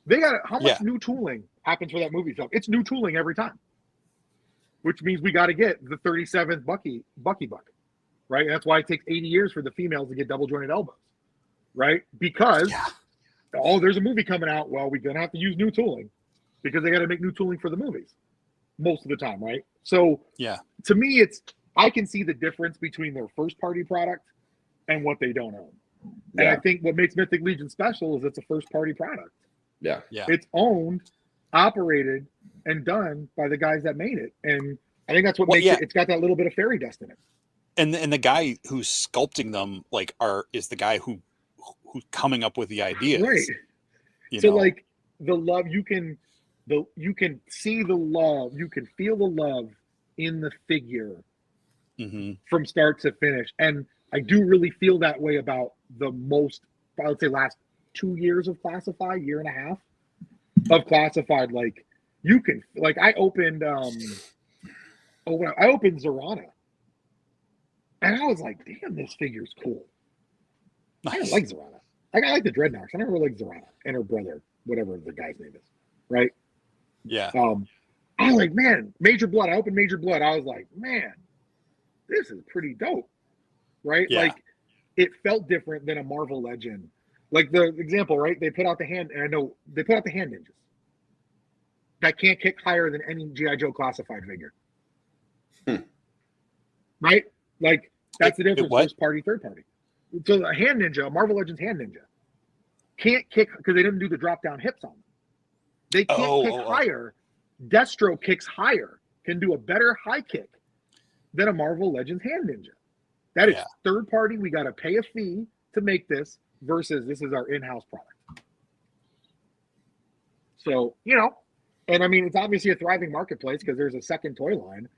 They got how much Yeah. new tooling happens for that movie stuff? It's new tooling every time, which means we got to get the 37th Bucky buck, right? And that's why it takes 80 years for the females to get double jointed elbows, right? Because there's a movie coming out. Well, we're gonna have to use new tooling because they got to make new tooling for the movies most of the time, right? So to me, I can see the difference between their first party product and what they don't own. And I think what makes Mythic Legion special is it's a first party product. Yeah. It's owned, operated, and done by the guys that made it. And I think that's what makes it. It's got that little bit of fairy dust in it. And the guy who's sculpting them is the guy who's coming up with the ideas. Right. So like the love, you can see the love, you can feel the love in the figure from start to finish. And I do really feel that way about the most, I would say, last 2 years of Classified, year and a half of Classified. Like you can, like I opened Zorana, and I was like, damn, this figure's cool. Nice. I don't like Zorana. I like the Dreadnoks. I never liked Zorana and her brother, whatever the guy's name is, right? Yeah. I was like, man, Major Blood. I opened Major Blood. I was like, man, this is pretty dope, right? Yeah. Like it felt different than a Marvel Legend. Like the example, right? They put out the hand, and I know they put out the hand ninjas that can't kick higher than any G.I. Joe Classified figure. Right? Like that's the difference. First party, third party. So a hand ninja, a Marvel Legends hand ninja, can't kick because they didn't do the drop down hips on them. They can't kick higher. Destro kicks higher, can do a better high kick than a Marvel Legends hand ninja. That is third party. We got to pay a fee to make this versus this is our in-house product. So, and I mean, it's obviously a thriving marketplace because there's a second toy line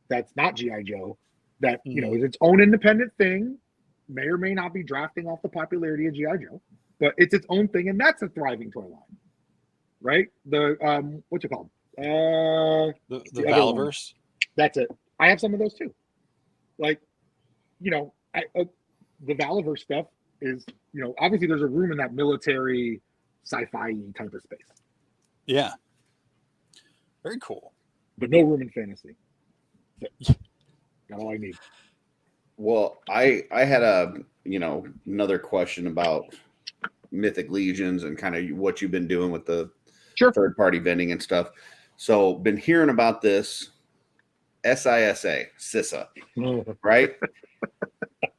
that's not G.I. Joe that, is its own independent thing, may or may not be drafting off the popularity of G.I. Joe, but it's its own thing, and that's a thriving toy line, right? The, what's it called? The Valverse. That's it. I have some of those too. Like, the Valverse stuff is, obviously there's a room in that military sci-fi type of space. Yeah. Very cool. But no room in fantasy. Got all I need. Well, I had another question about Mythic Legions and kind of what you've been doing with the third-party vending and stuff. So, been hearing about this SISA, right?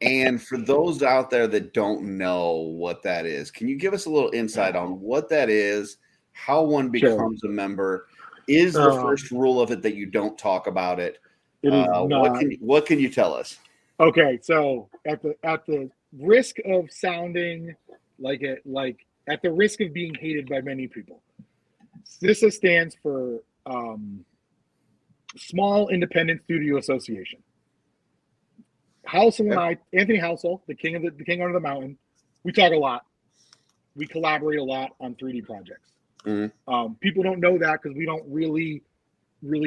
And for those out there that don't know what that is, can you give us a little insight on what that is, how one becomes a member? Is the first rule of it that you don't talk about it? It is not. What can you tell us? Okay, so at the risk of sounding at the risk of being hated by many people, SISA stands for Small Independent Studio Association. Houseal and I, Anthony Houseal, the king under the mountain, we talk a lot. We collaborate a lot on 3D projects. People don't know that because we don't really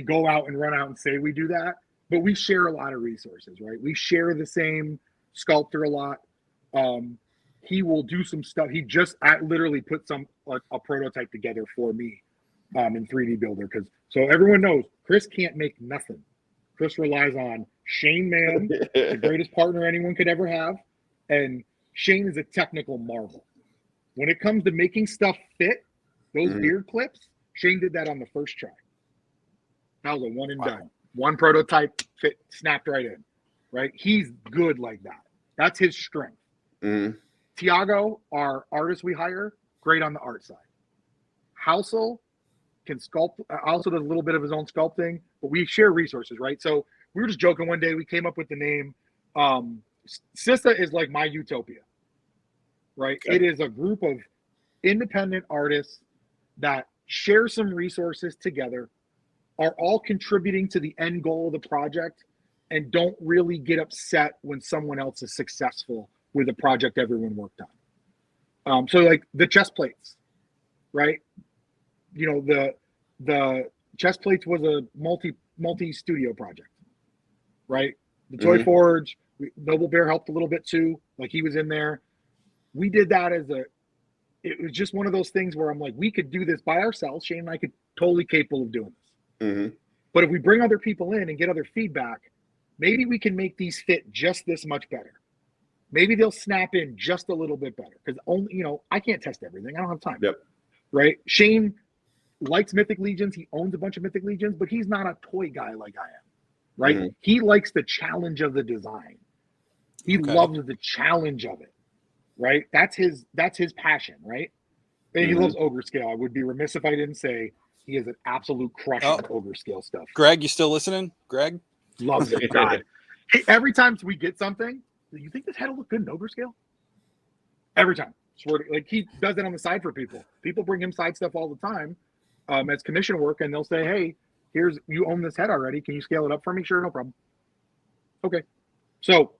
go out and run out and say we do that, but we share a lot of resources, right? We share the same sculptor a lot. He will do some stuff. He just literally put a prototype together for me in 3D Builder so everyone knows Kris can't make nothing. Kris relies on Shane Mann, the greatest partner anyone could ever have, and Shane is a technical marvel. When it comes to making stuff fit, those beard clips, Shane did that on the first try. That was a one and done. One prototype fit, snapped right in, right? He's good like that. That's his strength. Tiago, our artist we hire, great on the art side. Houseal can sculpt, also does a little bit of his own sculpting, but we share resources, right? So we were just joking one day, we came up with the name. SISA is like my utopia, right? Okay. It is a group of independent artists that share some resources together, are all contributing to the end goal of the project, and don't really get upset when someone else is successful with a project everyone worked on. So like the chest plates, right? The chest plates was a multi studio project, right? The Toy Forge, Noble Bear helped a little bit too. Like he was in there. We did that as it was just one of those things where I'm like, we could do this by ourselves. Shane and I could totally capable of doing this. Mm-hmm. But if we bring other people in and get other feedback, maybe we can make these fit just this much better. Maybe they'll snap in just a little bit better, because only, you know, I can't test everything. I don't have time. Yep. Right. Shane likes Mythic Legions. He owns a bunch of Mythic Legions, but he's not a toy guy like I am. Right. Mm-hmm. He likes the challenge of the design. He loves the challenge of it. Right. That's his passion. Right. And he loves ogre scale. I would be remiss if I didn't say he is an absolute crush on ogre scale stuff. Greg, you still listening? Greg loves it. God. Hey, every time we get something, you think this head will look good in ogre scale? Every time. Swear to, like, he does it on the side for people. People bring him side stuff all the time as commission work, and they'll say, hey, you own this head already. Can you scale it up for me? Sure, no problem. Okay. So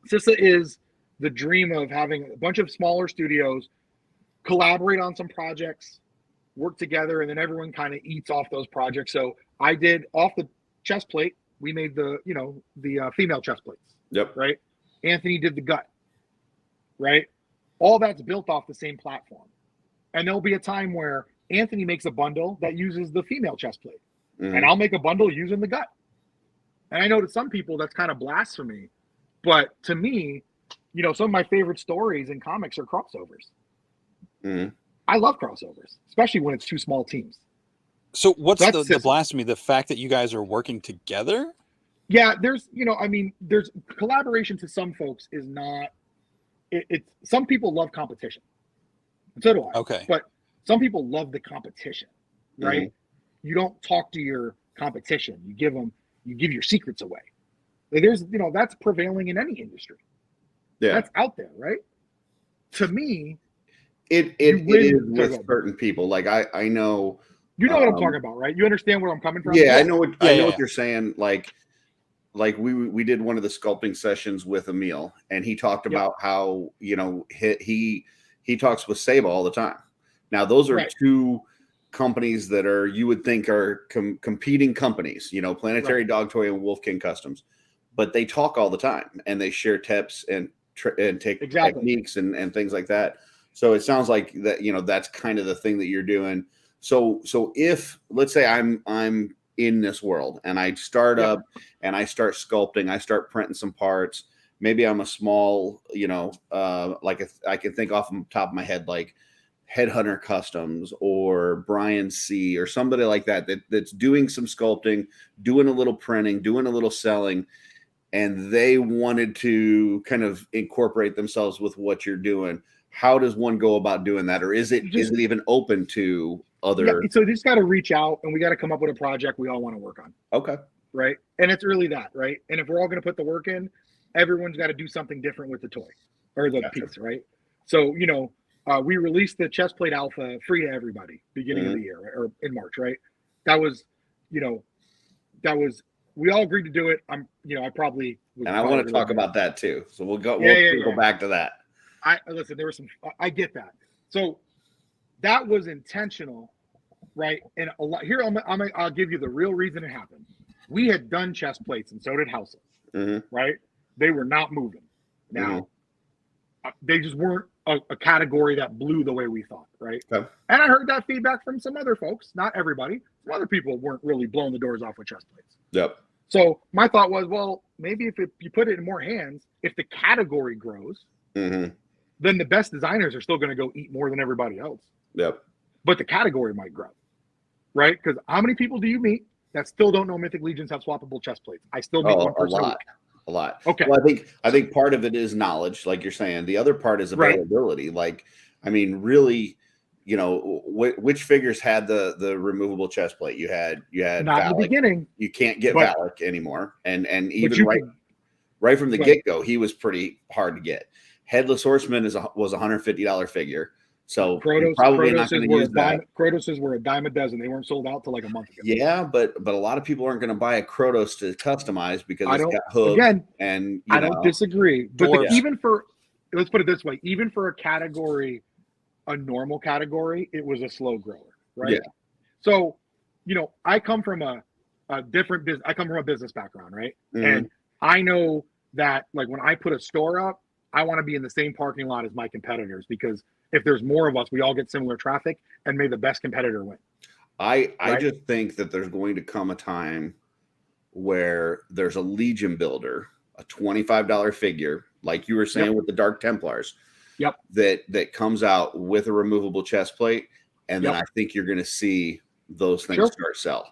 SISA is the dream of having a bunch of smaller studios collaborate on some projects, work together, and then everyone kind of eats off those projects. So I did off the chest plate. We made the female chest plates. Yep. Right. Anthony did the gut. Right. All that's built off the same platform. And there'll be a time where Anthony makes a bundle that uses the female chest plate, and I'll make a bundle using the gut. And I know to some people that's kind of blasphemy, but to me, you know, some of my favorite stories in comics are crossovers. I love crossovers, especially when it's two small teams. So what's the blasphemy? The fact that you guys are working together? Yeah, there's collaboration to some folks is not. It's some people love competition. So do I. Okay. But some people love the competition, right? You don't talk to your competition. You give your secrets away. Like that's prevailing in any industry. Yeah. That's out there, right? To me, it is with certain people. Like I know. You know what I'm talking about, right? You understand where I'm coming from? Yeah, I know what you're saying. Like we did one of the sculpting sessions with Emil, and he talked about how, you know, he talks with Saba all the time. Now those are two companies that you would think are competing companies, you know, Planetary Dog Toy and Wolf King Customs, but they talk all the time and they share tips and techniques and things like that. So it sounds like that, you know, that's kind of the thing that you're doing. So if, let's say I'm in this world and I start up and I start sculpting, I start printing some parts, maybe I'm a small, you know, I can think off the top of my head, like Headhunter Customs or Brian C or somebody like that's doing some sculpting, doing a little printing, doing a little selling, and they wanted to kind of incorporate themselves with what you're doing. How does one go about doing that? Or is it even open to other? Yeah, so you just got to reach out and we got to come up with a project we all want to work on. Okay. Right. And it's really that, right? And if we're all going to put the work in, everyone's got to do something different with the toy or the piece, right? So, you know, we released the chest plate alpha free to everybody beginning of the year or in March, right? That was, we all agreed to do it. I probably and I want to talk about that too. So we'll go back to that. Listen, there was I get that. So that was intentional, right? And a lot here, I'll give you the real reason it happened. We had done chest plates and so did Houseal, right? They were not moving. Now, they just weren't a category that blew the way we thought, right? Okay. And I heard that feedback from some other folks, not everybody. Some other people weren't really blowing the doors off with chest plates. Yep. So my thought was, well, maybe if you put it in more hands, if the category grows, then the best designers are still going to go eat more than everybody else. Yep. But the category might grow, right? Because how many people do you meet that still don't know Mythic Legions have swappable chest plates? I still meet one person a lot. Okay. Well, I think part of it is knowledge, like you're saying. The other part is availability. Right. Like, I mean, really, you know, which figures had the removable chest plate? You had not Valak. In the beginning. You can't get Valak anymore, and even right from the get go, he was pretty hard to get. Headless Horseman was a $150 figure. So probably not going to use that. Krotoses were a dime a dozen. They weren't sold out till like a month ago. Yeah, but a lot of people aren't going to buy a Krotos to customize because it's got hooves. Again, and I don't disagree. But even for, let's put it this way, even for a category, a normal category, it was a slow grower, right? Yeah. So, you know, I come from a different business. I come from a business background, right? And I know that, like, when I put a store up, I want to be in the same parking lot as my competitors because if there's more of us, we all get similar traffic, and may the best competitor win. I just think that there's going to come a time where there's a Legion builder, a $25 figure, like you were saying with the Dark Templars, that comes out with a removable chest plate, and then I think you're going to see those things start sell.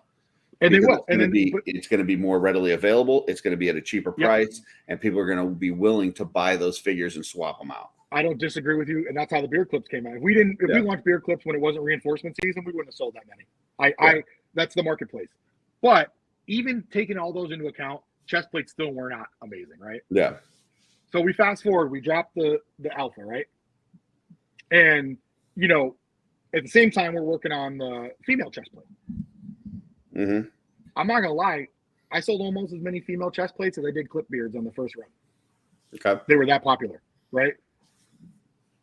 And they will. It's going to be more readily available. It's going to be at a cheaper price, and people are going to be willing to buy those figures and swap them out. I don't disagree with you, and that's how the beard clips came out. If we launched beard clips when it wasn't reinforcement season, we wouldn't have sold that many. That's the marketplace. But even taking all those into account, chest plates still were not amazing, right? Yeah. So we fast forward, we dropped the alpha, right? And at the same time, we're working on the female chest plate. Mm-hmm. I'm not gonna lie, I sold almost as many female chest plates as I did clip beards on the first run. Okay. They were that popular, right?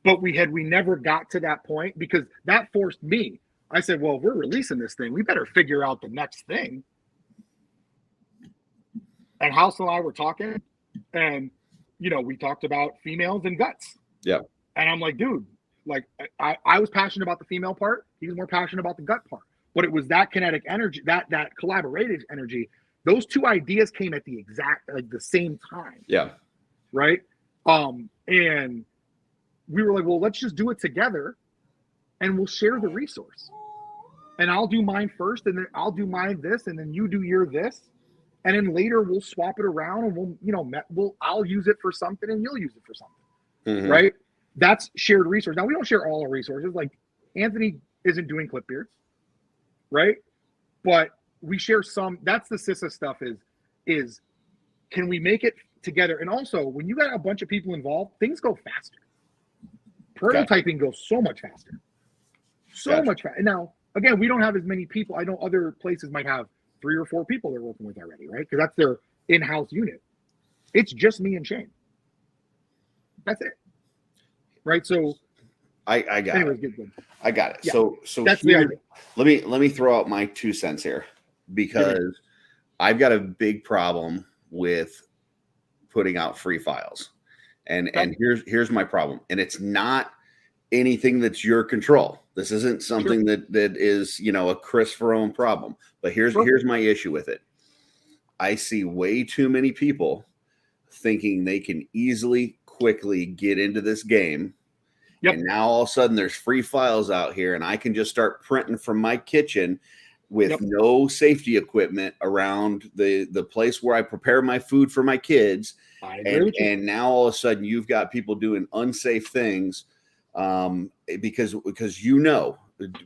But we never got to that point, because that forced me. I said, well, if we're releasing this thing, we better figure out the next thing. And Houseal and I were talking, and we talked about females and guts. Yeah. And I'm like, dude, like I was passionate about the female part. He was more passionate about the gut part. But it was that kinetic energy, that collaborative energy. Those two ideas came at the same time. Yeah. Right. And we were like, well, let's just do it together, and we'll share the resource. And I'll do mine first, and then I'll do mine this, and then you do your this. And then later we'll swap it around, and I'll use it for something and you'll use it for something. Mm-hmm. Right? That's shared resource. Now we don't share all our resources. Like Anthony isn't doing clip beards, right? But we share some. That's the SISA stuff is can we make it together? And also, when you got a bunch of people involved, things go faster. Prototyping goes so much faster. Much faster. Now, again, we don't have as many people. I know other places might have 3 or 4 people they're working with already, right? Because that's their in-house unit. It's just me and Shane. That's it. Right? So I got it. Good. I got it. Yeah. So that's here, let me throw out my 2 cents here, because I've got a big problem with putting out free files. And here's my problem. And it's not anything that's your control. This isn't something that is, a Kris Faraone problem. But here's my issue with it. I see way too many people thinking they can easily, quickly get into this game. Yep. And now all of a sudden there's free files out here, and I can just start printing from my kitchen with no safety equipment around the place where I prepare my food for my kids. And now all of a sudden you've got people doing unsafe things because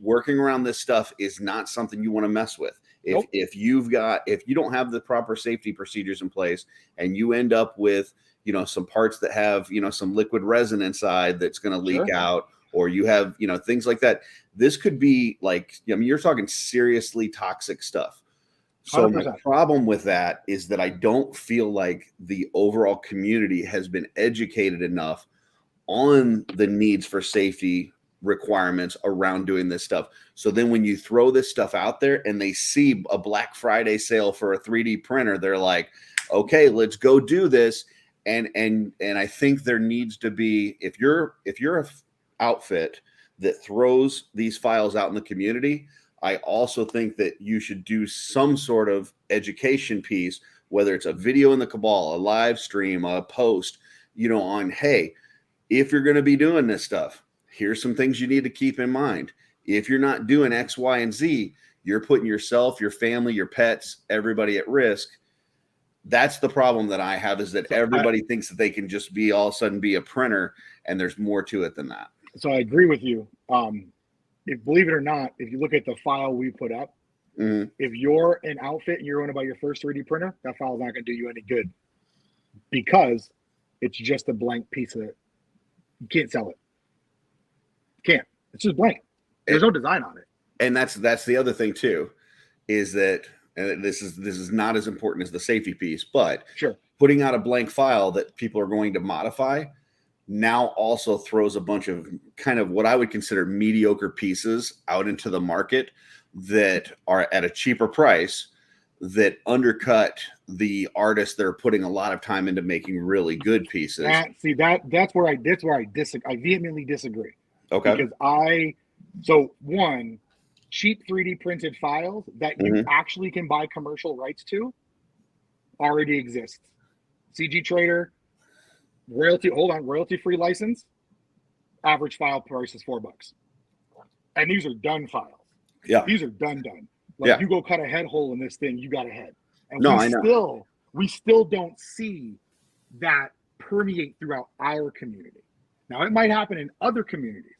working around this stuff is not something you want to mess with. If you don't have the proper safety procedures in place, and you end up with some parts that have some liquid resin inside that's going to leak out, or you have things like that, this could be like, you're talking seriously toxic stuff. So 100%. My problem with that is that I don't feel like the overall community has been educated enough on the needs for safety requirements around doing this stuff. So then when you throw this stuff out there and they see a Black Friday sale for a 3D printer, they're like, okay, let's go do this. And I think there needs to be, if you're a outfit that throws these files out in the community, I also think that you should do some sort of education piece, whether it's a video in the Cabal, a live stream, a post, on, hey, if you're going to be doing this stuff, here's some things you need to keep in mind. If you're not doing X, Y, and Z, you're putting yourself, your family, your pets, everybody at risk. That's the problem that I have, is that everybody thinks that they can just be all of a sudden be a printer, and there's more to it than that. So I agree with you. Believe it or not, if you look at the file we put up, if you're an outfit and you're going to buy your first 3D printer, that file is not going to do you any good, because it's just a blank piece of it. You can't sell it. You can't. It's just blank. There's no design on it. And that's the other thing too, is that this is not as important as the safety piece, but putting out a blank file that people are going to modify now also throws a bunch of kind of what I would consider mediocre pieces out into the market that are at a cheaper price, that undercut the artists that are putting a lot of time into making really good pieces. That's where I vehemently disagree. Okay. Because one, cheap 3D printed files that you actually can buy commercial rights to already exist. CG Trader, royalty-free license, average file price is $4. And these are done files. Yeah. These are done. Like you go cut a head hole in this thing, you got a head. And we still don't see that permeate throughout our community. Now it might happen in other communities.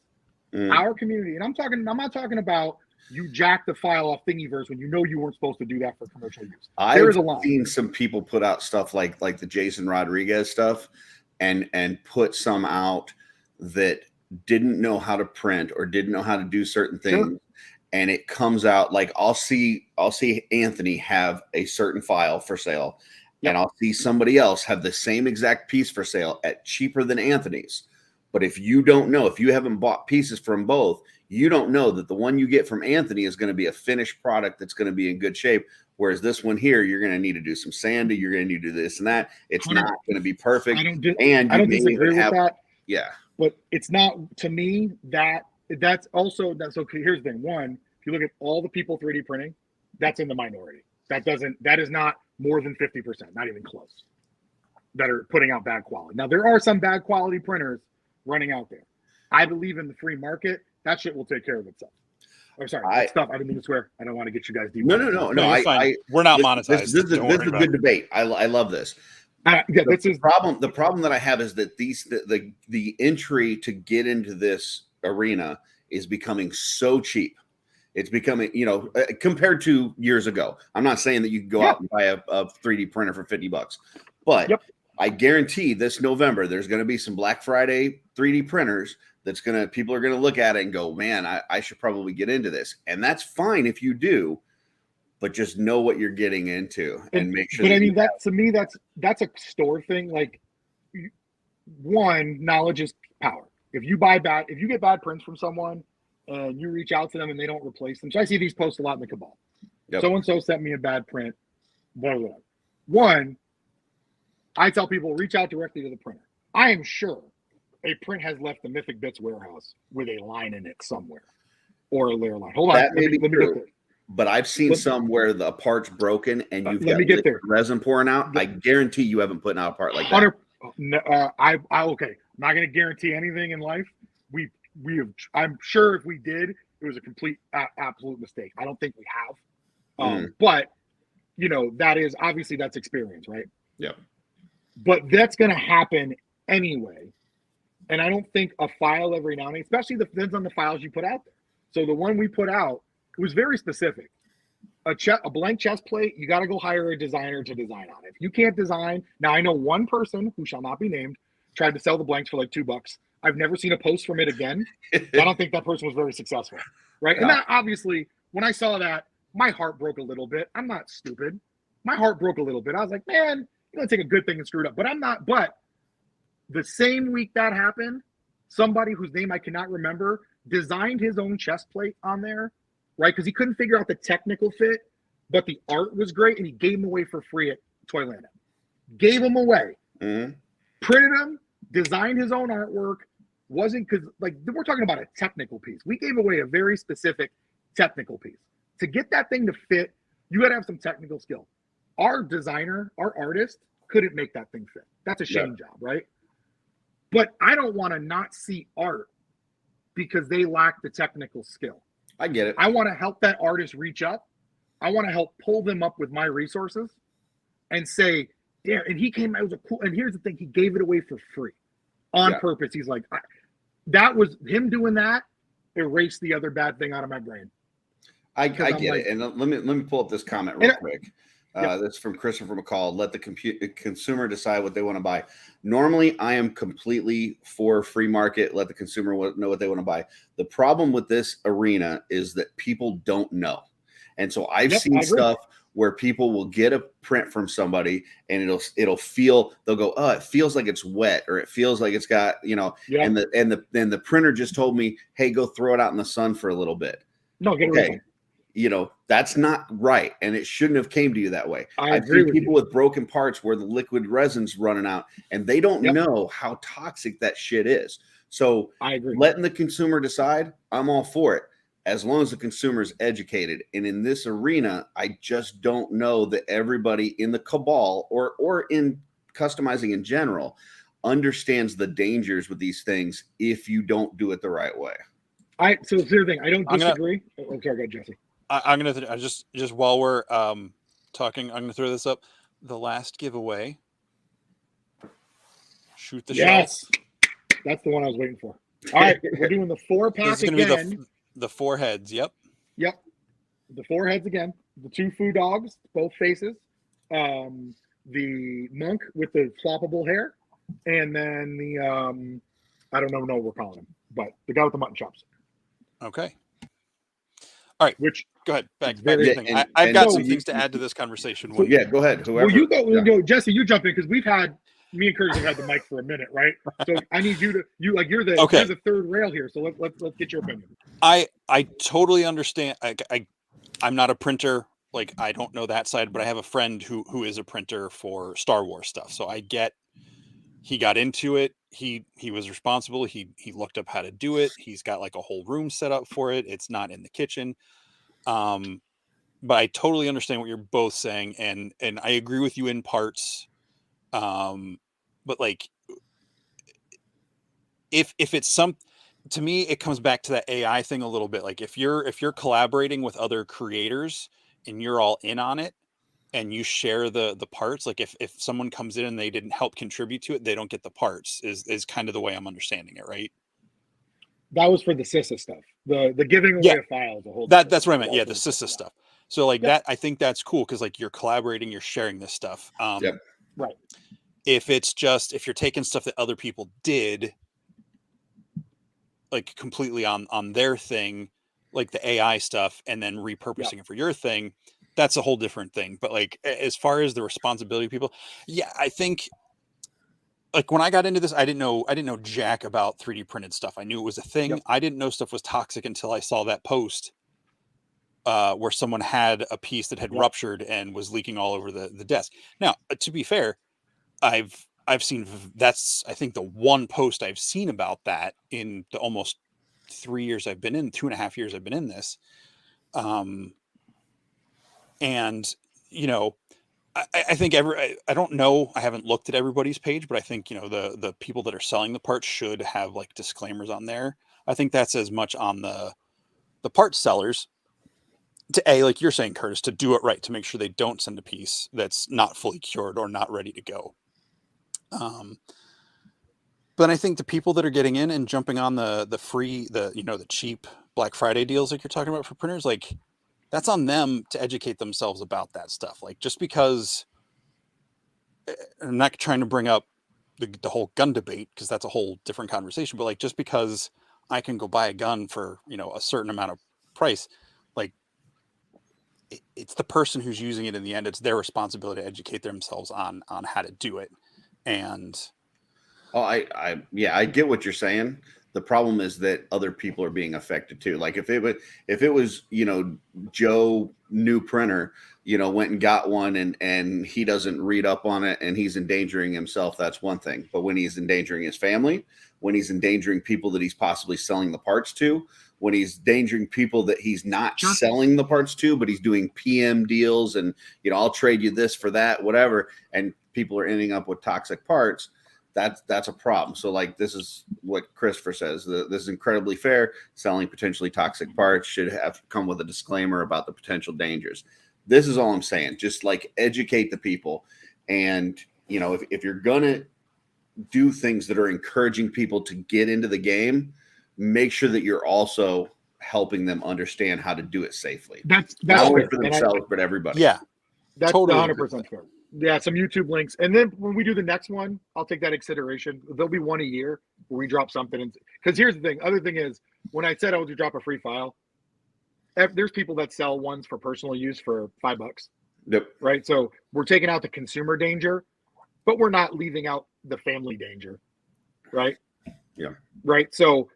Our community, and I'm not talking about you jack the file off Thingiverse when you know you weren't supposed to do that for commercial use. I've seen some people put out stuff like the Jason Rodriguez stuff and put some out that didn't know how to print or didn't know how to do certain things. Sure. And it comes out like I'll see Anthony have a certain file for sale, and I'll see somebody else have the same exact piece for sale at cheaper than Anthony's. But if you don't know, if you haven't bought pieces from both, you don't know that the one you get from Anthony is going to be a finished product that's going to be in good shape. Whereas this one here, you're going to need to do some sanding. You're going to need to do this and that. It's not going to be perfect. I don't disagree with that. Yeah. But it's not, to me, that's okay. Here's the thing. One, if you look at all the people 3D printing, that's in the minority. That is not more than 50%, not even close, that are putting out bad quality. Now, there are some bad quality printers running out there. I believe in the free market. That shit will take care of itself. Oh, sorry. I didn't mean to swear. I don't want to get you guys deep. No. We're not monetized. This is a good debate. I love this. The problem that I have is that the entry to get into this arena is becoming so cheap. It's becoming, compared to years ago. I'm not saying that you can go out and buy a 3D printer for $50, but I guarantee this November there's going to be some Black Friday 3D printers people are going to look at it and go, man, I should probably get into this. And that's fine if you do, but just know what you're getting into and make sure. But I mean, to me, that's a store thing. Like, one, knowledge is power. If you get bad prints from someone and you reach out to them and they don't replace them. So I see these posts a lot in the Cabal. So-and-so sent me a bad print, blah, blah, blah. One, I tell people, reach out directly to the printer. I am sure a print has left the MythicBits warehouse with a line in it somewhere, or a layer line. Hold on, let me get there. But I've seen some where the part's broken and you've got resin pouring out. I guarantee you haven't put out a part like that. Okay, I'm not going to guarantee anything in life. I'm sure if we did, it was a complete absolute mistake. I don't think we have. But that's experience, right? Yeah. But that's going to happen anyway. And I don't think a file every now and then, especially depends on the files you put out there. So the one we put out, it was very specific. A blank chest plate, you got to go hire a designer to design on it. If you can't design, now I know one person who shall not be named tried to sell the blanks for like $2. I've never seen a post from it again. I don't think that person was very successful, right? Yeah. And that, obviously, when I saw that, my heart broke a little bit. I'm not stupid. My heart broke a little bit. I was like, man, you're going to take a good thing and screw it up. But I'm not. But the same week that happened, somebody whose name I cannot remember designed his own chest plate on there, right? Because he couldn't figure out the technical fit, but the art was great, and he gave them away for free at Toyland. Gave them away. Printed them, designed his own artwork. Wasn't because, like, we're talking about a technical piece. We gave away a very specific technical piece. To get that thing to fit, you got to have some technical skill. Our designer, our artist, couldn't make that thing fit. That's a shame job, right? But I don't want to not see art because they lack the technical skill. I get it. I want to help that artist reach up. I want to help pull them up with my resources and say, yeah, and he came, it was a cool, and here's the thing, he gave it away for free on purpose. He's like, that was him doing that, erased the other bad thing out of my brain. I get it. And let me pull up this comment real quick. That's from Christopher McCall. Let the consumer decide what they want to buy. Normally, I am completely for free market. Let the consumer know what they want to buy. The problem with this arena is that people don't know. And so I've seen stuff where people will get a print from somebody and they'll go, oh, it feels like it's wet, or it feels like it's got, and the printer just told me, hey, go throw it out in the sun for a little bit. No, get it right. That's not right. And it shouldn't have came to you that way. I've seen people with broken parts where the liquid resin's running out and they don't know how toxic that shit is. So I agree. letting the consumer decide, I'm all for it, as long as the consumer is educated. And in this arena, I just don't know that everybody in the Cabal or in customizing in general understands the dangers with these things if you don't do it the right way. So here's the thing. I don't disagree. Sorry, go ahead, Jesse. I'm gonna just while we're talking, I'm gonna throw this up. The last giveaway. Shoot the Yes, that's the one I was waiting for. All right, we're doing the 4-pack This is again. gonna be the 4 heads. Yep. The 4 heads again. The 2 foo dogs, both faces. The monk with the floppable hair, and then the I don't know what we're calling him, but the guy with the mutton chops. Okay. All right. Which go ahead. Back very, to the thing. I've got some things to add to this conversation. So, yeah, go ahead. Whoever. Well, you go. We'll go, Jesse. You jump in because me and Curtis have had the mic for a minute, right? So I need you're the third rail here. So let's get your opinion. I totally understand. I'm not a printer. Like, I don't know that side, but I have a friend who is a printer for Star Wars stuff. So I get he got into it. He was responsible. He looked up how to do it. He's got like a whole room set up for it. It's not in the kitchen. But I totally understand what you're both saying, and I agree with you in parts. But like, if it's to me, it comes back to that AI thing a little bit. Like, if you're collaborating with other creators and you're all in on it and you share the parts, like if someone comes in and they didn't help contribute to it, they don't get the parts, is kind of the way I'm understanding it, right? That was for the SISA stuff. The giving away of files. That's what I meant. Yeah, the SISA stuff. So like that, I think that's cool because like you're collaborating, you're sharing this stuff. Right. If you're taking stuff that other people did, like completely on their thing, like the AI stuff, and then repurposing it for your thing, that's a whole different thing. But like, as far as the responsibility of people, yeah, I think like when I got into this, I didn't know jack about 3D printed stuff. I knew it was a thing. Yep. I didn't know stuff was toxic until I saw that post where someone had a piece that had ruptured and was leaking all over the desk. Now, to be fair, I've seen, that's I think the one post I've seen about that in the almost 3 years I've been in, 2.5 years I've been in this. And you know, I think I don't know, I haven't looked at everybody's page, but I think, you know, the people that are selling the parts should have like disclaimers on there. I think that's as much on the parts sellers to like you're saying, Curtis, to do it right, to make sure they don't send a piece that's not fully cured or not ready to go. But I think the people that are getting in and jumping on the free, the cheap Black Friday deals like you're talking about for printers, like that's on them to educate themselves about that stuff. Like, just because I'm not trying to bring up the whole gun debate, because that's a whole different conversation, but like, just because I can go buy a gun for, you know, a certain amount of price, like it's the person who's using it in the end. It's their responsibility to educate themselves on how to do it. And I get what you're saying. The problem is that other people are being affected too. Like if it was, you know, Joe, new printer, you know, went and got one and he doesn't read up on it and he's endangering himself, that's one thing. But when he's endangering his family, when he's endangering people that he's possibly selling the parts to, when he's endangering people that he's not selling the parts to, but he's doing PM deals and, you know, I'll trade you this for that, whatever, and people are ending up with toxic parts, that's a problem. So like, this is what Christopher says, this is incredibly fair. Selling potentially toxic parts should have come with a disclaimer about the potential dangers. This is all I'm saying. Just like educate the people. And, you know, if you're going to do things that are encouraging people to get into the game, make sure that you're also helping them understand how to do it safely. That's not only for themselves, but everybody. Yeah, that's totally 100% fair. Yeah, some YouTube links. And then when we do the next one, I'll take that into consideration. There'll be one a year where we drop something. Because here's the thing. Other thing is, when I said I would drop a free file, there's people that sell ones for personal use for $5. Yep. Right? So we're taking out the consumer danger, but we're not leaving out the family danger. Right? Yeah. Right? So,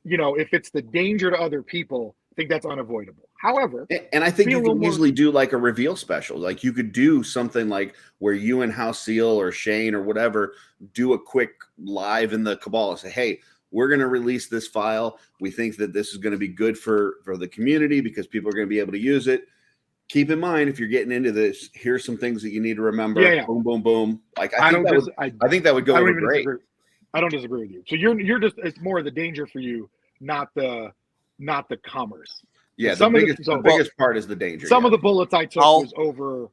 you know, if it's the danger to other people, I think that's unavoidable. However, and I think you can easily do like a reveal special. Like you could do something like where you and Houseal or Shane or whatever do a quick live in the Cabal and say, hey, we're going to release this file. We think that this is going to be good for the community because people are going to be able to use it. Keep in mind, if you're getting into this, here's some things that you need to remember. Yeah. Boom, boom, boom. Like I think that would go over great. Disagree. I don't disagree with you. So you're just, it's more of the danger for you, not the commerce. Yeah, the biggest part is the danger. Some of the bullets I took was over,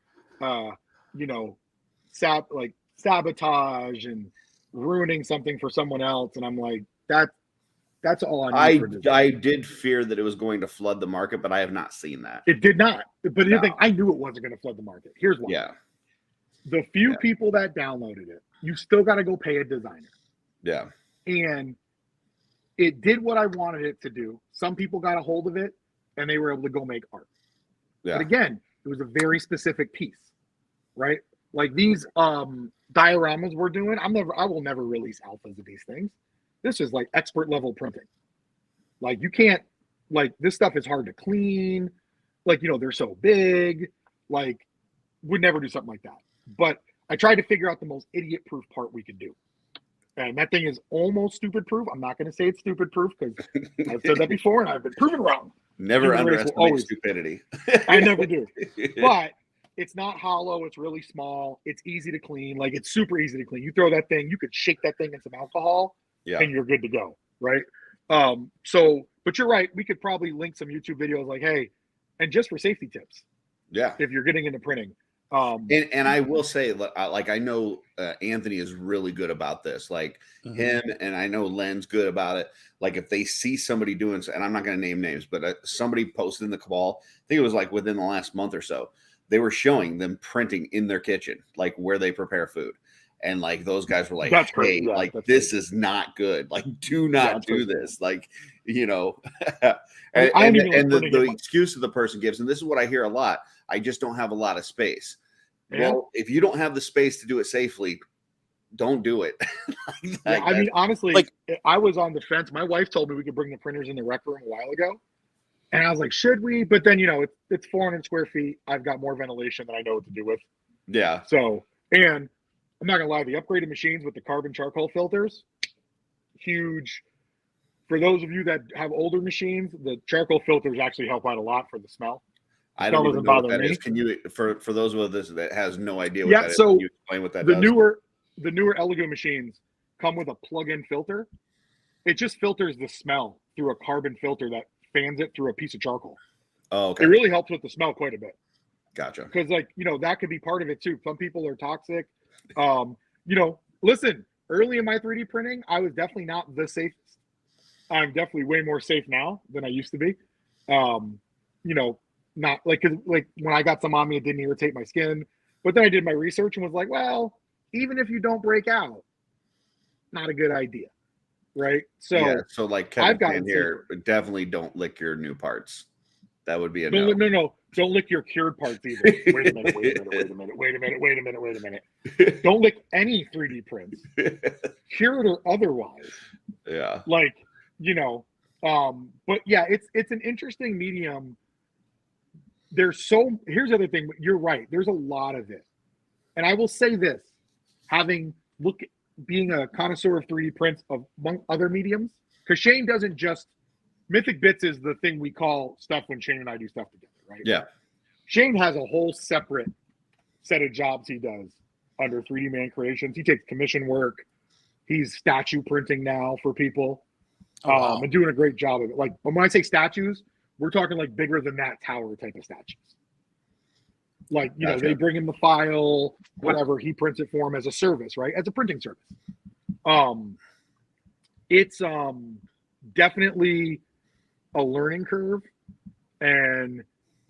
sabotage and ruining something for someone else, and I'm like, that's all I need. I did fear that it was going to flood the market, but I have not seen that. It did not. But the thing, I knew it wasn't going to flood the market. Here's why. Yeah. The few people that downloaded it, you still got to go pay a designer. Yeah. And it did what I wanted it to do. Some people got a hold of it and they were able to go make art. Yeah. But again, it was a very specific piece, right? Like these dioramas we're doing, I will never release alphas of these things. This is like expert level printing. Like you can't, like this stuff is hard to clean. Like, they're so big, like would never do something like that. But I tried to figure out the most idiot proof part we could do. And that thing is almost stupid proof. I'm not going to say it's stupid proof because I've said that before and I've been proven wrong. Never underestimate stupidity. I never do. But it's not hollow. It's really small. It's easy to clean. Like it's super easy to clean. You throw that thing, you could shake that thing in some alcohol and you're good to go. Right. But you're right. We could probably link some YouTube videos like, hey, and just for safety tips. Yeah. If you're getting into printing. And I will say, like, I know Anthony is really good about this, like him, and I know Len's good about it. Like if they see somebody doing, and I'm not going to name names, but somebody posted in the Cabal, I think it was like within the last month or so, they were showing them printing in their kitchen, like where they prepare food. And like those guys were like, that's hey, crazy. like this is not good. Like, do not do this. Like, and the excuse that the person gives, and this is what I hear a lot, I just don't have a lot of space. Yeah. Well, if you don't have the space to do it safely, don't do it. I mean, honestly, like I was on the fence. My wife told me we could bring the printers in the rec room a while ago. And I was like, should we? But then, it's 400 square feet. I've got more ventilation than I know what to do with. Yeah. So, and I'm not going to lie, the upgraded machines with the carbon charcoal filters, huge. For those of you that have older machines, the charcoal filters actually help out a lot for the smell. I don't even know what that is. Can you, for those of us that has no idea what that is, can you explain what that does? The newer Elegoo machines come with a plug-in filter. It just filters the smell through a carbon filter that fans it through a piece of charcoal. Oh, okay. It really helps with the smell quite a bit. Gotcha. Because that could be part of it too. Some people are toxic. Listen, early in my 3D printing, I was definitely not the safest. I'm definitely way more safe now than I used to be. Not like when I got some on me, it didn't irritate my skin. But then I did my research and was like, well, even if you don't break out, not a good idea, right? So so like Kevin saying here, definitely don't lick your new parts. That would be a no. No. Don't lick your cured parts either. Wait a minute. Don't lick any 3D prints, cured or otherwise. Yeah. But yeah, it's an interesting medium. Here's the other thing. You're right. There's a lot of it. And I will say this, being a connoisseur of 3D prints among other mediums, because Shane doesn't just, MythicBits is the thing we call stuff when Shane and I do stuff together, right? Yeah. Shane has a whole separate set of jobs he does under 3D Man Creations. He takes commission work. He's statue printing now for people. And doing a great job of it. Like when I say statues, we're talking like bigger than that tower type of statues. Like, they bring him the file, whatever, he prints it for him as a service, right? As a printing service. It's definitely a learning curve. And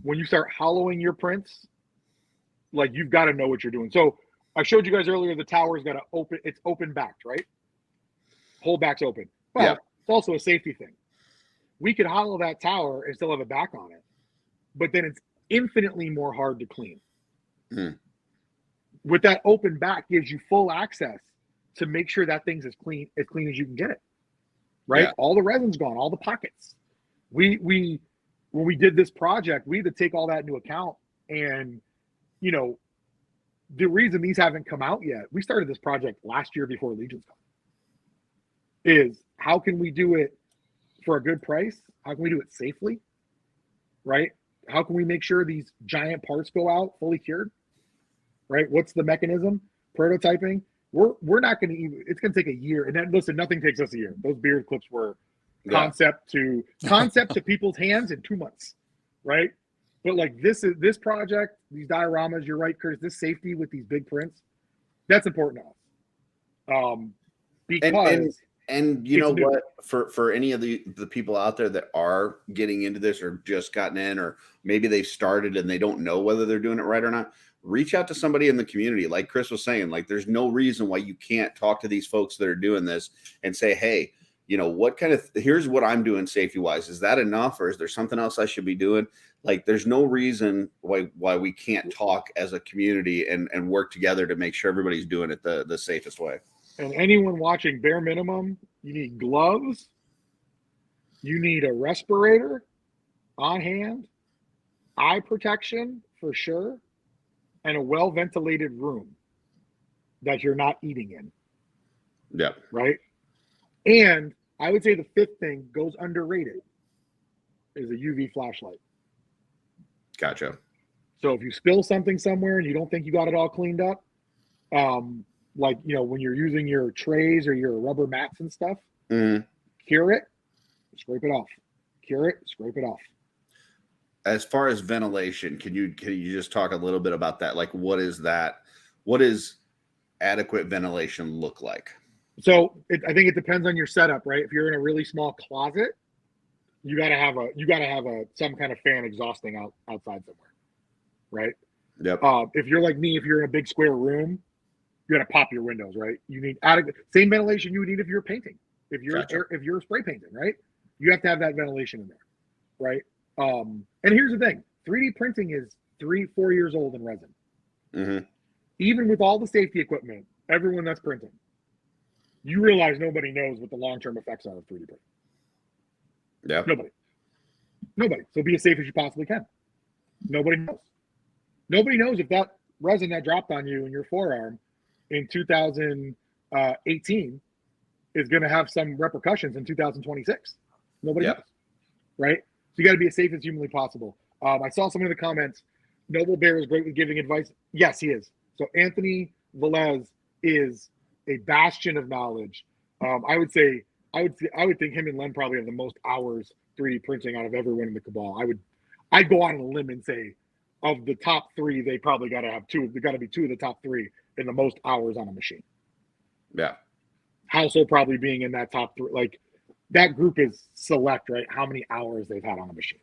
when you start hollowing your prints, like you've got to know what you're doing. So I showed you guys earlier, the tower's got to it's open backed, right? Whole back's open. Well, it's also a safety thing. We could hollow that tower and still have a back on it, but then it's infinitely more hard to clean. With that open back gives you full access to make sure that thing's as clean as you can get it. Right? Yeah. All the resin's gone, all the pockets. When we did this project, we had to take all that into account. And the reason these haven't come out yet, we started this project last year before LegionsCon. is how can we do it for a good price? How can we do it safely? Right? How can we make sure these giant parts go out fully cured? Right? What's the mechanism? Prototyping. We're not going to even. It's going to take a year. And then listen, nothing takes us a year. Those beard clips were concept to people's hands in 2 months, right? But like this project, these dioramas. You're right, Kris. This safety with these big prints, that's important to us. Because and you know what, for any of the people out there that are getting into this or just gotten in, or maybe they've started and they don't know whether they're doing it right or not, reach out to somebody in the community. Like Kris was saying, like there's no reason why you can't talk to these folks that are doing this and say, hey, you know, what kind of, here's what I'm doing safety wise. Is that enough, or is there something else I should be doing? Like there's no reason why we can't talk as a community and work together to make sure everybody's doing it the safest way. And anyone watching, bare minimum, you need gloves, you need a respirator on hand, eye protection for sure, and a well-ventilated room that you're not eating in. Yeah. Right? And I would say the fifth thing goes underrated is a UV flashlight. Gotcha. So if you spill something somewhere and you don't think you got it all cleaned up, like, you know, when you're using your trays or your rubber mats and stuff, cure it, scrape it off. Cure it, scrape it off. As far as ventilation, can you just talk a little bit about that? Like, what is that? What does adequate ventilation look like? So I think it depends on your setup, right? If you're in a really small closet, you gotta have some kind of fan exhausting outside somewhere, right? Yep. If you're like me, if you're in a big square room, you gotta pop your windows, right? You need adequate same ventilation you would need if you're painting. If you're spray painting, right? You have to have that ventilation in there, right? And here's the thing: 3D printing is 3-4 years old in resin. Mm-hmm. Even with all the safety equipment, everyone that's printing, you realize nobody knows what the long-term effects are of 3D printing. Yeah. Nobody. So be as safe as you possibly can. Nobody knows. Nobody knows if that resin that dropped on you in your forearm in 2018 is going to have some repercussions in 2026. Nobody knows, right? So you got to be as safe as humanly possible. I saw some of the comments. Noble Bear is great with giving advice. Yes, he is. So Anthony Velez is a bastion of knowledge. I would think him and Len probably have the most hours 3D printing out of everyone in the Cabal. I'd go on a limb and say of the top three, they probably got to have two. They got to be two of the top three in the most hours on a machine. Yeah. Houseal probably being in that top three. Like that group is select, right? How many hours they've had on a machine.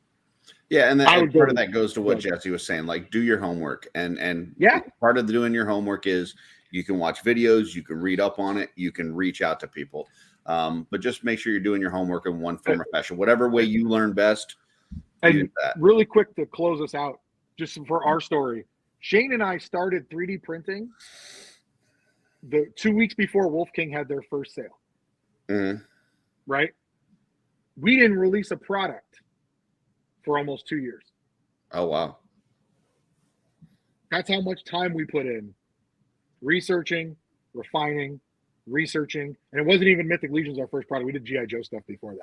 Yeah, and part of that goes to what Jesse was saying, like do your homework. And part of doing your homework is you can watch videos, you can read up on it, you can reach out to people. But just make sure you're doing your homework in one form or fashion. Whatever way you learn best, and really quick to close us out, just for our story, Shane and I started 3D printing the 2 weeks before Wolf King had their first sale. Mm-hmm. Right? We didn't release a product for almost 2 years. Oh, wow. That's how much time we put in researching, refining, researching. And it wasn't even Mythic Legions our first product. We did G.I. Joe stuff before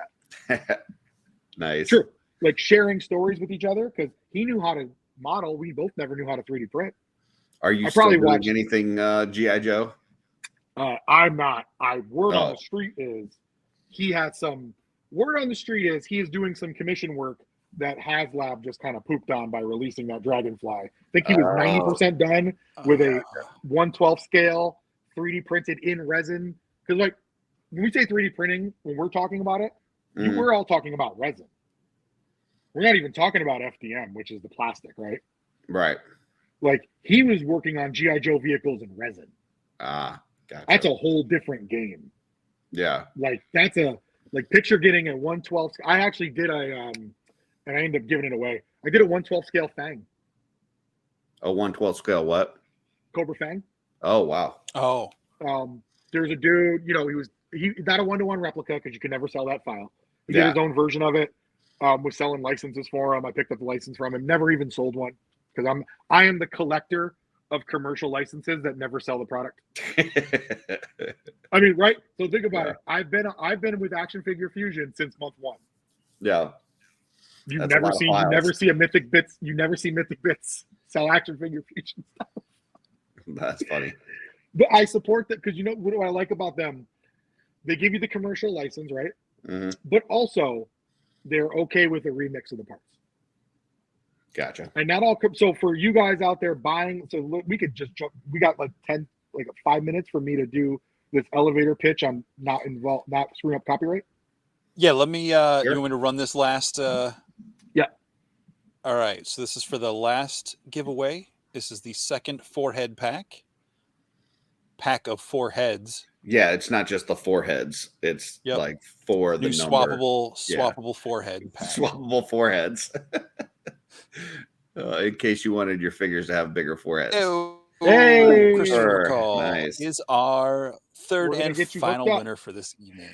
that. Nice. True. Like sharing stories with each other because he knew how to model. We both never knew how to 3D print. Are you still doing anything G.I. Joe? I'm not. Word on the street is he has some word on the street is he is doing some commission work that HasLab just kind of pooped on by releasing that Dragonfly. I think he was 90% done with a 1/12 scale 3D printed in resin. Because like when we say 3D printing, when we're talking about it, we're all talking about resin. We're not even talking about FDM, which is the plastic, right? Right. Like he was working on G.I. Joe vehicles in resin. Gotcha. That's a whole different game. Yeah. Like picture getting a 1/12. I actually did and I ended up giving it away. I did a 1/12 scale Fang. A 1/12 scale what? Cobra Fang. Oh, wow. Oh. There's a dude, he not a 1-to-1 replica because you can never sell that file. He did his own version of it. Was selling licenses for him. I picked up the license from him. Never even sold one because I am the collector of commercial licenses that never sell the product. I mean, right? So think about Yeah. it. I've been with Action Figure Fusion since month 1. Yeah. You That's a lot of files. never see a Mythic Bits. You never see Mythic Bits sell Action Figure Fusion stuff. That's funny. But I support that because you know what do I like about them? They give you the commercial license, right? Mhm. But also, they're okay with a remix of the parts. Gotcha. And not all. So for you guys out there buying, so look, we could just jump. We got like 5 minutes for me to do this elevator pitch on not screwing up copyright. Yeah, let me. Sure. You want me to run this last? Yeah. All right. So this is for the last giveaway. This is the second 4-head pack. Pack of 4 heads. Yeah, it's not just the 4 heads. It's like 4 the new number. swappable 4-head pack. Swappable 4 heads. In case you wanted your figures to have bigger 4 heads. Hey, Christopher McCall nice. is our third and final hooked up. winner for this evening.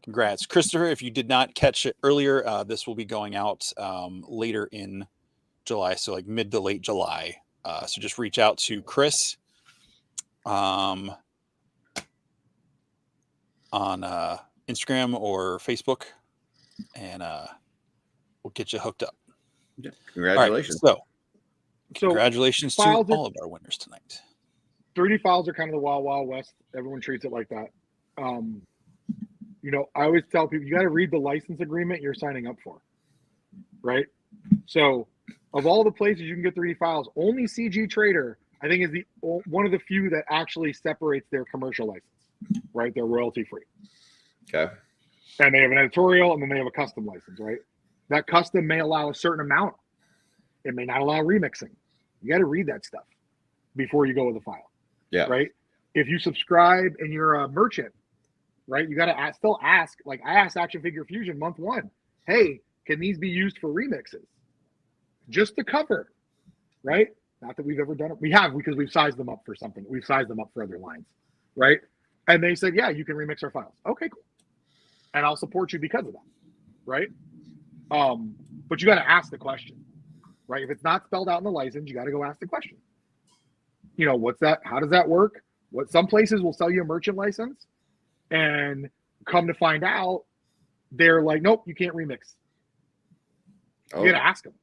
Congrats, Christopher. If you did not catch it earlier, this will be going out later in July, so like mid to late July. So just reach out to Chris on Instagram or Facebook, and we'll get you hooked up. Yeah. Congratulations. Right, so congratulations to all of our winners tonight. 3D files are kind of the wild, wild west. Everyone treats it like that. You know, I always tell people, you got to read the license agreement you're signing up for, right? So of all the places you can get 3D files, only CG Trader, I think, is one of the few that actually separates their commercial license, right? They're royalty free. Okay. And they have an editorial, and then they have a custom license, right? That custom may allow a certain amount. It may not allow remixing. You got to read that stuff before you go with a file. Yeah. Right. If you subscribe and you're a merchant, right, you got to still ask. Like I asked Action Figure Fusion month 1, hey, can these be used for remixes? Just to cover, right? Not that we've ever done it. We have, because we've sized them up for something. We've sized them up for other lines, right? And they said, yeah, you can remix our files. Okay, cool. And I'll support you because of that, right? But you got to ask the question, right? If it's not spelled out in the license, you got to go ask the question. You know, what's that? How does that work? Some places will sell you a merchant license, and come to find out, they're like, nope, you can't remix. You got to ask them.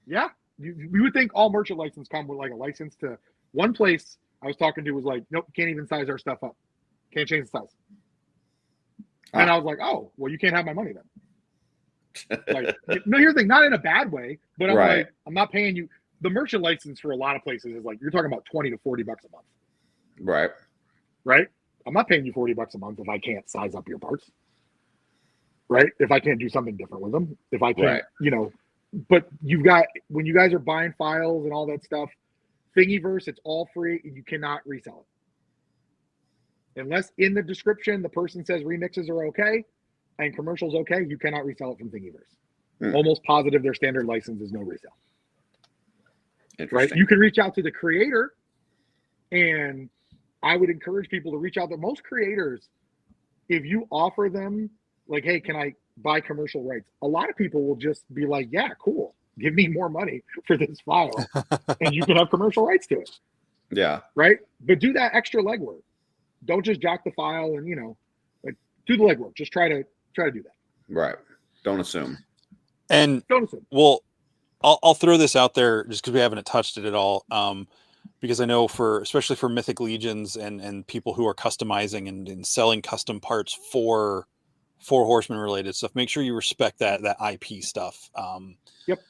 Yeah. We would think all merchant licenses come with like a license to. One place I was talking to was like, nope, can't even size our stuff up. Can't change the size. And I was like, oh, well, you can't have my money then. Like, no, here's the thing, not in a bad way, but I'm like, I'm not paying you. The merchant license for a lot of places is like, you're talking about $20 to $40 a month. Right. Right. I'm not paying you $40 a month if I can't size up your parts. Right. If I can't do something different with them, if I can't, you know, but you've got, when you guys are buying files and all that stuff, Thingiverse, it's all free and you cannot resell it. Unless in the description, the person says remixes are okay and commercials okay, you cannot resell it from Thingiverse. Almost positive their standard license is no resale. Right? You can reach out to the creator, and I would encourage people to reach out to most creators. If you offer them like, hey, can I buy commercial rights? A lot of people will just be like, yeah, cool. Give me more money for this file and you can have commercial rights to it. Yeah. Right. But do that extra legwork. Don't just jack the file and, you know, like do the legwork. Just try to do that. Right. Don't assume. And don't assume. Well, I'll throw this out there just because we haven't touched it at all. Because I know especially for Mythic Legions and people who are customizing and selling custom parts for Horseman related stuff, make sure you respect that IP stuff. Yep.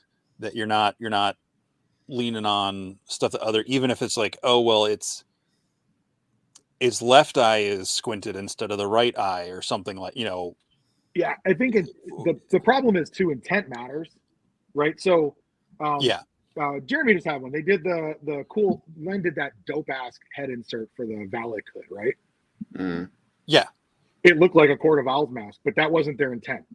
That you're not leaning on stuff that even if it's like, oh, well, its left eye is squinted instead of the right eye or something like, you know. Yeah. I think the problem is too, intent matters. Right. So, Jeremy just had one. They did the cool. Len did that dope ass head insert for the Valak hood, right? Mm. Yeah, it looked like a Court of Owls mask, but that wasn't their intent.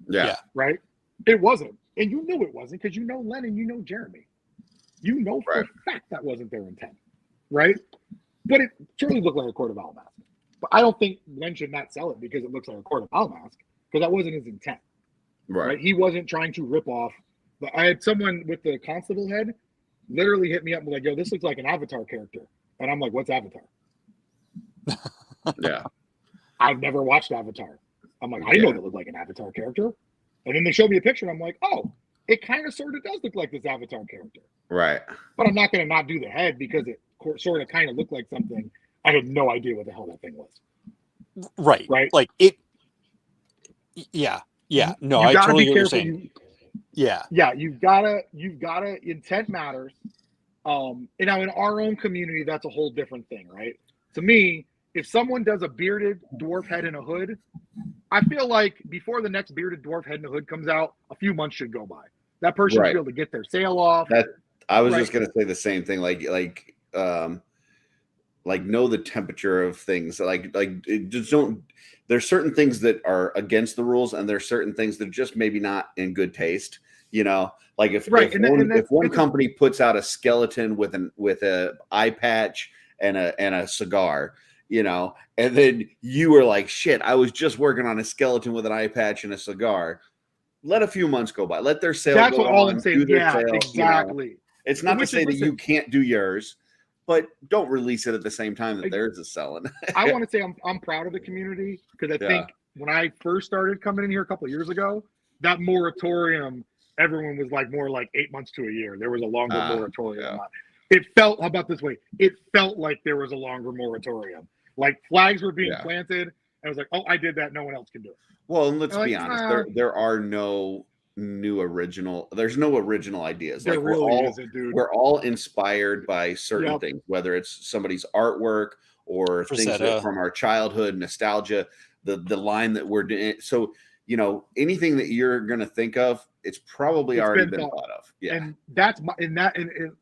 Yeah, right. It wasn't, and you knew it wasn't because you know Len and you know Jeremy. You know for a fact that wasn't their intent, right? But it certainly looked like a Court of Owl mask. But I don't think Len should not sell it because it looks like a Court of Owl mask because that wasn't his intent. Right? He wasn't trying to rip off. I had someone with the constable head literally hit me up and be like, yo, this looks like an Avatar character. And I'm like, what's Avatar? Yeah. I've never watched Avatar. I'm like, I didn't know that looked like an Avatar character. And then they showed me a picture, and I'm like, oh, it kind of sort of does look like this Avatar character. Right. But I'm not going to not do the head because it sort of kind of looked like something. I had no idea what the hell that thing was. Right. Like it. Yeah. No, I totally get what you're saying. Yeah. You've gotta intent matters. And now in our own community, that's a whole different thing, right? To me, if someone does a bearded dwarf head in a hood, I feel like before the next bearded dwarf head in a hood comes out, a few months should go by. That person should be able to get their sale off. I was just gonna say the same thing. Like know the temperature of things. Just don't. There's certain things that are against the rules, and there's certain things that are just maybe not in good taste. Like if one company puts out a skeleton with a eye patch and a cigar, and then you were like, shit, I was just working on a skeleton with an eye patch and a cigar. Let a few months go by. Let their sale. That's go what all on, I'm saying. Do their Yeah, sale, exactly. It's not to say that you can't do yours, but don't release it at the same time that theirs is selling. I want to say I'm proud of the community because I think when I first started coming in here a couple of years ago, that moratorium, everyone was like more like 8 months to a year. There was a longer moratorium. It felt, how about this way? It felt like there was a longer moratorium. Like flags were being planted. And I was like, oh, I did that. No one else can do it. Well, and let's be honest. There are no there's no original ideas. There like really isn't, dude. We're all inspired by certain things, whether it's somebody's artwork or things from our childhood, nostalgia, the line that we're doing. So, anything that you're going to think of, it's probably already been thought of. Yeah. And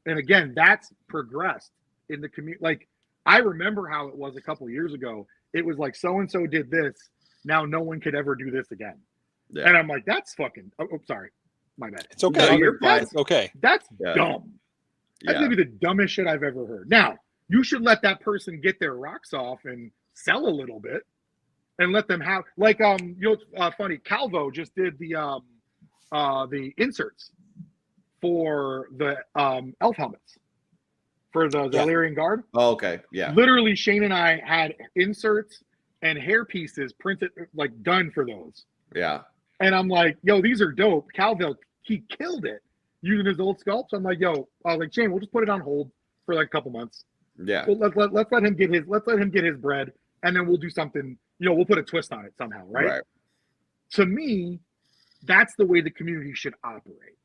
and again, that's progressed in the community. Like, I remember how it was a couple of years ago. It was like, so-and-so did this. Now no one could ever do this again. Yeah. And I'm like, that's fucking. Oh, sorry, my bad. It's okay. You're fine. It's okay. That's dumb. That's maybe the dumbest shit I've ever heard. Now you should let that person get their rocks off and sell a little bit, and let them have funny. Calvo just did the inserts for the elf helmets for the Valyrian Guard. Oh, okay, yeah. Literally, Shane and I had inserts and hair pieces printed, like done for those. Yeah. And I'm like, yo, these are dope. Calville, he killed it using his old sculpts. I'm like, yo, I was like, Shane, we'll just put it on hold for like a couple months. Yeah. Well, let's let him get his bread, and then we'll do something. We'll put a twist on it somehow, right? To me, that's the way the community should operate,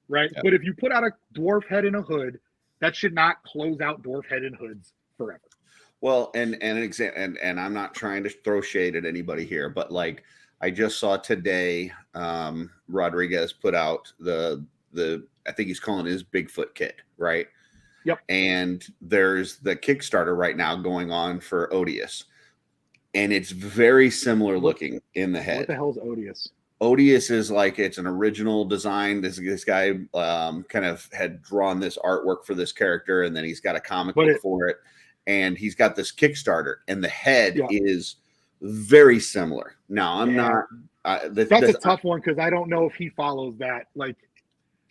right? Yep. But if you put out a dwarf head in a hood, that should not close out dwarf head and hoods forever. Well, and I'm not trying to throw shade at anybody here, but like, I just saw today, Rodriguez put out the I think he's calling his Bigfoot kit, right? Yep. And there's the Kickstarter right now going on for Odious, and it's very similar looking in the head. What the hell is Odious? Odious is like, it's an original design. This guy kind of had drawn this artwork for this character, and then he's got a comic book for it, and he's got this Kickstarter, and the head is very similar. Now, I'm not. That's a tough one because I don't know if he follows that. Like,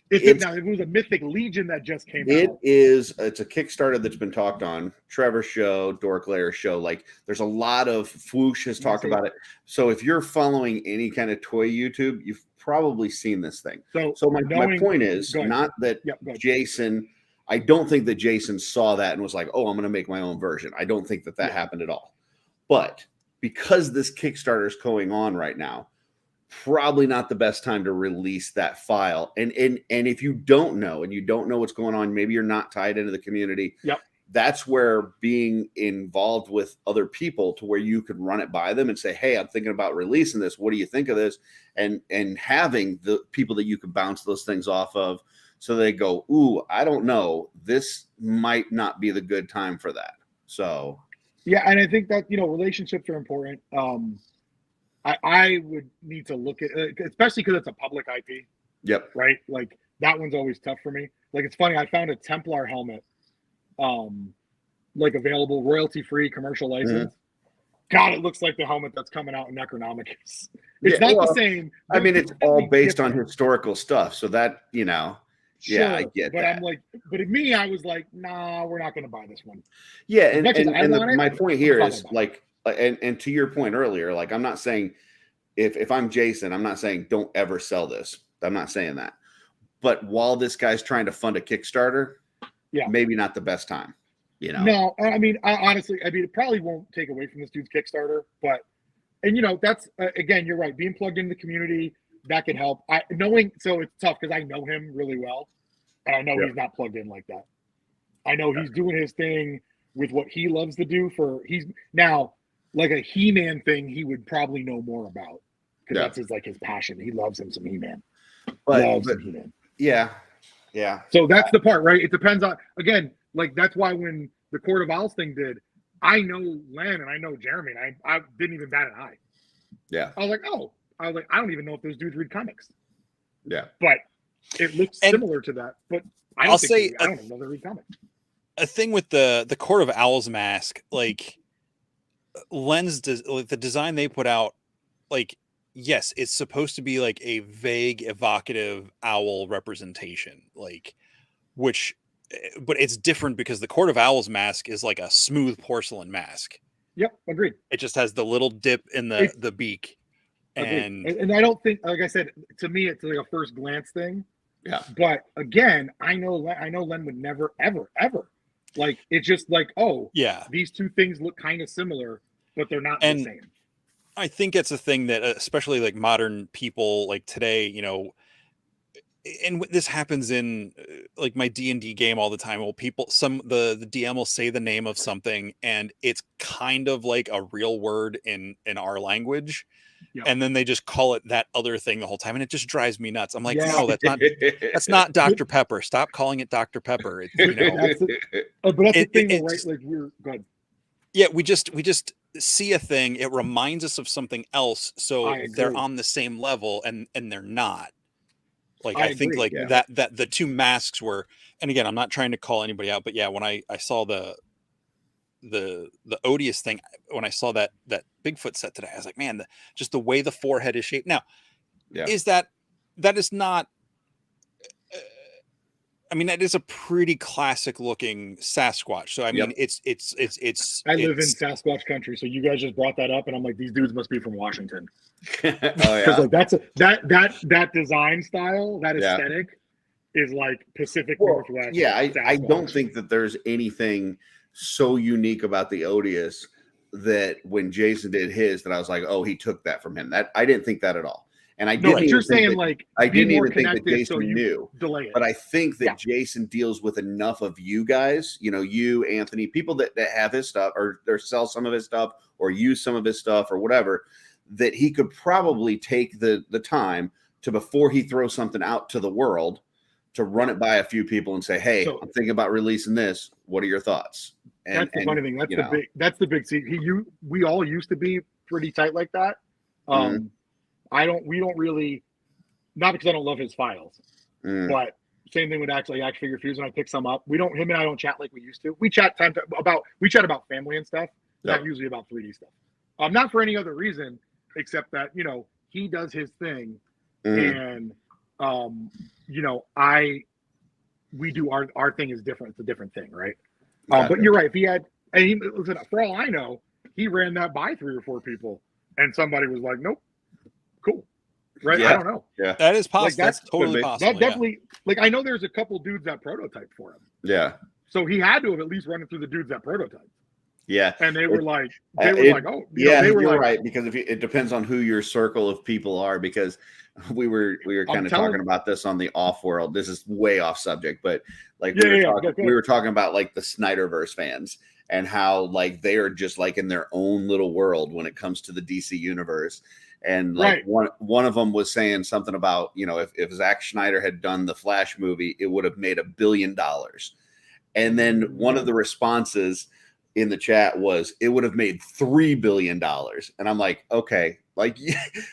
if it was a Mythic Legion that just came out. It's a Kickstarter that's been talked on. Trevor's show, Dork Lair's show. Like, there's a lot of Fwoosh has talked about it. So if you're following any kind of toy YouTube, you've probably seen this thing. So my point is not that Jason. I don't think that Jason saw that and was like, oh, I'm going to make my own version. I don't think that happened at all. But because this Kickstarter is going on right now, probably not the best time to release that file. And if you don't know, and you don't know what's going on, maybe you're not tied into the community. Yep. That's where being involved with other people to where you could run it by them and say, hey, I'm thinking about releasing this. What do you think of this? And having the people that you could bounce those things off of, so they go, ooh, I don't know. This might not be the good time for that. So. Yeah, and I think that, relationships are important. I would need to look at, especially because it's a public IP. Yep. Right? Like, that one's always tough for me. Like, it's funny, I found a Templar helmet, like, available, royalty-free, commercial license. Mm-hmm. God, it looks like the helmet that's coming out in Necronomicus. It's not the same. I mean, it's all based on historical stuff. So that, Sure, yeah, I get but that. I'm like, but in me, I was like, nah, we're not going to buy this one. Yeah, and my point here is like and to your point earlier, like I'm not saying if I'm Jason, I'm not saying don't ever sell this. I'm not saying that. But while this guy's trying to fund a Kickstarter, maybe not the best time, you know? No, I mean, honestly, it probably won't take away from this dude's Kickstarter, but, and you know, that's, again, you're right. Being plugged into the community, that could help. So it's tough because I know him really well, and I know he's not plugged in like that. I know he's doing his thing with what he loves to do he's now like a He-Man thing he would probably know more about because that's his passion. He loves him some He-Man. Some He-Man. Yeah. So that's the part, right? It depends on, again, like that's why when the Court of Owls thing did, I know Len and I know Jeremy, and I didn't even bat an eye. Yeah. I was like, I don't even know if those dudes read comics. Yeah. But it looks similar to that. But I don't even know they read comics. A thing with the Court of Owls mask, like the design they put out, like, yes, it's supposed to be like a vague, evocative owl representation, like, but it's different because the Court of Owls mask is like a smooth porcelain mask. Yep, agreed. It just has the little dip in the beak. And I don't think, like I said, to me, it's like a first glance thing. Yeah. But again, I know Len would never, ever, ever. Like, it's just like, these two things look kind of similar, but they're not the same. I think it's a thing that, especially like modern people, like today, you know, and this happens in like my D&D game all the time. Well, the DM will say the name of something and it's kind of like a real word in our language. Yep. And then they just call it that other thing the whole time. And it just drives me nuts. I'm like, no, that's not Dr. Pepper. Stop calling it Dr. Pepper. It's, you know, but that's the thing, right? Like we're good. Yeah. We just see a thing. It reminds us of something else. So they're on the same level and they're not. Like, I think like that the two masks were, and again, I'm not trying to call anybody out, but yeah, when I saw the Odious thing, when I saw that Bigfoot set today, I was like, man, just the way the forehead is shaped. Now, is that is not, I mean, that is a pretty classic looking Sasquatch. So I mean, it's. I live in Sasquatch country, so you guys just brought that up, and I'm like, these dudes must be from Washington. Because like that design style, that aesthetic, is like Pacific Northwest. Yeah, I don't think that there's anything so unique about the Odious that when Jason did his, that I was like, oh, he took that from him. That I didn't think that at all. And I didn't even think that Jason knew. But I think that Jason deals with enough of you guys, you know, you, Anthony, people that have his stuff or sell some of his stuff or use some of his stuff or whatever, that he could probably take the time to, before he throws something out to the world, to run it by a few people and say, hey, I'm thinking about releasing this. What are your thoughts? And that's the funny thing. That's the big secret. We all used to be pretty tight like that. We don't really, not because I don't love his files, but same thing with actually Act Figure Fuse. When I pick some up, him and I don't chat like we used to. We chat about family and stuff, not usually about 3D stuff. Not for any other reason except that, you know, he does his thing and, you know, we do our thing is different. It's a different thing. Right. But you're right. If he had, listen, for all I know, he ran that by 3 or 4 people and somebody was like, nope. Cool. Right. I don't know. Yeah. That is possible. Like, that's totally possible. That definitely, like, I know there's a couple dudes that prototyped for him. Yeah. So he had to have at least run it through the dudes that prototyped. Yeah. And they were like, you're right. Because it depends on who your circle of people are, because we were kind of talking about this on the OffWorld. This is way off subject, but like we were talking about like the Snyderverse fans and how like they are just like in their own little world when it comes to the DC universe. And like one of them was saying something about, you know, if Zack Snyder had done the Flash movie, it would have made $1 billion. And then one of the responses in the chat was, it would have made $3 billion. And I'm like, okay, like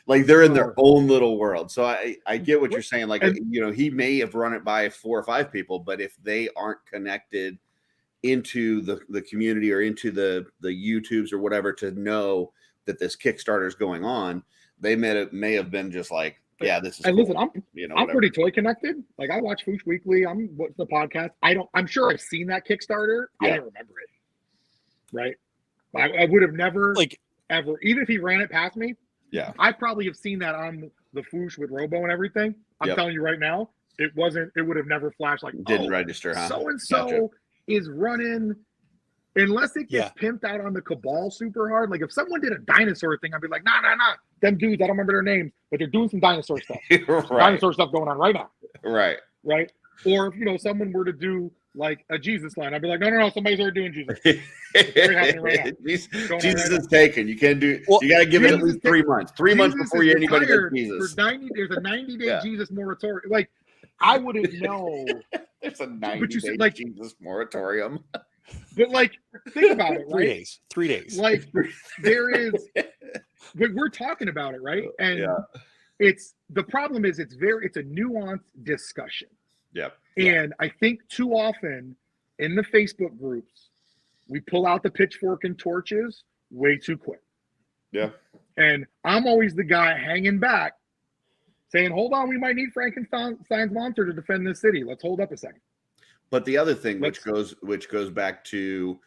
they're in their own little world. So I get what you're saying. Like, you know, he may have run it by 4 or 5 people, but if they aren't connected into the community or into the YouTubes or whatever to know that this Kickstarter is going on, they may have been just like, yeah, this is. And cool. Listen, I'm pretty toy connected. Like, I watch Foosh Weekly. What's the podcast? I'm sure I've seen that Kickstarter. I don't remember it. Right. I would have never, Like, ever, even if he ran it past me, Yeah. I probably have seen that on the Foosh with Robo and everything. I'm Yep. telling you right now, it would have never flashed like, Didn't register, huh? so-and-so is running, unless it gets pimped out on the Cabal super hard. Like if someone did a dinosaur thing, I'd be like, nah. Them dudes, I don't remember their names, but they're doing some dinosaur stuff. Right. Dinosaur stuff going on right now. Right. Right. Or if someone were to do like a Jesus line, I'd be like, no, somebody's already doing Jesus. Right Jesus is taken. You can't do. You got to give it at least 3 months. 3 months before anybody does Jesus. There's a 90-day Jesus moratorium. Like I wouldn't know. There's a 90-day Jesus moratorium. But like, think about it, right? 3 days. Like there is, but we're talking about it, right? And it's the problem is it's a nuanced discussion. Yep. And I think too often in the Facebook groups, we pull out the pitchfork and torches way too quick. Yeah. And I'm always the guy hanging back saying, hold on, we might need Frankenstein's monster to defend this city. Let's hold up a second. But the other thing, which goes back to,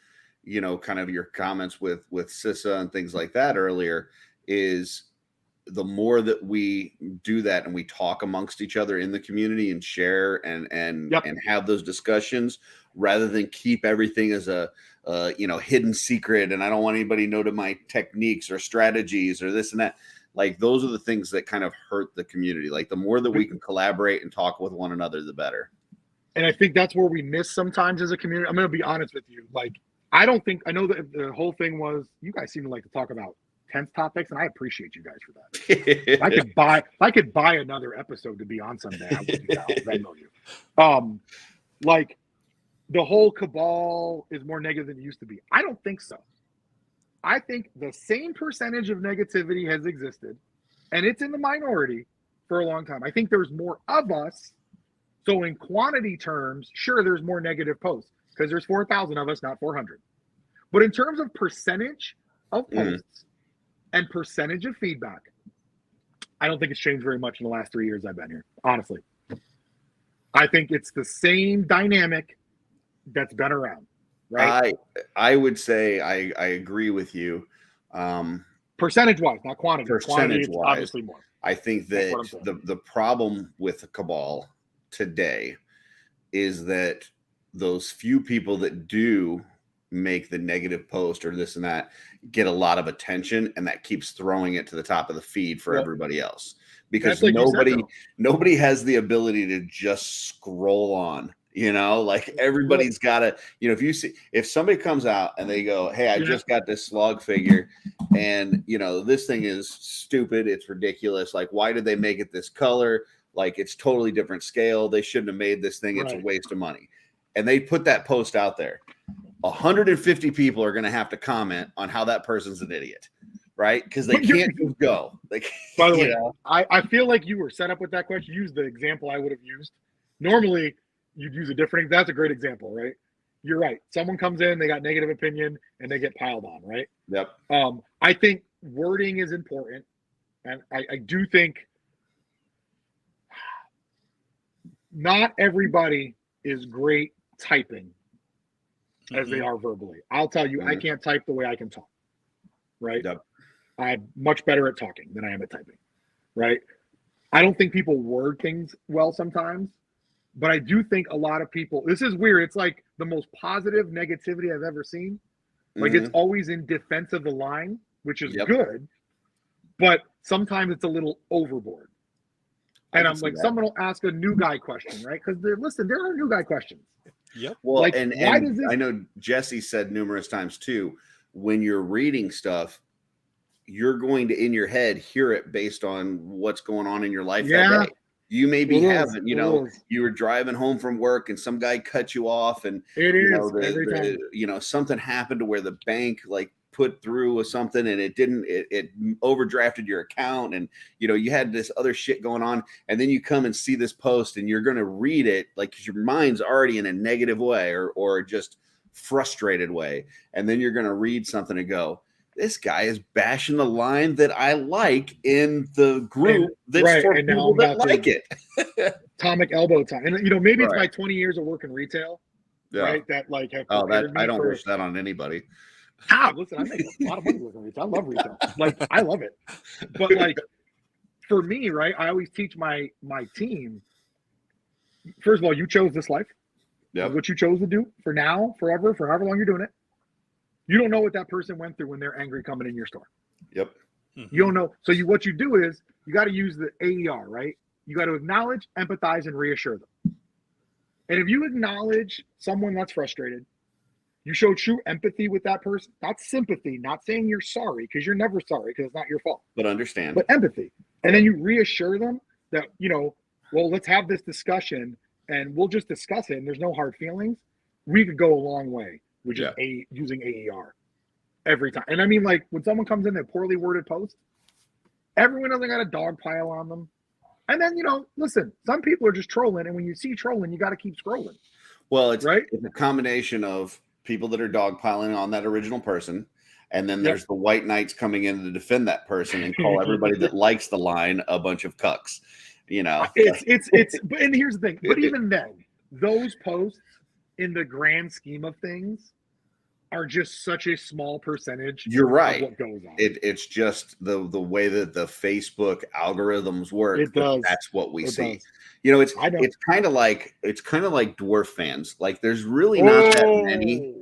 kind of your comments with SISA and things like that earlier, is the more that we do that and we talk amongst each other in the community and share and have those discussions, rather than keep everything as a hidden secret and I don't want anybody to know to my techniques or strategies or this and that. Like those are the things that kind of hurt the community. Like the more that we can collaborate and talk with one another, the better. And I think that's where we miss sometimes as a community. I'm going to be honest with you. Like, I know that the whole thing was, you guys seem to like to talk about tense topics, and I appreciate you guys for that. If I could buy another episode to be on someday, I would do that. I'll Venmo you. Like, the whole Cabal is more negative than it used to be. I don't think so. I think the same percentage of negativity has existed, and it's in the minority for a long time. I think there's more of us. So in quantity terms, sure, there's more negative posts because there's 4,000 of us, not 400. But in terms of percentage of posts and percentage of feedback, I don't think it's changed very much in the last 3 years I've been here, honestly. I think it's the same dynamic that's been around, right? I would say I agree with you. Percentage-wise, not quantity. Percentage-wise, obviously more. I think that the problem with the Cabal today is that those few people that do make the negative post or this and that get a lot of attention, and that keeps throwing it to the top of the feed for everybody else, because nobody has the ability to just scroll on, like everybody's got to, if somebody comes out and they go, hey, I just got this slog figure and this thing is stupid, it's ridiculous, like why did they make it this color? Like it's totally different scale. They shouldn't have made this thing. It's a waste of money. And they put that post out there. 150 people are going to have to comment on how that person's an idiot, right? Because they can't just go. By the way, I feel like you were set up with that question. Use the example I would have used. Normally, you'd use a different. That's a great example, right? You're right. Someone comes in, they got negative opinion, and they get piled on, right? Yep. I think wording is important, and I do think not everybody is great typing as they are verbally. I'll tell you, I can't type the way I can talk, right? Yep. I'm much better at talking than I am at typing, right? I don't think people word things well sometimes, but I do think a lot of people, this is weird. It's like the most positive negativity I've ever seen. Like it's always in defense of the line, which is good, but sometimes it's a little overboard. And I'm like, someone will ask a new guy question, right? Because there are new guy questions. Yep. Well, like, and I know Jesse said numerous times too, when you're reading stuff, you're going to, in your head, hear it based on what's going on in your life that day. You may be having, you were driving home from work and some guy cut you off and every time. Something happened to where the bank like put through something and it overdrafted your account and you had this other shit going on, and then you come and see this post and you're going to read it like, because your mind's already in a negative way or just frustrated way, and then you're going to read something and go, this guy is bashing the line that I like in the group that's for people that like it. Atomic elbow time. And maybe it's my 20 years of work in retail, right? That like have I don't wish that on anybody. Listen, I make a lot of money working retail. I love retail. Like, I love it. But like, for me, right, I always teach my team, first of all, you chose this life. Yep. What you chose to do for now, forever, for however long you're doing it. You don't know what that person went through when they're angry coming in your store. Yep. You don't know. So what you do is you got to use the AER, right? You got to acknowledge, empathize, and reassure them. And if you acknowledge someone that's frustrated, you show true empathy with that person. That's sympathy, not saying you're sorry, because you're never sorry because it's not your fault. But understand. But empathy. And then you reassure them that, well, let's have this discussion and we'll just discuss it and there's no hard feelings. We could go a long way with just using AER every time. And I mean, like, when someone comes in a poorly worded post, everyone doesn't got a dog pile on them. And then, listen, some people are just trolling. And when you see trolling, you got to keep scrolling. Well, it's right. It's a combination of people that are dogpiling on that original person. And then there's the white knights coming in to defend that person and call everybody that likes the line a bunch of cucks. It's and here's the thing. But even then, those posts in the grand scheme of things are just such a small percentage. You're right. Of what goes on. It's just the way that the Facebook algorithms work. It does. That's what we see. Does. It's kind of like dwarf fans. Like, there's really not that many,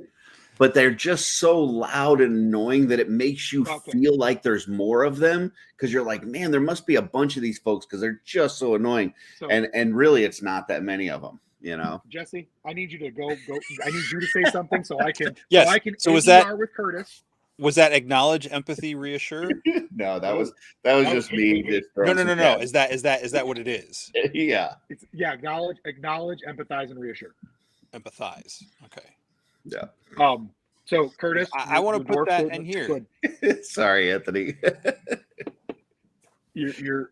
but they're just so loud and annoying that it makes you feel like there's more of them, because you're like, man, there must be a bunch of these folks because they're just so annoying. So, and really, it's not that many of them. Jesse, I need you to go. I need you to say something so I can. Yes. So I can. So was that with Curtis? Was that acknowledge, empathy, reassure? No, that was just me. No. Is that what it is? Yeah. Acknowledge, empathize, and reassure. Empathize. Okay. Yeah. So Curtis, I want to put that in here. Sorry, Anthony. your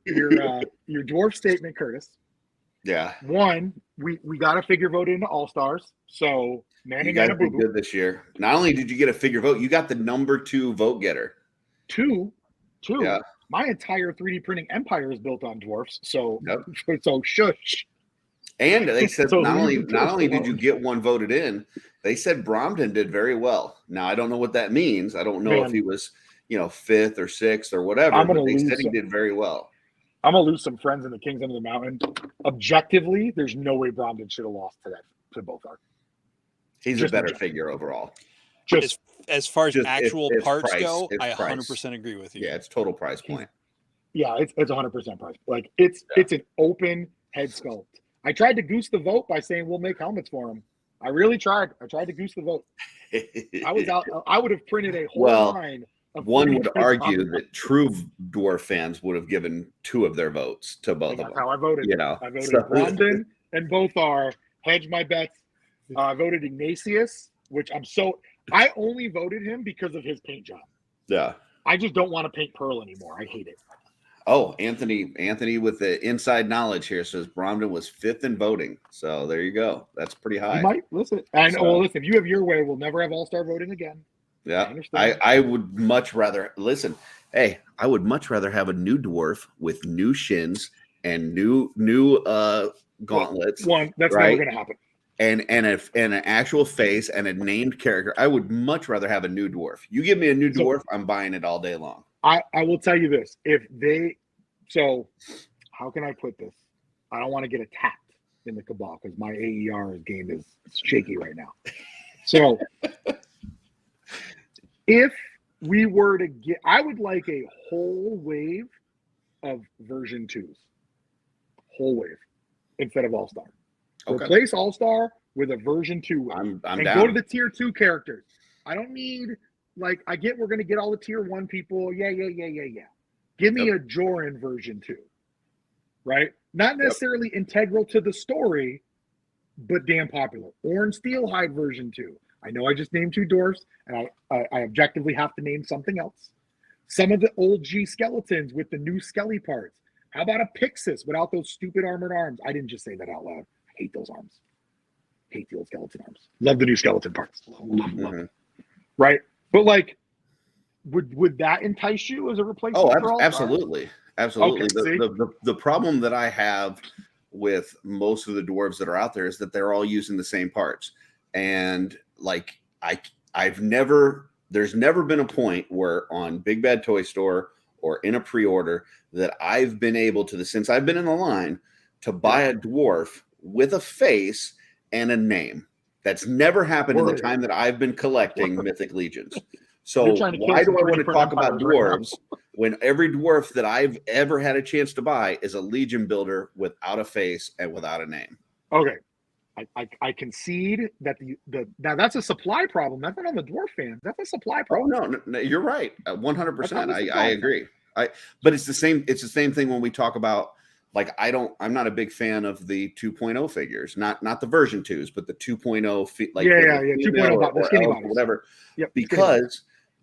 dwarf statement, Curtis. Yeah. One, we got a figure vote into All Stars. So you guys did good this year. Not only did you get a figure vote, you got the number 2 vote getter. Two. Yeah. My entire 3D printing empire is built on dwarfs. So so shush. And they said not only did you get one voted in, they said Bromden did very well. Now, I don't know what that means. I don't know if he was, 5th or 6th or whatever, but they said he did very well. I'm going to lose some friends in the Kings Under the Mountain. Objectively, there's no way Bromden should have lost to both are. He's a better figure overall. Just as far as actual parts go, I 100% agree with you. Yeah, it's total price point. Yeah, it's 100% price. Like, it's an open head sculpt. I tried to goose the vote by saying we'll make helmets for him. I really tried. I tried to goose the vote. I was out. I would have printed a whole line. One would argue that true dwarf fans would have given 2 of their votes to both of them. That's how I voted. I voted Bromden, and both are hedge my bets. I voted Ignatius, which I only voted him because of his paint job. Yeah. I just don't want to paint Pearl anymore. I hate it. Oh, Anthony with the inside knowledge here says Bromden was 5th in voting. So there you go. That's pretty high. You might listen. Listen, if you have your way, we'll never have all-star voting again. Yeah. I would much rather listen. Hey, I would much rather have a new dwarf with new shins and new gauntlets. That's never gonna happen. And an actual face and a named character. I would much rather have a new dwarf. You give me a new dwarf, I'm buying it all day long. I will tell you this. How can I put this? I don't want to get attacked in the Cabal because my AER game is shaky right now. So if we were to I would like a whole wave of version 2s. Whole wave instead of All-Star. Okay. Replace All-Star with a version 2 wave. I'm and down. Go to the tier 2 characters. I don't need, I get we're going to get all the tier 1 people. Yeah. Give me a Joran version 2. Right? Not necessarily integral to the story, but damn popular. Orange Steelhide version 2. I know I just named 2 dwarfs, and I objectively have to name something else. Some of the old G skeletons with the new skelly parts. How about a Pixis without those stupid armored arms? I didn't just say that out loud. I hate those arms. Hate the old skeleton arms. Love the new skeleton parts. Love them. Right? But would that entice you as a replacement? Oh, absolutely. Absolutely. Okay, the problem that I have with most of the dwarves that are out there is that they're all using the same parts. And I've never There's never been a point where on Big Bad Toy Store or in a pre-order that I've been able to, since I've been in the line, to buy a dwarf with a face and a name. That's never happened in the time that I've been collecting Mythic Legions. So why do I want to talk about dwarves when every dwarf that I've ever had a chance to buy is a Legion builder without a face and without a name? Okay. I concede that now that's a supply problem. That's not on the dwarf fans. That's a supply problem. Oh no, you're right. 100%. I agree. But it's the same. It's the same thing when we talk about, like, I'm not a big fan of the 2.0 figures, not the version 2s, but the 2.0 like 2.0 or skinny bodies, whatever. Yep, because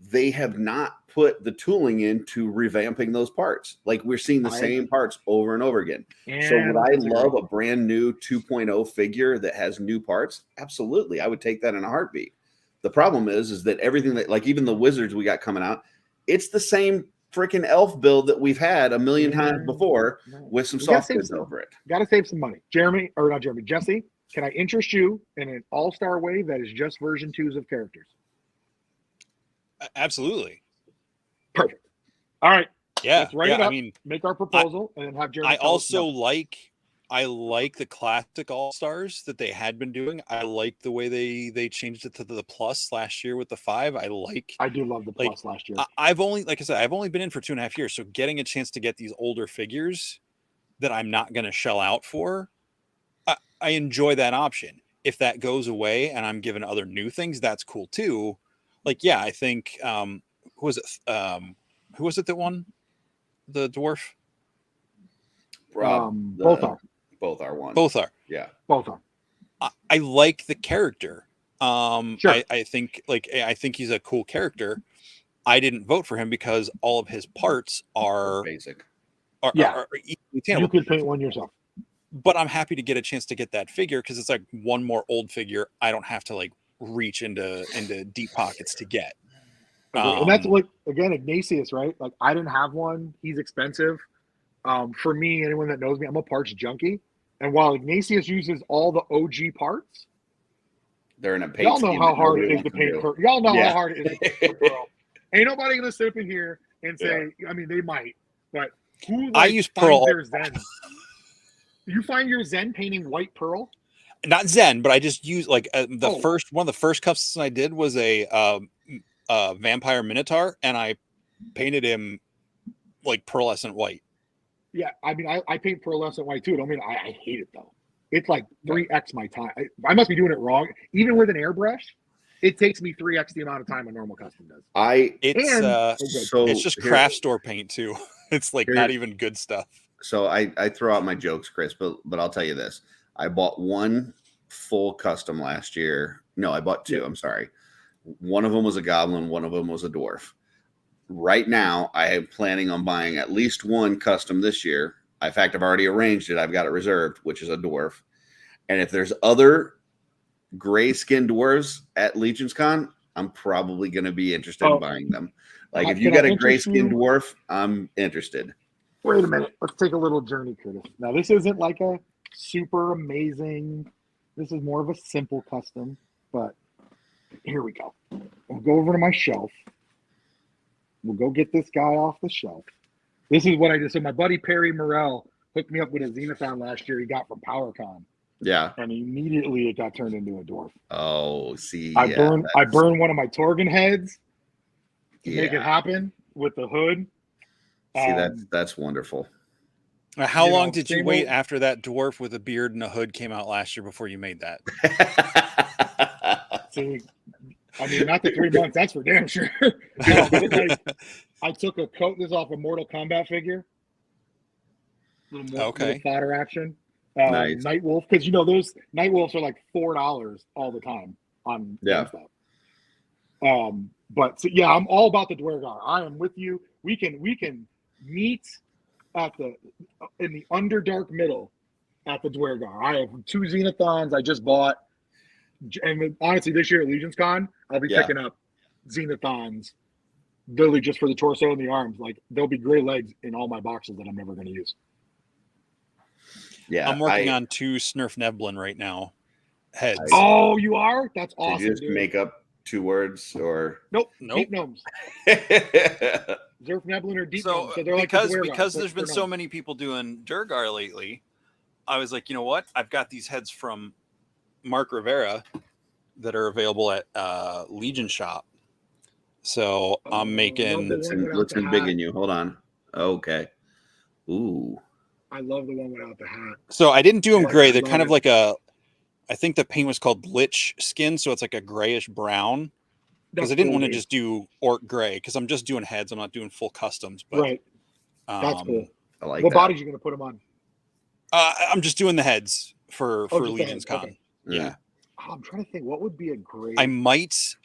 they have not put the tooling into revamping those parts. Like, we're seeing the same parts over and over again. So would I love a brand new 2.0 figure that has new parts? Absolutely. I would take that in a heartbeat. The problem is that everything that, like, even the wizards we got coming out, it's the same freaking elf build that we've had a million times before with some soft goods over it. Got to save some money. Jesse, can I interest you in an all-star wave that is just version 2s of characters? Absolutely. Perfect. All right. Yeah. Let's write it up, make our proposal, and then have Jeremy. I like the classic All-Stars that they had been doing. I like the way they changed it to the plus last year with the 5. I do love the plus last year. I've only been in for 2.5 years. So getting a chance to get these older figures that I'm not going to shell out for, I enjoy that option. If that goes away and I'm given other new things, that's cool too. Like, yeah, I think, who was it that won the dwarf? Both are. Both are one. Both are. Yeah. Both are. I like the character. Sure. I think he's a cool character. I didn't vote for him because all of his parts are basic. You could paint one yourself. But I'm happy to get a chance to get that figure because it's like one more old figure I don't have to like reach into deep pockets to get. And that's like, again, Ignatius, right? Like, I didn't have one. He's expensive. For me, anyone that knows me, I'm a parts junkie. And while Ignatius uses all the OG parts, they're in a paint. Y'all know how hard it is to paint Pearl. Y'all know how hard it is to paint Pearl. Ain't nobody gonna sit up in here and say, I mean, they might, but who I use Pearl. Their Zen? You find your Zen painting white Pearl? Not Zen, but I just use like one of the first customs I did was a vampire minotaur, and I painted him like pearlescent white. Yeah, I mean, I paint pearlescent white too. I mean, I hate it though. It's like 3x my time. I must be doing it wrong. Even with an airbrush, it takes me 3x the amount of time a normal custom does. It's just craft store paint too. It's like not even good stuff. So I throw out my jokes, Chris, but I'll tell you this. I bought one full custom last year. No, I bought 2. Yeah. I'm sorry. One of them was a goblin. One of them was a dwarf. Right now, I am planning on buying at least one custom this year. In fact, I've already arranged it. I've got it reserved, which is a dwarf. And if there's other gray skinned dwarves at LegionsCon, I'm probably going to be interested in buying them. Like, if you got a gray skinned dwarf, I'm interested. Wait a minute. Let's take a little journey, Curtis. Now, this isn't like a super amazing. This is more of a simple custom, but here we go. I'll go over to my shelf. We'll go get this guy off the shelf. This is what I did. So my buddy Perry Morrell hooked me up with a Xenothon last year he got from PowerCon. Yeah. And immediately it got turned into a dwarf. Oh, see. I burned one of my Torgon heads to make it happen with the hood. See, that's wonderful. How long did you wait after that dwarf with a beard and a hood came out last year before you made that? See, I mean, not the 3 months, that's for damn sure. I took a coat this off a Mortal Kombat figure. Little fodder action. Nice. Night Wolf, because those Night Wolves are like $4 all the time on GameStop. But so, yeah, I'm all about the Duergar. I am with you. We can meet in the Underdark middle at the Duergar. I have 2 Xenothons I just bought. And honestly, this year at LegionsCon, I'll be picking up Xenothons literally just for the torso and the arms. Like, there'll be gray legs in all my boxes that I'm never going to use. Yeah, I'm working on 2 Snurf Neblin right now. Heads. Oh, you are? That's awesome. Did you just make up 2 words or? Nope. Nope. Deep gnomes. Zerf Neblin or deep So gnomes. So they're like the Duergar, because but there's been they're so gnomes. many people doing Duergar lately, I was like, you know what? I've got these heads from Mark Rivera that are available at Legion Shop. So I'm making. Looks big in you. Hold on. Okay. Ooh. I love the one without the hat. So I didn't do them Yeah, gray. I They're love kind of it. like a. I think the paint was called Lich skin, so it's like a grayish brown. Because I didn't want to just do orc gray because I'm just doing heads. I'm not doing full customs. But, right. That's cool. I like what that. bodies are you going to put them on? I'm just doing the heads for just the Legions heads, Con. okay. Yeah. Oh, I'm trying to think. What would be a great? I might,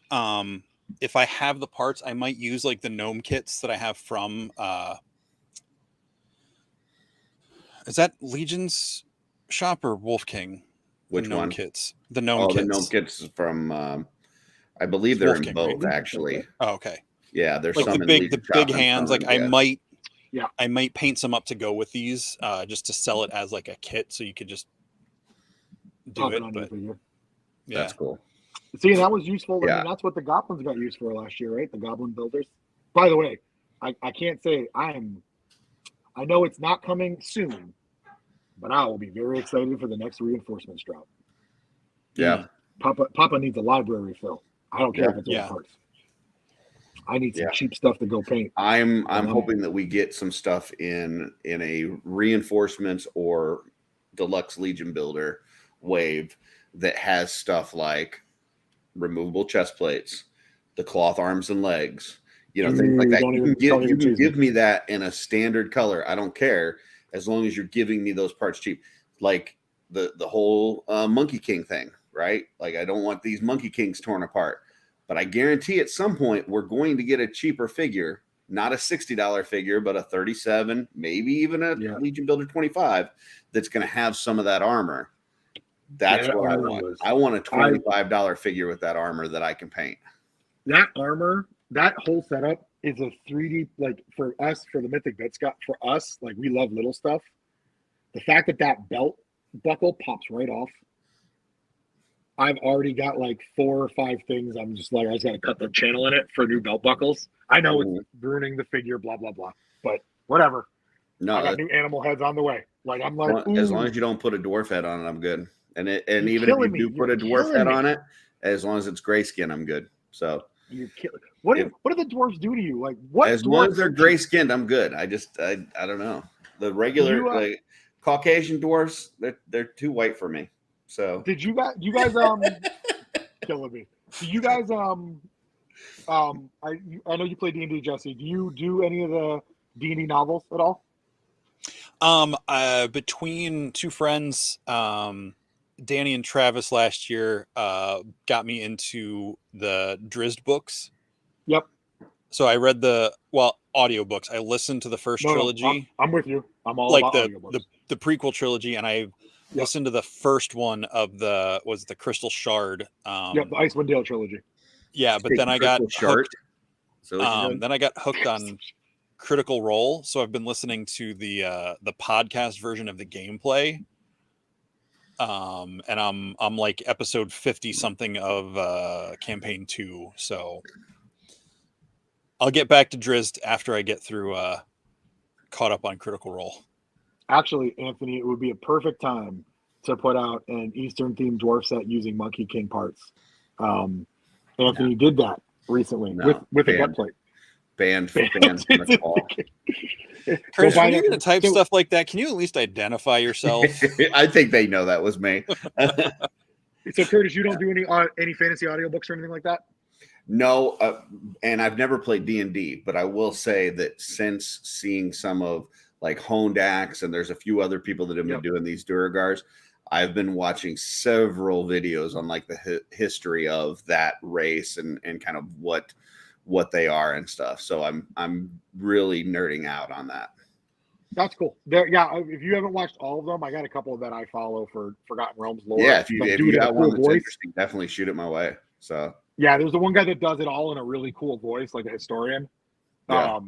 if I have the parts, I might use like the gnome kits that I have from. Is that Legion's shop or Wolf King? Which gnome one? Kits. The gnome kits. The gnome kits from. I believe they're in both, right? Actually. Oh, okay. Yeah, there's like some the big hands. Like I might, yeah, I might paint some up to go with these, just to sell it as like a kit, so you could just do it. But yeah, that's cool. See, that was useful. Yeah. I mean, that's what the goblins got used for last year, right? The goblin builders. By the way, I can't say I know it's not coming soon, but I will be very excited for the next reinforcements drop. Yeah. Papa needs a library fill. I don't care if it's old parts. I need some cheap stuff to go paint. I'm hoping that we get some stuff in a reinforcements or deluxe Legion builder wave that has stuff like removable chest plates, the cloth arms and legs, things like that. You can give me that in a standard color. I don't care, as long as you're giving me those parts cheap. Like the whole Monkey King thing, right? Like I don't want these Monkey Kings torn apart. But I guarantee at some point we're going to get a cheaper figure, not a $60 figure, but a $37, maybe even a Legion Builder 25 that's going to have some of that armor. That's what I want. I want a $25 figure with that armor that I can paint. That armor, that whole setup is a 3D, like for us, for the Mythic Bits, for us, like we love little stuff. The fact that belt buckle pops right off. I've already got like 4 or 5 things. I'm just like, I just got to cut the channel in it for new belt buckles. I know it's ruining the figure, blah, blah, blah. But whatever. No, I got new animal heads on the way. Like, I'm like, as long as you don't put a dwarf head on it, I'm good. And even if you do put a dwarf head on it, as long as it's gray skin, I'm good. So you're killing. What do the dwarves do to you? Like, what? As long as they're gray skinned, I'm good. I don't know. The regular like Caucasian dwarfs, they're too white for me. So did you guys killing me? Do you guys I know you play D&D, Jesse. Do you do any of the D&D novels at all? Between 2 friends, Danny and Travis last year got me into the Drizzt books. Yep. So I read audiobooks. I listened to the first trilogy. I'm with you. I'm all like about the prequel trilogy, and I listened to the first one of the Crystal Shard. The Icewind Dale trilogy. Yeah, but then I got hooked. Then I got hooked on Critical Role, so I've been listening to the podcast version of the gameplay. And I'm like episode 50 something of campaign 2, so I'll get back to Drizzt after I get through caught up on Critical Role. Actually, Anthony, it would be a perfect time to put out an Eastern themed dwarf set using Monkey King parts. Anthony did that recently with a gut plate. Banned from the call. Kris, when you're going to type stuff like that, can you at least identify yourself? I think they know that was me. So, Curtis, you don't do any fantasy audiobooks or anything like that? No, and I've never played D&D, but I will say that since seeing some of like Honed Axe, and there's a few other people that have been doing these Duergars, I've been watching several videos on like the history of that race and kind of what they are and stuff. So I'm really nerding out on that. That's cool. If you haven't watched all of them, I got a couple that I follow for Forgotten Realms lore. Yeah, if you got one that's interesting, definitely shoot it my way. So yeah, there's the one guy that does it all in a really cool voice, like a historian. Yeah.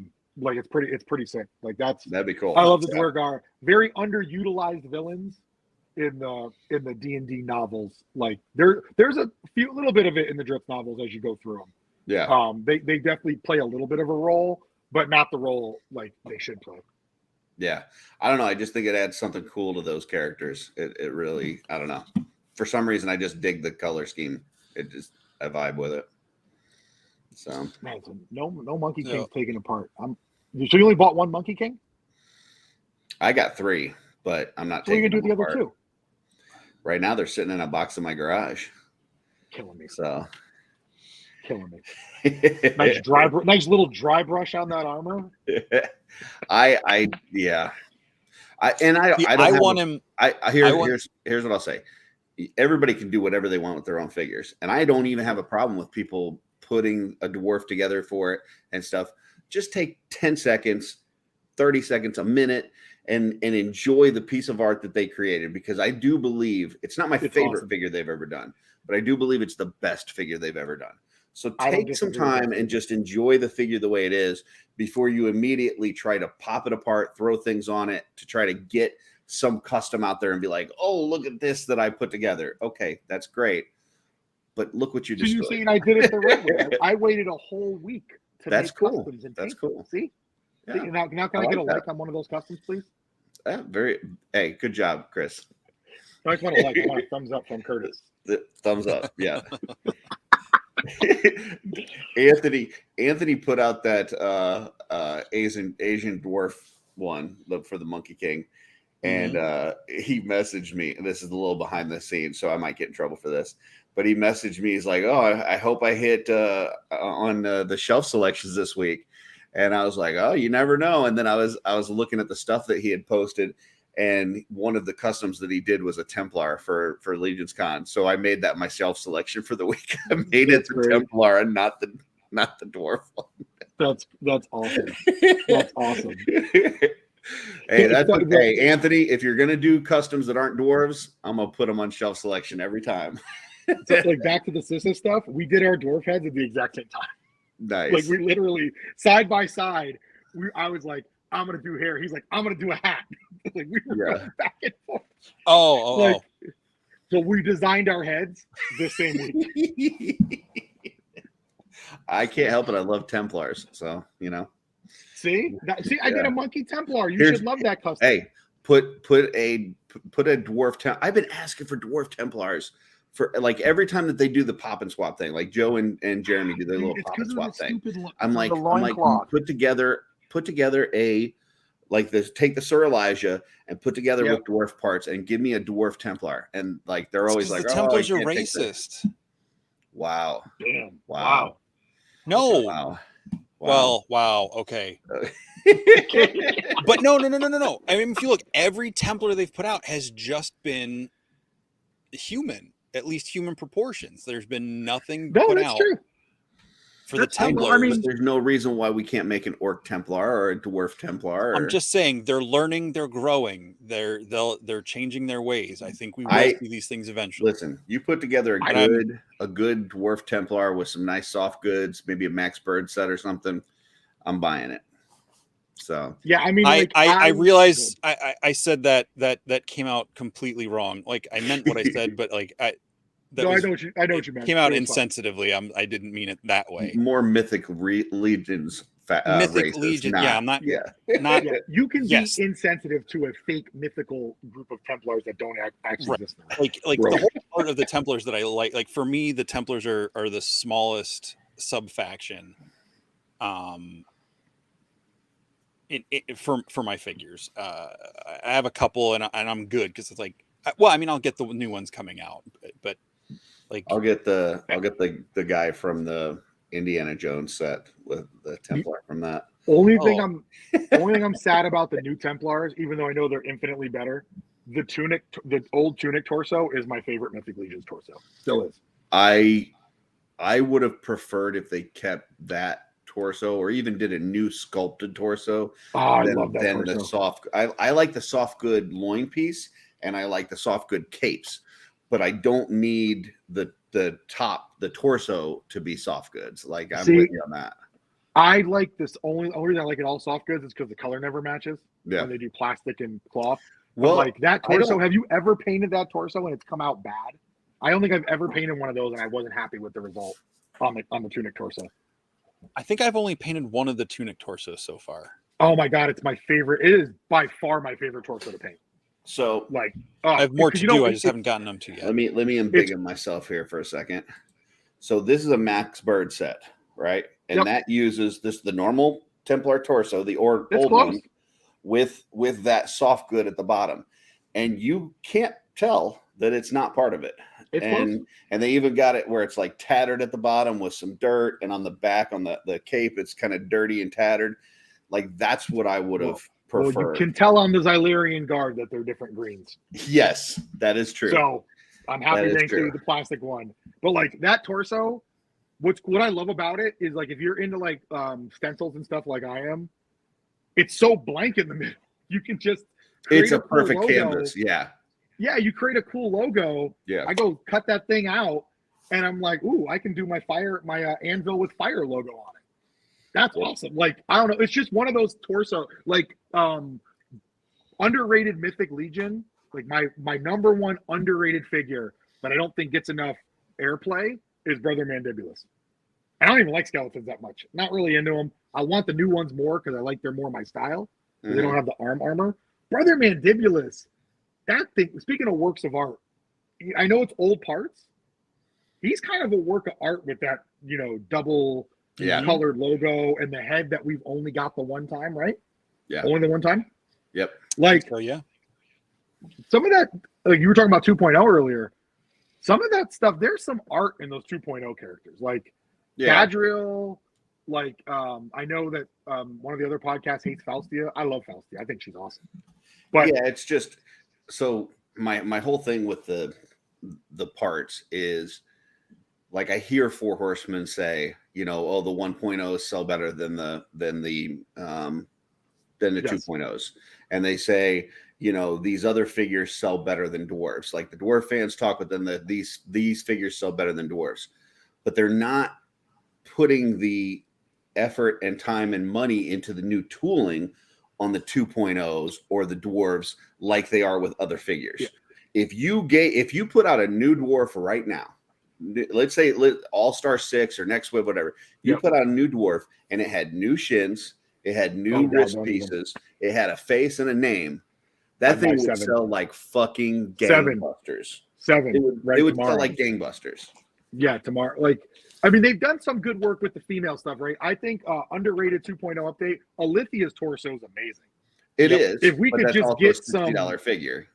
Like it's pretty sick. Like that'd be cool. I love the Duergar. Very underutilized villains in the D&D novels. Like there's a little bit of it in the Drift novels as you go through them. Yeah. They definitely play a little bit of a role, but not the role like they should play. Yeah. I don't know. I just think it adds something cool to those characters. It really, I don't know. For some reason, I just dig the color scheme. I vibe with it. So Man, so no Monkey King's taken apart. So you only bought one Monkey King? I got 3, but I'm not So what are you taking gonna do them with the apart. other 2? Right now, they're sitting in a box in my garage. Killing me. So Killing me. Nice little dry brush on that armor. Yeah. Here's what I'll say. Everybody can do whatever they want with their own figures, and I don't even have a problem with people putting a dwarf together for it and stuff. Just take 10 seconds, 30 seconds, a minute, and enjoy the piece of art that they created, because I do believe it's not my favorite figure they've ever done, but I do believe it's the best figure they've ever done. So take some time and just enjoy the figure the way it is before you immediately try to pop it apart, throw things on it to try to get some custom out there and be like, oh, look at this that I put together. Okay, that's great. But look what you destroyed. So you're saying I did it the right way. I waited a whole week to make customs and That's paint. cool. See? Yeah. See? Now can I get a like on one of those customs, please? Hey, good job, Chris. I just want to I want a thumbs up from Curtis. Thumbs up, yeah. Anthony put out that Asian dwarf one for the Monkey King, and he messaged me, and this is a little behind the scenes, so I might get in trouble for this, but he messaged me, he's like, oh, I hope I hit on the shelf selections this week. And I was like, oh, you never know. And then I was looking at the stuff that he had posted, and one of the customs that he did was a Templar for LegionsCon. So I made that my shelf selection for the week. I made it the Templar and not the dwarf one. That's awesome. That's awesome. Hey, Anthony, if you're gonna do customs that aren't dwarves, I'm gonna put them on shelf selection every time. So, like, back to the SISA stuff, we did our dwarf heads at the exact same time. Nice. Like, we literally side by side. I was like, I'm gonna do hair. He's like, I'm gonna do a hat. Like, we were going back and forth. So we designed our heads the same week. I can't help it. I love Templars, so you know. See, I did a monkey Templar. You should love that custom. Hey, put a dwarf. I've been asking for dwarf Templars for like every time that they do the pop and swap thing. Like Joe and Jeremy do their little pop and swap thing. I'm like, put together a like this. Take the Sir Elijah and put together with dwarf parts and give me a dwarf Templar. And like they're always like, the Templars are racist. Wow. Damn. Wow. No. Wow. Well, wow. Okay. But no. I mean, if you look, every Templar they've put out has just been human, at least human proportions. There's been nothing put out for the Templar. I mean, there's no reason why we can't make an Orc Templar or a Dwarf Templar. I'm just saying they're learning, they're growing, they're changing their ways. I think we will see these things eventually. Listen, you put together a good Dwarf Templar with some nice soft goods, maybe a Max Bird set or something, I'm buying it. So yeah, I mean, I realize I said that came out completely wrong. Like I meant what I said, but like I know what you meant. Came out insensitively. I didn't mean it that way. More Mythic Legions. Mythic Legion. I'm not. Not. Yeah. You can be insensitive to a fake mythical group of Templars that don't actually exist now. Like the whole part of the Templars that I like. Like for me, the Templars are the smallest sub faction. For my figures, I have a couple, and I'm good because it's like, well, I mean, I'll get the new ones coming out, but like I'll get the guy from the Indiana Jones set with the Templar from that. Only thing I'm sad about the new Templars, even though I know they're infinitely better. The old tunic torso is my favorite Mythic Legions torso. Still is. I would have preferred if they kept that torso or even did a new sculpted torso. I love that torso. The soft. I like the soft good loin piece, and I like the soft good capes, but I don't need the torso to be soft goods. Like I'm with you on that. I like this only reason I like it all soft goods is because the color never matches. Yeah. When they do plastic and cloth. Well, like that torso, have you ever painted that torso and it's come out bad? I don't think I've ever painted one of those and I wasn't happy with the result on the tunic torso. I think I've only painted one of the tunic torsos so far. Oh my god, it's my favorite. It is by far my favorite torso to paint. So like, I have more to do. I just haven't gotten them to yet. Let me embiggen myself here for a second. So this is a Max Bird set, right? And that uses the normal Templar torso, the old one, with that soft good at the bottom, and you can't tell that it's not part of it. And they even got it where it's like tattered at the bottom with some dirt, and on the back on the cape it's kind of dirty and tattered. Like that's what I would have preferred. Well, you can tell on the Xylarian guard that they're different greens. Yes, that is true. So I'm happy they included the plastic one. But like that torso, what I love about it is like if you're into like stencils and stuff like I am, it's so blank in the middle. You can just it's a perfect canvas. Yeah. Yeah, you create a cool logo. Yeah. I go cut that thing out and I'm like, ooh, I can do my anvil with fire logo on it. That's awesome. Like, I don't know. It's just one of those torso, like underrated Mythic Legion. Like my number one underrated figure that I don't think gets enough airplay is Brother Mandibulus. I don't even like skeletons that much. Not really into them. I want the new ones more because I like they're more my style. Mm-hmm. They don't have the armor. Brother Mandibulus, that thing, speaking of works of art, I know it's old parts. He's kind of a work of art with that, double colored logo and the head that we've only got the one time, right? Yeah. Only the one time? Yep. Like, yeah. Some of that, like you were talking about 2.0 earlier, some of that stuff, there's some art in those 2.0 characters. Like Gadriel, like I know that one of the other podcasts hates Faustia. I love Faustia. I think she's awesome. But yeah, it's just so my whole thing with the parts is like I hear Four Horsemen say, the 1.0s sell better than the 2.0s, and they say, these other figures sell better than dwarves. Like the dwarf fans talk with them that these figures sell better than dwarves, but they're not putting the effort and time and money into the new tooling on the 2.0s or the dwarves like they are with other figures. Yeah. If you put out a new dwarf right now, let's say All-Star 6 or Next Wave, whatever, you put out a new dwarf and it had new shins, it had new wrist pieces, it had a face and a name, that thing would sell like fucking gangbusters. Seven. It would sell like gangbusters. Yeah, tomorrow. Like, I mean, they've done some good work with the female stuff, right? I think underrated 2.0 update, Alithia's torso is amazing. It is. If we could just get some $60 figure.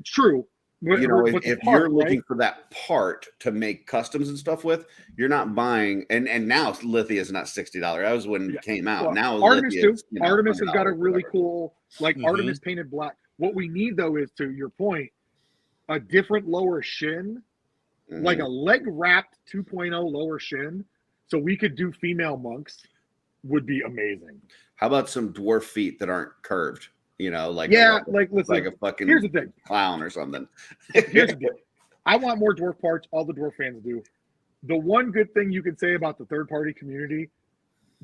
True. If you're looking for that part to make customs and stuff with, you're not buying. And now Lithia is not $60. That was when it came out. Now Artemis too. Artemis has got a really cool, Artemis painted black. What we need though is, to your point, a different lower shin, like a leg wrapped 2.0 lower shin, so we could do female monks. Would be amazing. How about some dwarf feet that aren't curved? Like listen, like a fucking here's the thing. Clown or something. Here's the deal. I want more dwarf parts. All the dwarf fans do. The one good thing you can say about the third-party community,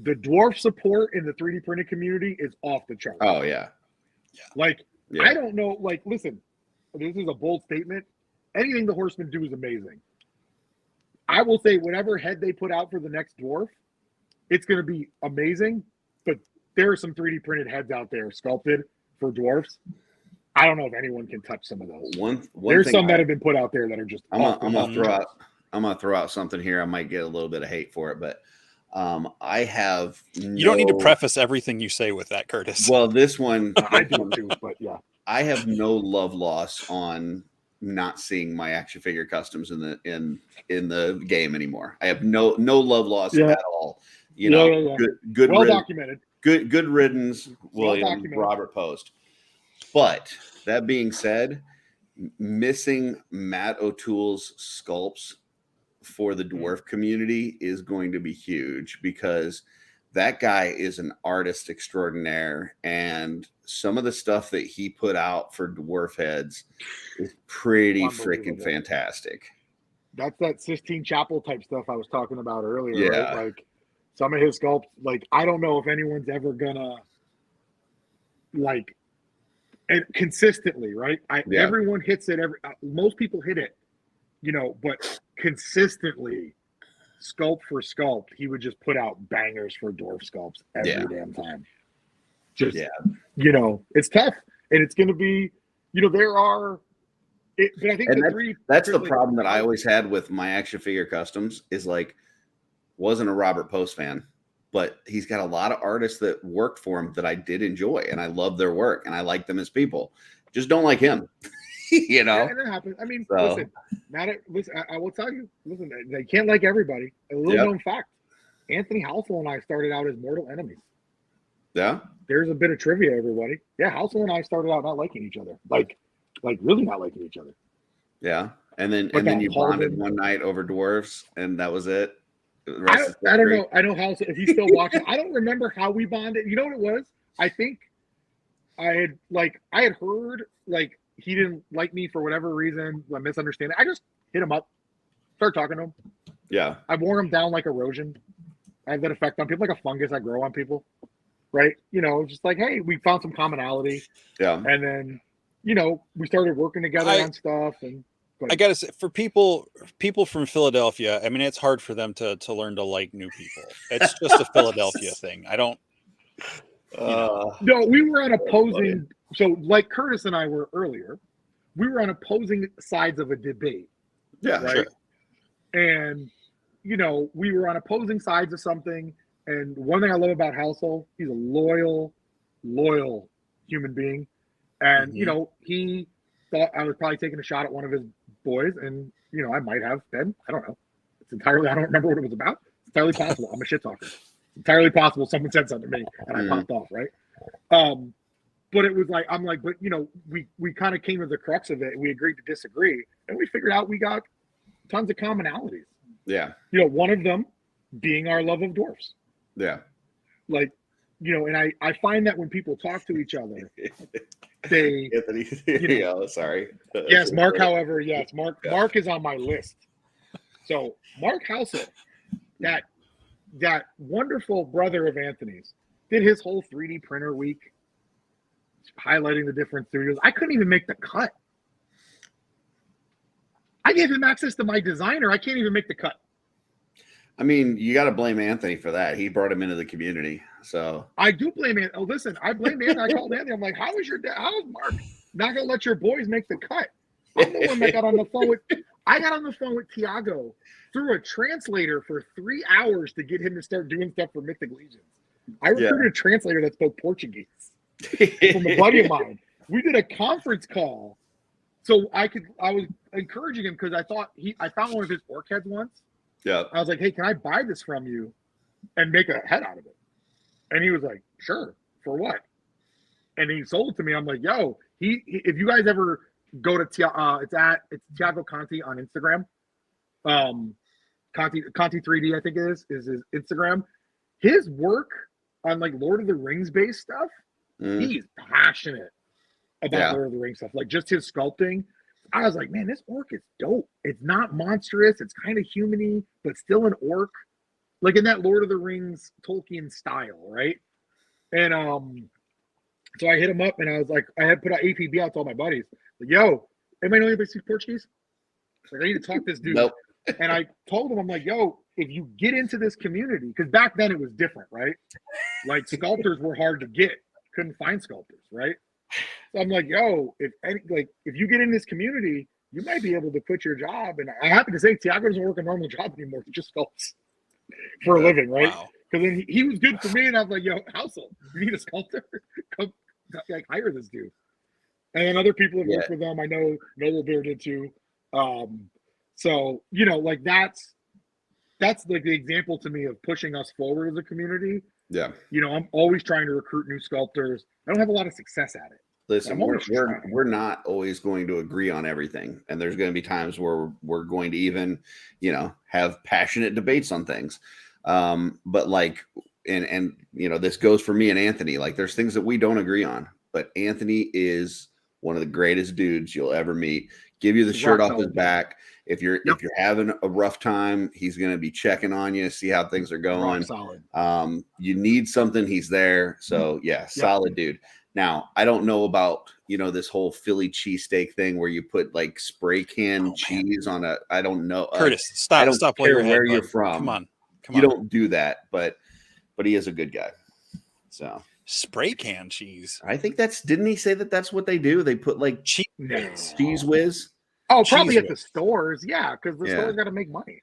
the dwarf support in the 3D printed community is off the chart. Oh yeah. I don't know. Like, listen, this is a bold statement. Anything the Horsemen do is amazing. I will say whatever head they put out for the next dwarf, it's going to be amazing. But there are some 3D printed heads out there sculpted for dwarfs. I don't know if anyone can touch some of those. There's some that have been put out there that are just. I'm gonna throw out something here. I might get a little bit of hate for it, but I have. You don't need to preface everything you say with that, Curtis. Well, this one I do too, but yeah, I have no love loss on not seeing my action figure customs in the game anymore. I have no love loss at all. Good well documented. Good riddance, William Robert Post. But that being said, missing Matt O'Toole's sculpts for the dwarf community is going to be huge, because that guy is an artist extraordinaire, and some of the stuff that he put out for dwarf heads is pretty freaking fantastic. That's that Sistine Chapel type stuff I was talking about earlier. Yeah. Right? Like some of his sculpts, like I don't know if anyone's ever gonna like and consistently, right? Everyone hits it. Most people hit it, but consistently, sculpt for sculpt, he would just put out bangers for dwarf sculpts every damn time. Just it's tough, and it's going to be, there are. But I think that's the problem that I always had with my action figure customs is like, wasn't a Robert Post fan, but he's got a lot of artists that worked for him that I did enjoy, and I love their work, and I like them as people. Just don't like him, Yeah, and it happens. I mean, listen, I will tell you, listen, they can't like everybody. A little known fact: Anthony Houseal and I started out as mortal enemies. Yeah, there's a bit of trivia, everybody. Yeah, Houseal and I started out not liking each other, like really not liking each other. Yeah, and then you bonded one night over dwarves, and that was it. I don't know. I know how, if he's still watching. I don't remember how we bonded. You know what it was? I think I had heard he didn't like me for whatever reason, a misunderstanding. I just hit him up, started talking to him. Yeah. I wore him down like erosion. I have that effect on people, like a fungus. I grow on people, right? Just like, hey, we found some commonality. Yeah. And then, we started working together on stuff. And I gotta say, for people from Philadelphia, I mean, it's hard for them to learn to like new people. It's just a Philadelphia thing. I don't. No, we were on opposing. So, like Curtis and I were earlier, we were on opposing sides of a debate. Yeah, right. Sure. And we were on opposing sides of something. And one thing I love about Houseal, he's a loyal human being. And he thought I was probably taking a shot at one of his boys, and I might have been. I don't know. I don't remember what it was about. It's entirely possible. I'm a shit talker. It's entirely possible someone said something to me and I popped off, right? But it was like, I'm like, but we kind of came to the crux of it, and we agreed to disagree, and we figured out we got tons of commonalities. Yeah. One of them being our love of dwarfs. Yeah. And I find that when people talk to each other, they sorry. Yes, Mark, however, yes, Mark is on my list. So Mark Houseal, that wonderful brother of Anthony's, did his whole 3D printer week highlighting the different studios. I couldn't even make the cut. I gave him access to my designer. I can't even make the cut. I mean, you got to blame Anthony for that. He brought him into the community. So I do blame Anthony. Oh, listen, I blame Anthony. I called Anthony. I'm like, how is Mark not going to let your boys make the cut? I'm the one that got on the phone with, Tiago through a translator for 3 hours to get him to start doing stuff for Mythic Legions. I recruited a translator that spoke Portuguese from a buddy of mine. We did a conference call. So I was encouraging him because I found one of his orc heads once. Yeah. I was like, hey, can I buy this from you and make a head out of it? And he was like, sure. For what? And he sold it to me. I'm like, yo, if you guys ever go to it's Tiago Conti on Instagram. Conti 3D, I think it is his Instagram. His work on Lord of the Rings based stuff, he's passionate about Lord of the Rings stuff. Just his sculpting. I was like, man, this orc is dope. It's not monstrous. It's kind of human-y, but still an orc. In that Lord of the Rings Tolkien style, right? And so I hit him up, and I was like, I had put out APB out to all my buddies. Like, yo, anybody know anybody speaks Portuguese? I need to talk to this dude. Nope. And I told him, I'm like, yo, if you get into this community, because back then it was different, right? Sculptors were hard to get. Couldn't find sculptors, right? So I'm like, yo, if you get in this community, you might be able to quit your job. And I happen to say, Tiago doesn't work a normal job anymore. He just sculpts for a living, right? Because then he was good for me, and I was like, yo, Houseal, you need a sculptor? Come, hire this dude. And then other people have worked with them. I know Noble Bear did too. So that's the example to me of pushing us forward as a community. Yeah. I'm always trying to recruit new sculptors. I don't have a lot of success at it. Listen, we're not always going to agree on everything, and there's going to be times where we're going to even, have passionate debates on things. But this goes for me and Anthony. There's things that we don't agree on, but Anthony is one of the greatest dudes you'll ever meet. Give you the shirt off his back. If you're having a rough time, he's going to be checking on you, see how things are going. Solid. You need something, he's there. So solid dude. Now, I don't know about, this whole Philly cheesesteak thing where you put like spray can cheese on a, I don't know. Curtis, I don't stop while care you're ahead, where you're bud. from. Come on. You don't do that, but he is a good guy. So spray can cheese. I think didn't he say that's what they do? They put like cheese whiz. Oh, probably at the stores. Yeah. Because the stores got to make money.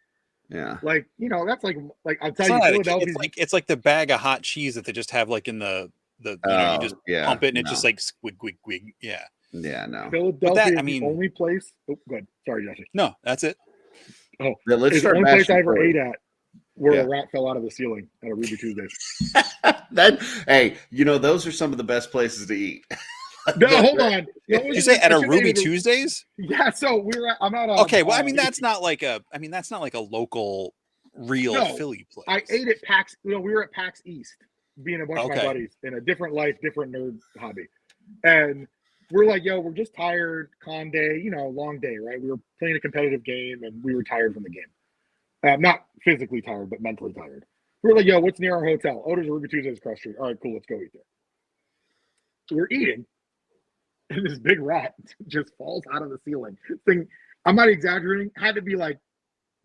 Yeah. Like, that's like I'll tell you, Philadelphia. It's like the bag of hot cheese that they just have like in the you just pump it and it's just like squig, squig, squig. Yeah. Yeah, no. Philadelphia is the only place. Oh, good. Sorry, Jesse. No, that's it. Oh, let's it's start. The only place I ever ate at where a rat fell out of the ceiling at a Ruby Tuesday. Hey, those are some of the best places to eat. No, hold on. Did you say at a Ruby Tuesdays? Yeah, so I'm at okay, well, that's not like a local real Philly place. I ate at PAX, we were at PAX East, being a bunch of my buddies in a different life, different nerd hobby. And we're like, we're just tired, con day, long day, right? We were playing a competitive game and we were tired from the game. Not physically tired, but mentally tired. We were like, what's near our hotel? Oh, there's a Ruby Tuesdays across the street. All right, cool, let's go eat there. So we're eating. And this big rat just falls out of the ceiling. Thing, I'm not exaggerating. Had to be like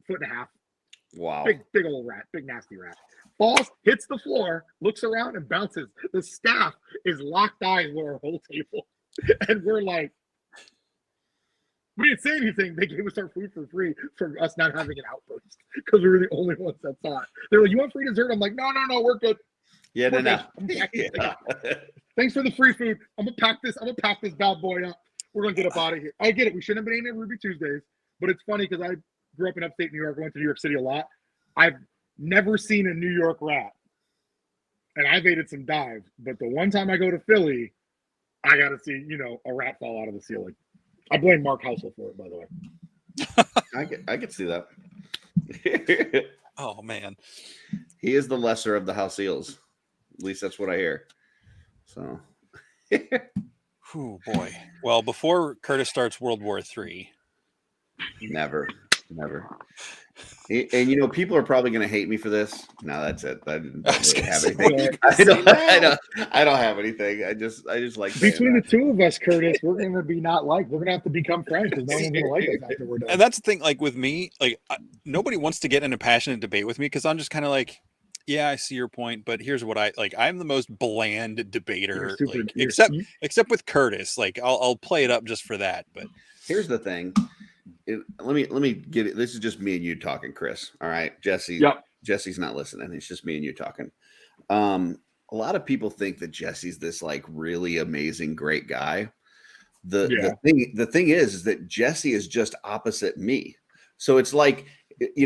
1.5 feet. Wow. Big old rat. Big nasty rat. Falls, hits the floor, looks around and bounces. The staff is locked eyes with our whole table. And we're like, we didn't say anything. They gave us our food for free for us not having an outburst because we were the only ones that saw it. They're like, you want free dessert? I'm like, no, we're good. Yeah, no. Thanks for the free food. I'm gonna pack this bad boy up. We're gonna get up out of here. I get it. We shouldn't have been eating at Ruby Tuesdays, but it's funny because I grew up in upstate New York, went to New York City a lot. I've never seen a New York rat, and I've ate at some dives. But the one time I go to Philly, I got to see a rat fall out of the ceiling. I blame Mark Houseal for it, by the way. I could see that. Oh man, he is the lesser of the Houseals. At least that's what I hear. So, oh boy. Well, before Curtis starts World War III, never. And people are probably going to hate me for this. No, that's it. I didn't have anything. I don't have anything. I just like between the two of us, Curtis, we're going to be not liked. We're going to have to become friends because no one's going to like us after we're done. And that's the thing. Like with me, nobody wants to get in a passionate debate with me because I'm just kind of like, yeah, I see your point, but here's what I like. I'm the most bland debater, except with Curtis. Like I'll play it up just for that. But here's the thing. Let me get it. This is just me and you talking, Chris. All right, Jesse. Yep. Jesse's not listening. It's just me and you talking. A lot of people think that Jesse's this like really amazing, great guy. The thing is that Jesse is just opposite me. So it's like,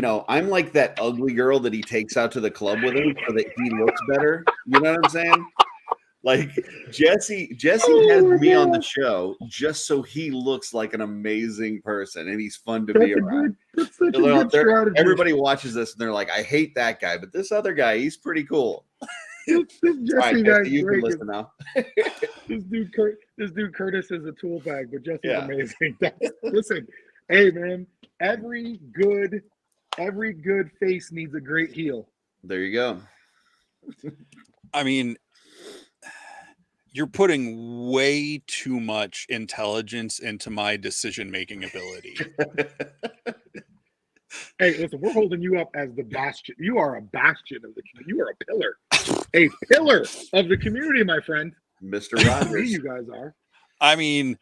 I'm like that ugly girl that he takes out to the club with him so that he looks better. You know what I'm saying? Like Jesse has me on the show just so he looks like an amazing person and he's fun to be around. That's such a good strategy. Everybody watches this and they're like, I hate that guy, but this other guy, he's pretty cool. This Jesse guy's you great. Can listen now. This dude Curtis is a tool bag, but Jesse's amazing. Listen, hey man, every good face needs a great heel. There you go. I mean, you're putting way too much intelligence into my decision-making ability. Hey, listen, we're holding you up as the bastion. You are a bastion of the community. You are a pillar of the community, my friend. Mr. Rogers. You guys are. I mean,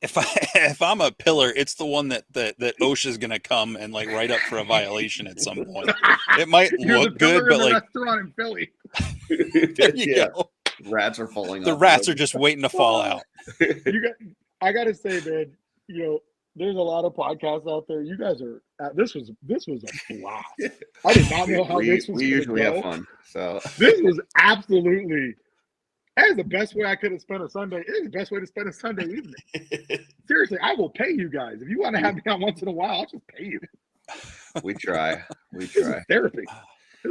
if I'm a pillar, it's the one that OSHA's gonna come and like write up for a violation at some point. It might look good, but like restaurant in Philly. There you go. Rats are falling. The rats are just waiting to fall out. I gotta say, man, there's a lot of podcasts out there. You guys are. This was a blast. I did not know how this was. We usually have fun. So this was absolutely. That is the best way I could have spent a Sunday. It is the best way to spend a Sunday evening. Seriously, I will pay you guys. If you want to have me on once in a while, I'll just pay you. We try. This is therapy.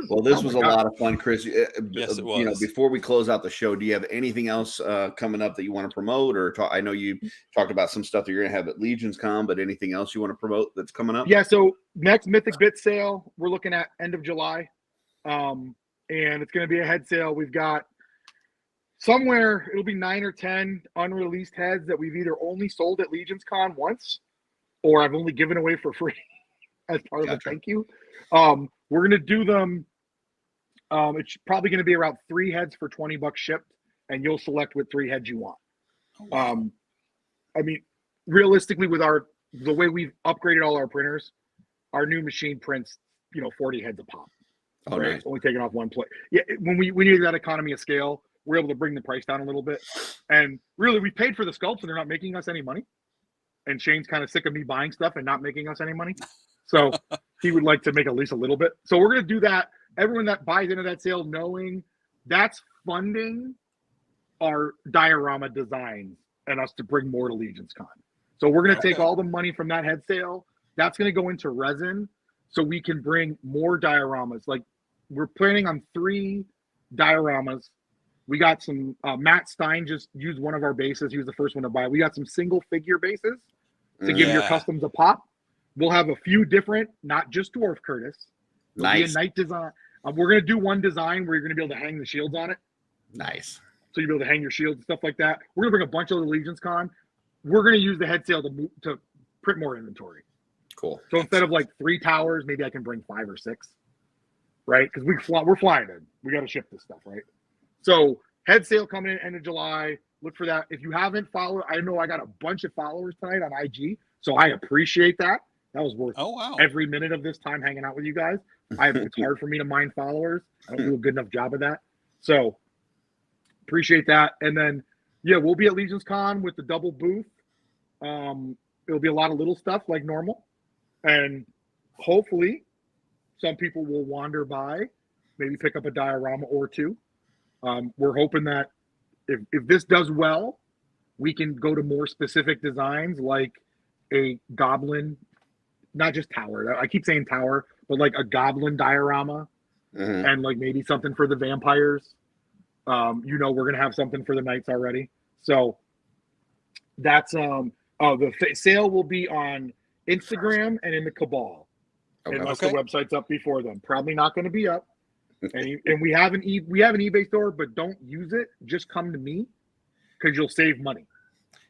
Well, this was a lot of fun, Chris. Yes, it was. Before we close out the show, do you have anything else coming up that you want to promote or talk? I know you talked about some stuff that you're going to have at LegionsCon, but anything else you want to promote that's coming up? Yeah. So next MythicBits sale, we're looking at end of July, and it's going to be a head sale. We've got somewhere it'll be 9 or 10 unreleased heads that we've either only sold at LegionsCon once, or I've only given away for free as part of a thank you. We're gonna do them. It's probably gonna be around 3 heads for $20 shipped, and you'll select what 3 heads you want. I mean, realistically, with the way we've upgraded all our printers, our new machine prints, 40 heads a pop. Oh, right? nice. Only taking off one plate. Yeah, when we need that economy of scale, we're able to bring the price down a little bit. And really, we paid for the sculpts, and they're not making us any money. And Shane's kind of sick of me buying stuff and not making us any money. So he would like to make at least a little bit. So we're going to do that. Everyone that buys into that sale, knowing that's funding our diorama designs and us to bring more to LegionsCon. So we're going to take all the money from that head sale. That's going to go into resin so we can bring more dioramas. Like, we're planning on 3 dioramas. We got some, Matt Stein just used one of our bases. He was the first one to buy. We got some single figure bases to give your customs a pop. We'll have a few different, not just Dwarf Curtis. There'll be a night design. We're going to do one design where you're going to be able to hang the shields on it. Nice. So you'll be able to hang your shields and stuff like that. We're going to bring a bunch of the LegionsCon. We're going to use the head sale to print more inventory. Cool. So instead of like 3 towers, maybe I can bring 5 or 6, right? Because we're flying in. We got to ship this stuff, right? So head sale coming in end of July. Look for that. If you haven't followed, I know I got a bunch of followers tonight on IG, so I appreciate that. That was worth every minute of this time hanging out with you guys. It's hard for me to mind followers. I don't do a good enough job of that. So appreciate that. And then, we'll be at LegionsCon with the double booth. It'll be a lot of little stuff like normal. And hopefully some people will wander by, maybe pick up a diorama or 2. We're hoping that if this does well, we can go to more specific designs like a goblin, not just tower. I keep saying tower, but like a goblin diorama and like maybe something for the vampires. We're going to have something for the knights already. So that's, the sale will be on Instagram and in the Cabal. Unless the website's up before then. Probably not going to be up. And we have an eBay store, but don't use it. Just come to me because you'll save money.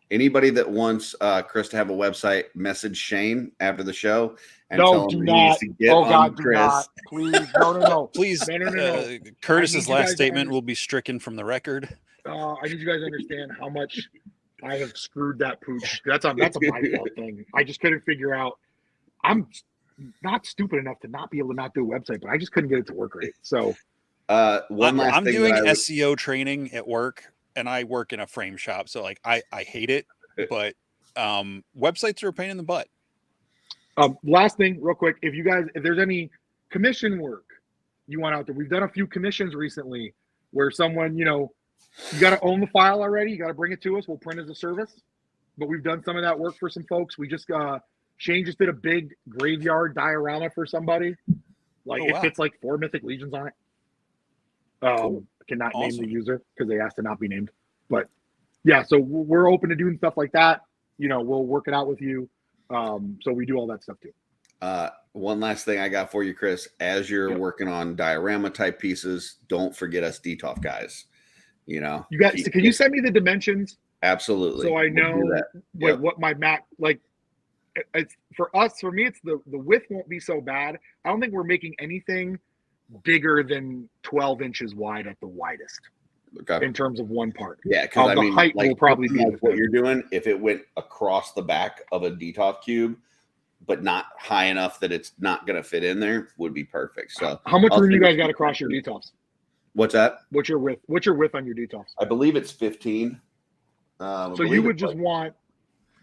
Anybody that wants Kris to have a website, message Shane after the show and no, tell do him not. He needs to get oh on God, Kris. do not. Please, no. Please, no. Curtis's last statement will be stricken from the record. I need you guys to understand how much I have screwed that pooch. That's a my fault thing. I just couldn't figure out. I'm not stupid enough to not be able to not do a website, but I just couldn't get it to work right. So I'm doing SEO training at work, and I work in a frame shop, so like I hate it, but websites are a pain in the butt. Last thing, real quick, if there's any commission work you want out there, we've done a few commissions recently where someone, you got to own the file already. You got to bring it to us. We'll print as a service. But we've done some of that work for some folks. We just Shane just did a big graveyard diorama for somebody. Like it fits like 4 Mythic Legions on it. Cool. Cannot name the user because they asked to not be named. But yeah, so we're open to doing stuff like that. We'll work it out with you. So we do all that stuff too. One last thing I got for you, Kris. As you're working on diorama type pieces, don't forget us DTOF guys. You guys, can you send me the dimensions? Absolutely. So I know what my mat like. It's for me. It's the width won't be so bad. I don't think we're making anything bigger than 12 inches wide at the widest. Okay. In terms of one part. Yeah, because the height will probably be what you're doing. If it went across the back of a DTOF cube, but not high enough that it's not going to fit in there, would be perfect. So how much room you guys got across your DTOFs? What's that? What's your width? What's your width on your DTOFs? I believe it's 15. So you would just want.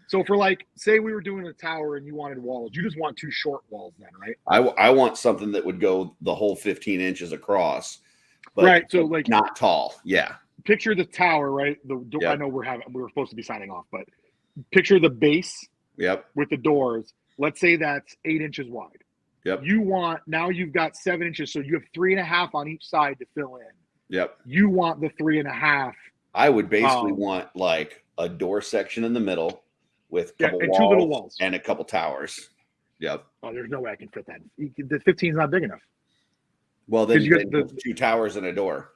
So for like, say we were doing a tower and you wanted walls, you just want 2 short walls then, right? I want something that would go the whole 15 inches across, but right. So like not tall. Yeah. Picture the tower, right? I know we're supposed to be signing off, but picture the base. Yep. With the doors. Let's say that's 8 inches wide. Yep. Now you've got 7 inches, so you have 3.5 on each side to fill in. Yep. You want the 3.5. I would basically want like a door section in the middle with a couple walls 2 little walls and a couple towers. Yep. Oh, there's no way I can fit that. The 15 is not big enough. Well, then you get 2 towers and a door.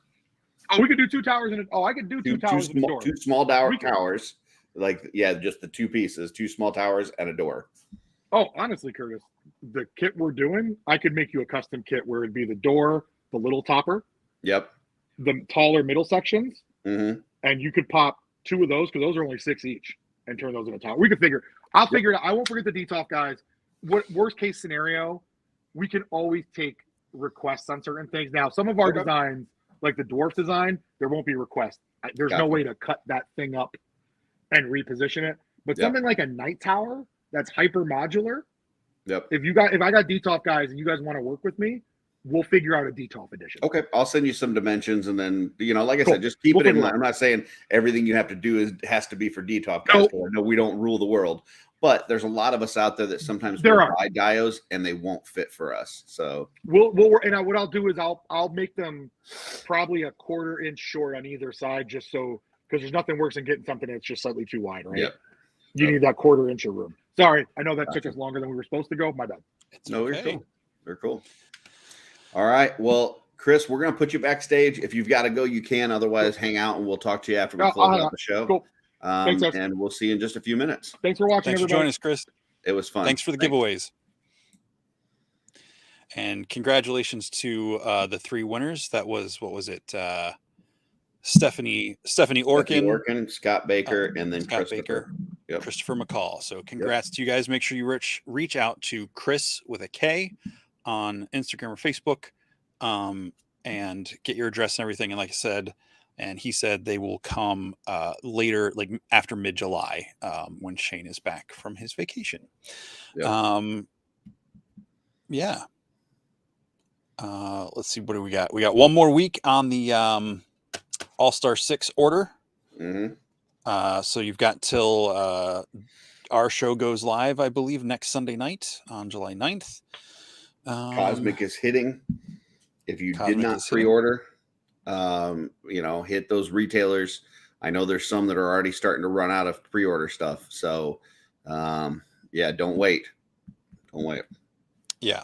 Oh, we could do 2 towers and I could do two towers and a door. Two small towers. Like, yeah, just the 2 pieces, 2 small towers and a door. Oh, honestly, Curtis, the kit we're doing, I could make you a custom kit where it'd be the door, the little topper, Yep. the taller middle sections, Mm-hmm. and you could pop 2 of those because those are only 6 each, and turn those into a tower. We could figure. I'll figure it out. I won't forget the DTOF guys. What worst case scenario? We can always take requests on certain things. Now, some of our designs, like the dwarf design, there won't be requests. There's no way to cut that thing up and reposition it. But something like a night tower that's hyper modular. Yep. If I got DTOF guys and you guys want to work with me, we'll figure out a DTOF edition. Okay, I'll send you some dimensions, and then like I said, just keep it in mind. I'm not saying everything you have to do has to be for DTOF guys. I know we don't rule the world, but there's a lot of us out there that sometimes will buy dios and they won't fit for us. So we'll and what I'll do is I'll make them probably a 1/4 inch short on either side, just so, because there's nothing worse than getting something that's just slightly too wide, right? Yep. You need that 1/4 inch of room. Sorry, I know that took us longer than we were supposed to go. My bad. You're cool. You're cool. All right. Well, Kris, we're going to put you backstage. If you've got to go, you can. Otherwise, hang out and we'll talk to you after we close out the show. Cool. Thanks, and we'll see you in just a few minutes. Thanks for watching, Thanks for joining us, Kris. It was fun. Thanks for the giveaways. And congratulations to the 3 winners. That was, what was it? Stephanie Orkin, Scott Baker, and then Scott Baker, Christopher McCall. So congrats to you guys. Make sure you reach out to Kris with a K on Instagram or Facebook, and get your address and everything. And like I said, and he said they will come later, like after mid-July, when Shane is back from his vacation. Let's see, what do we got? We got 1 more week on the All-Star 6 order. Mm-hmm. So you've got till our show goes live, I believe, next Sunday night on July 9th. Cosmic is hitting. If you did not pre-order, hit those retailers. I know there's some that are already starting to run out of pre-order stuff. So, don't wait. Don't wait. Yeah.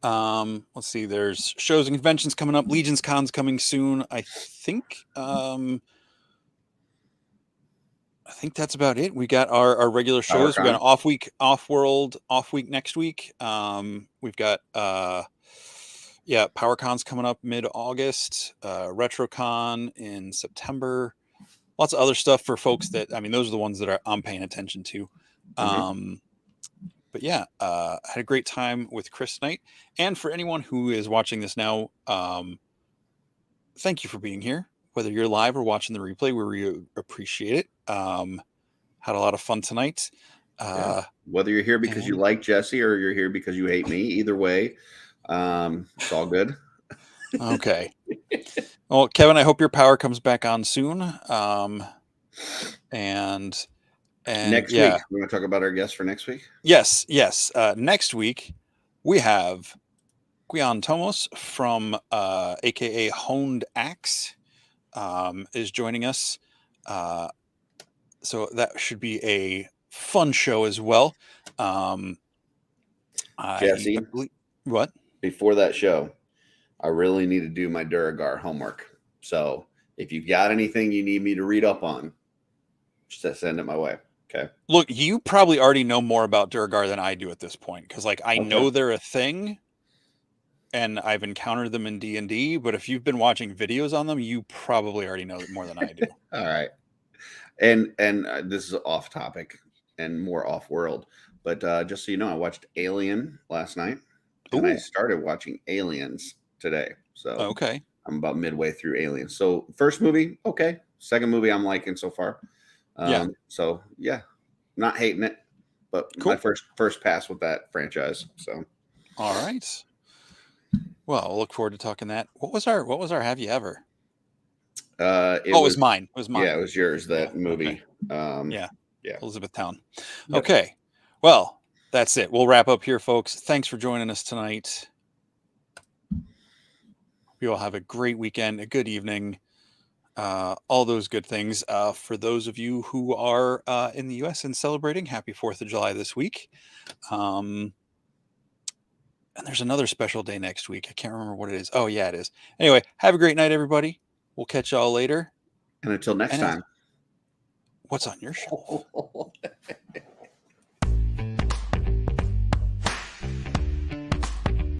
Let's see. There's shows and conventions coming up. LegionsCon's coming soon. I think that's about it. We got our regular shows. We got an OffWorld off week next week. We've got PowerCon's coming up mid-August. RetroCon in September. Lots of other stuff for folks that, those are the ones that I'm paying attention to. But yeah, had a great time with Kris tonight. And for anyone who is watching this now, thank you for being here. Whether you're live or watching the replay, we really appreciate it. Had a lot of fun tonight. Whether you're here because you like Jesse or you're here because you hate me, either way, it's all good. Okay. Well, Kevin, I hope your power comes back on soon. And next week, we're going to talk about our guests for next week. Yes. Next week, we have Guion Tomos from aka Honed Axe is joining us. So that should be a fun show as well. Jesse, what? Before that show, I really need to do my Duergar homework. So if you've got anything you need me to read up on, just send it my way. Okay. Look, you probably already know more about Duergar than I do at this point, because I know they're a thing, and I've encountered them in D&D. But if you've been watching videos on them, you probably already know more than I do. All right. And this is off topic and more off world, but just so you know, I watched Alien last night, and I started watching Aliens today. So okay, I'm about midway through Aliens. So first movie, okay. Second movie, I'm liking so far. So not hating it, but my first pass with that franchise. So, all right. Well, I'll look forward to talking that. What was our Have You Ever? It was mine. It was mine. Yeah, it was yours. That movie. Okay. Elizabethtown. Yep. Okay. Well, that's it. We'll wrap up here, folks. Thanks for joining us tonight. We all have a great weekend, a good evening. All those good things. For those of you who are in the U.S. and celebrating, happy 4th of July this week. And there's another special day next week. I can't remember what it is. Oh, yeah, it is. Anyway, have a great night, everybody. We'll catch y'all later. And until next And as- time. What's on your shelf?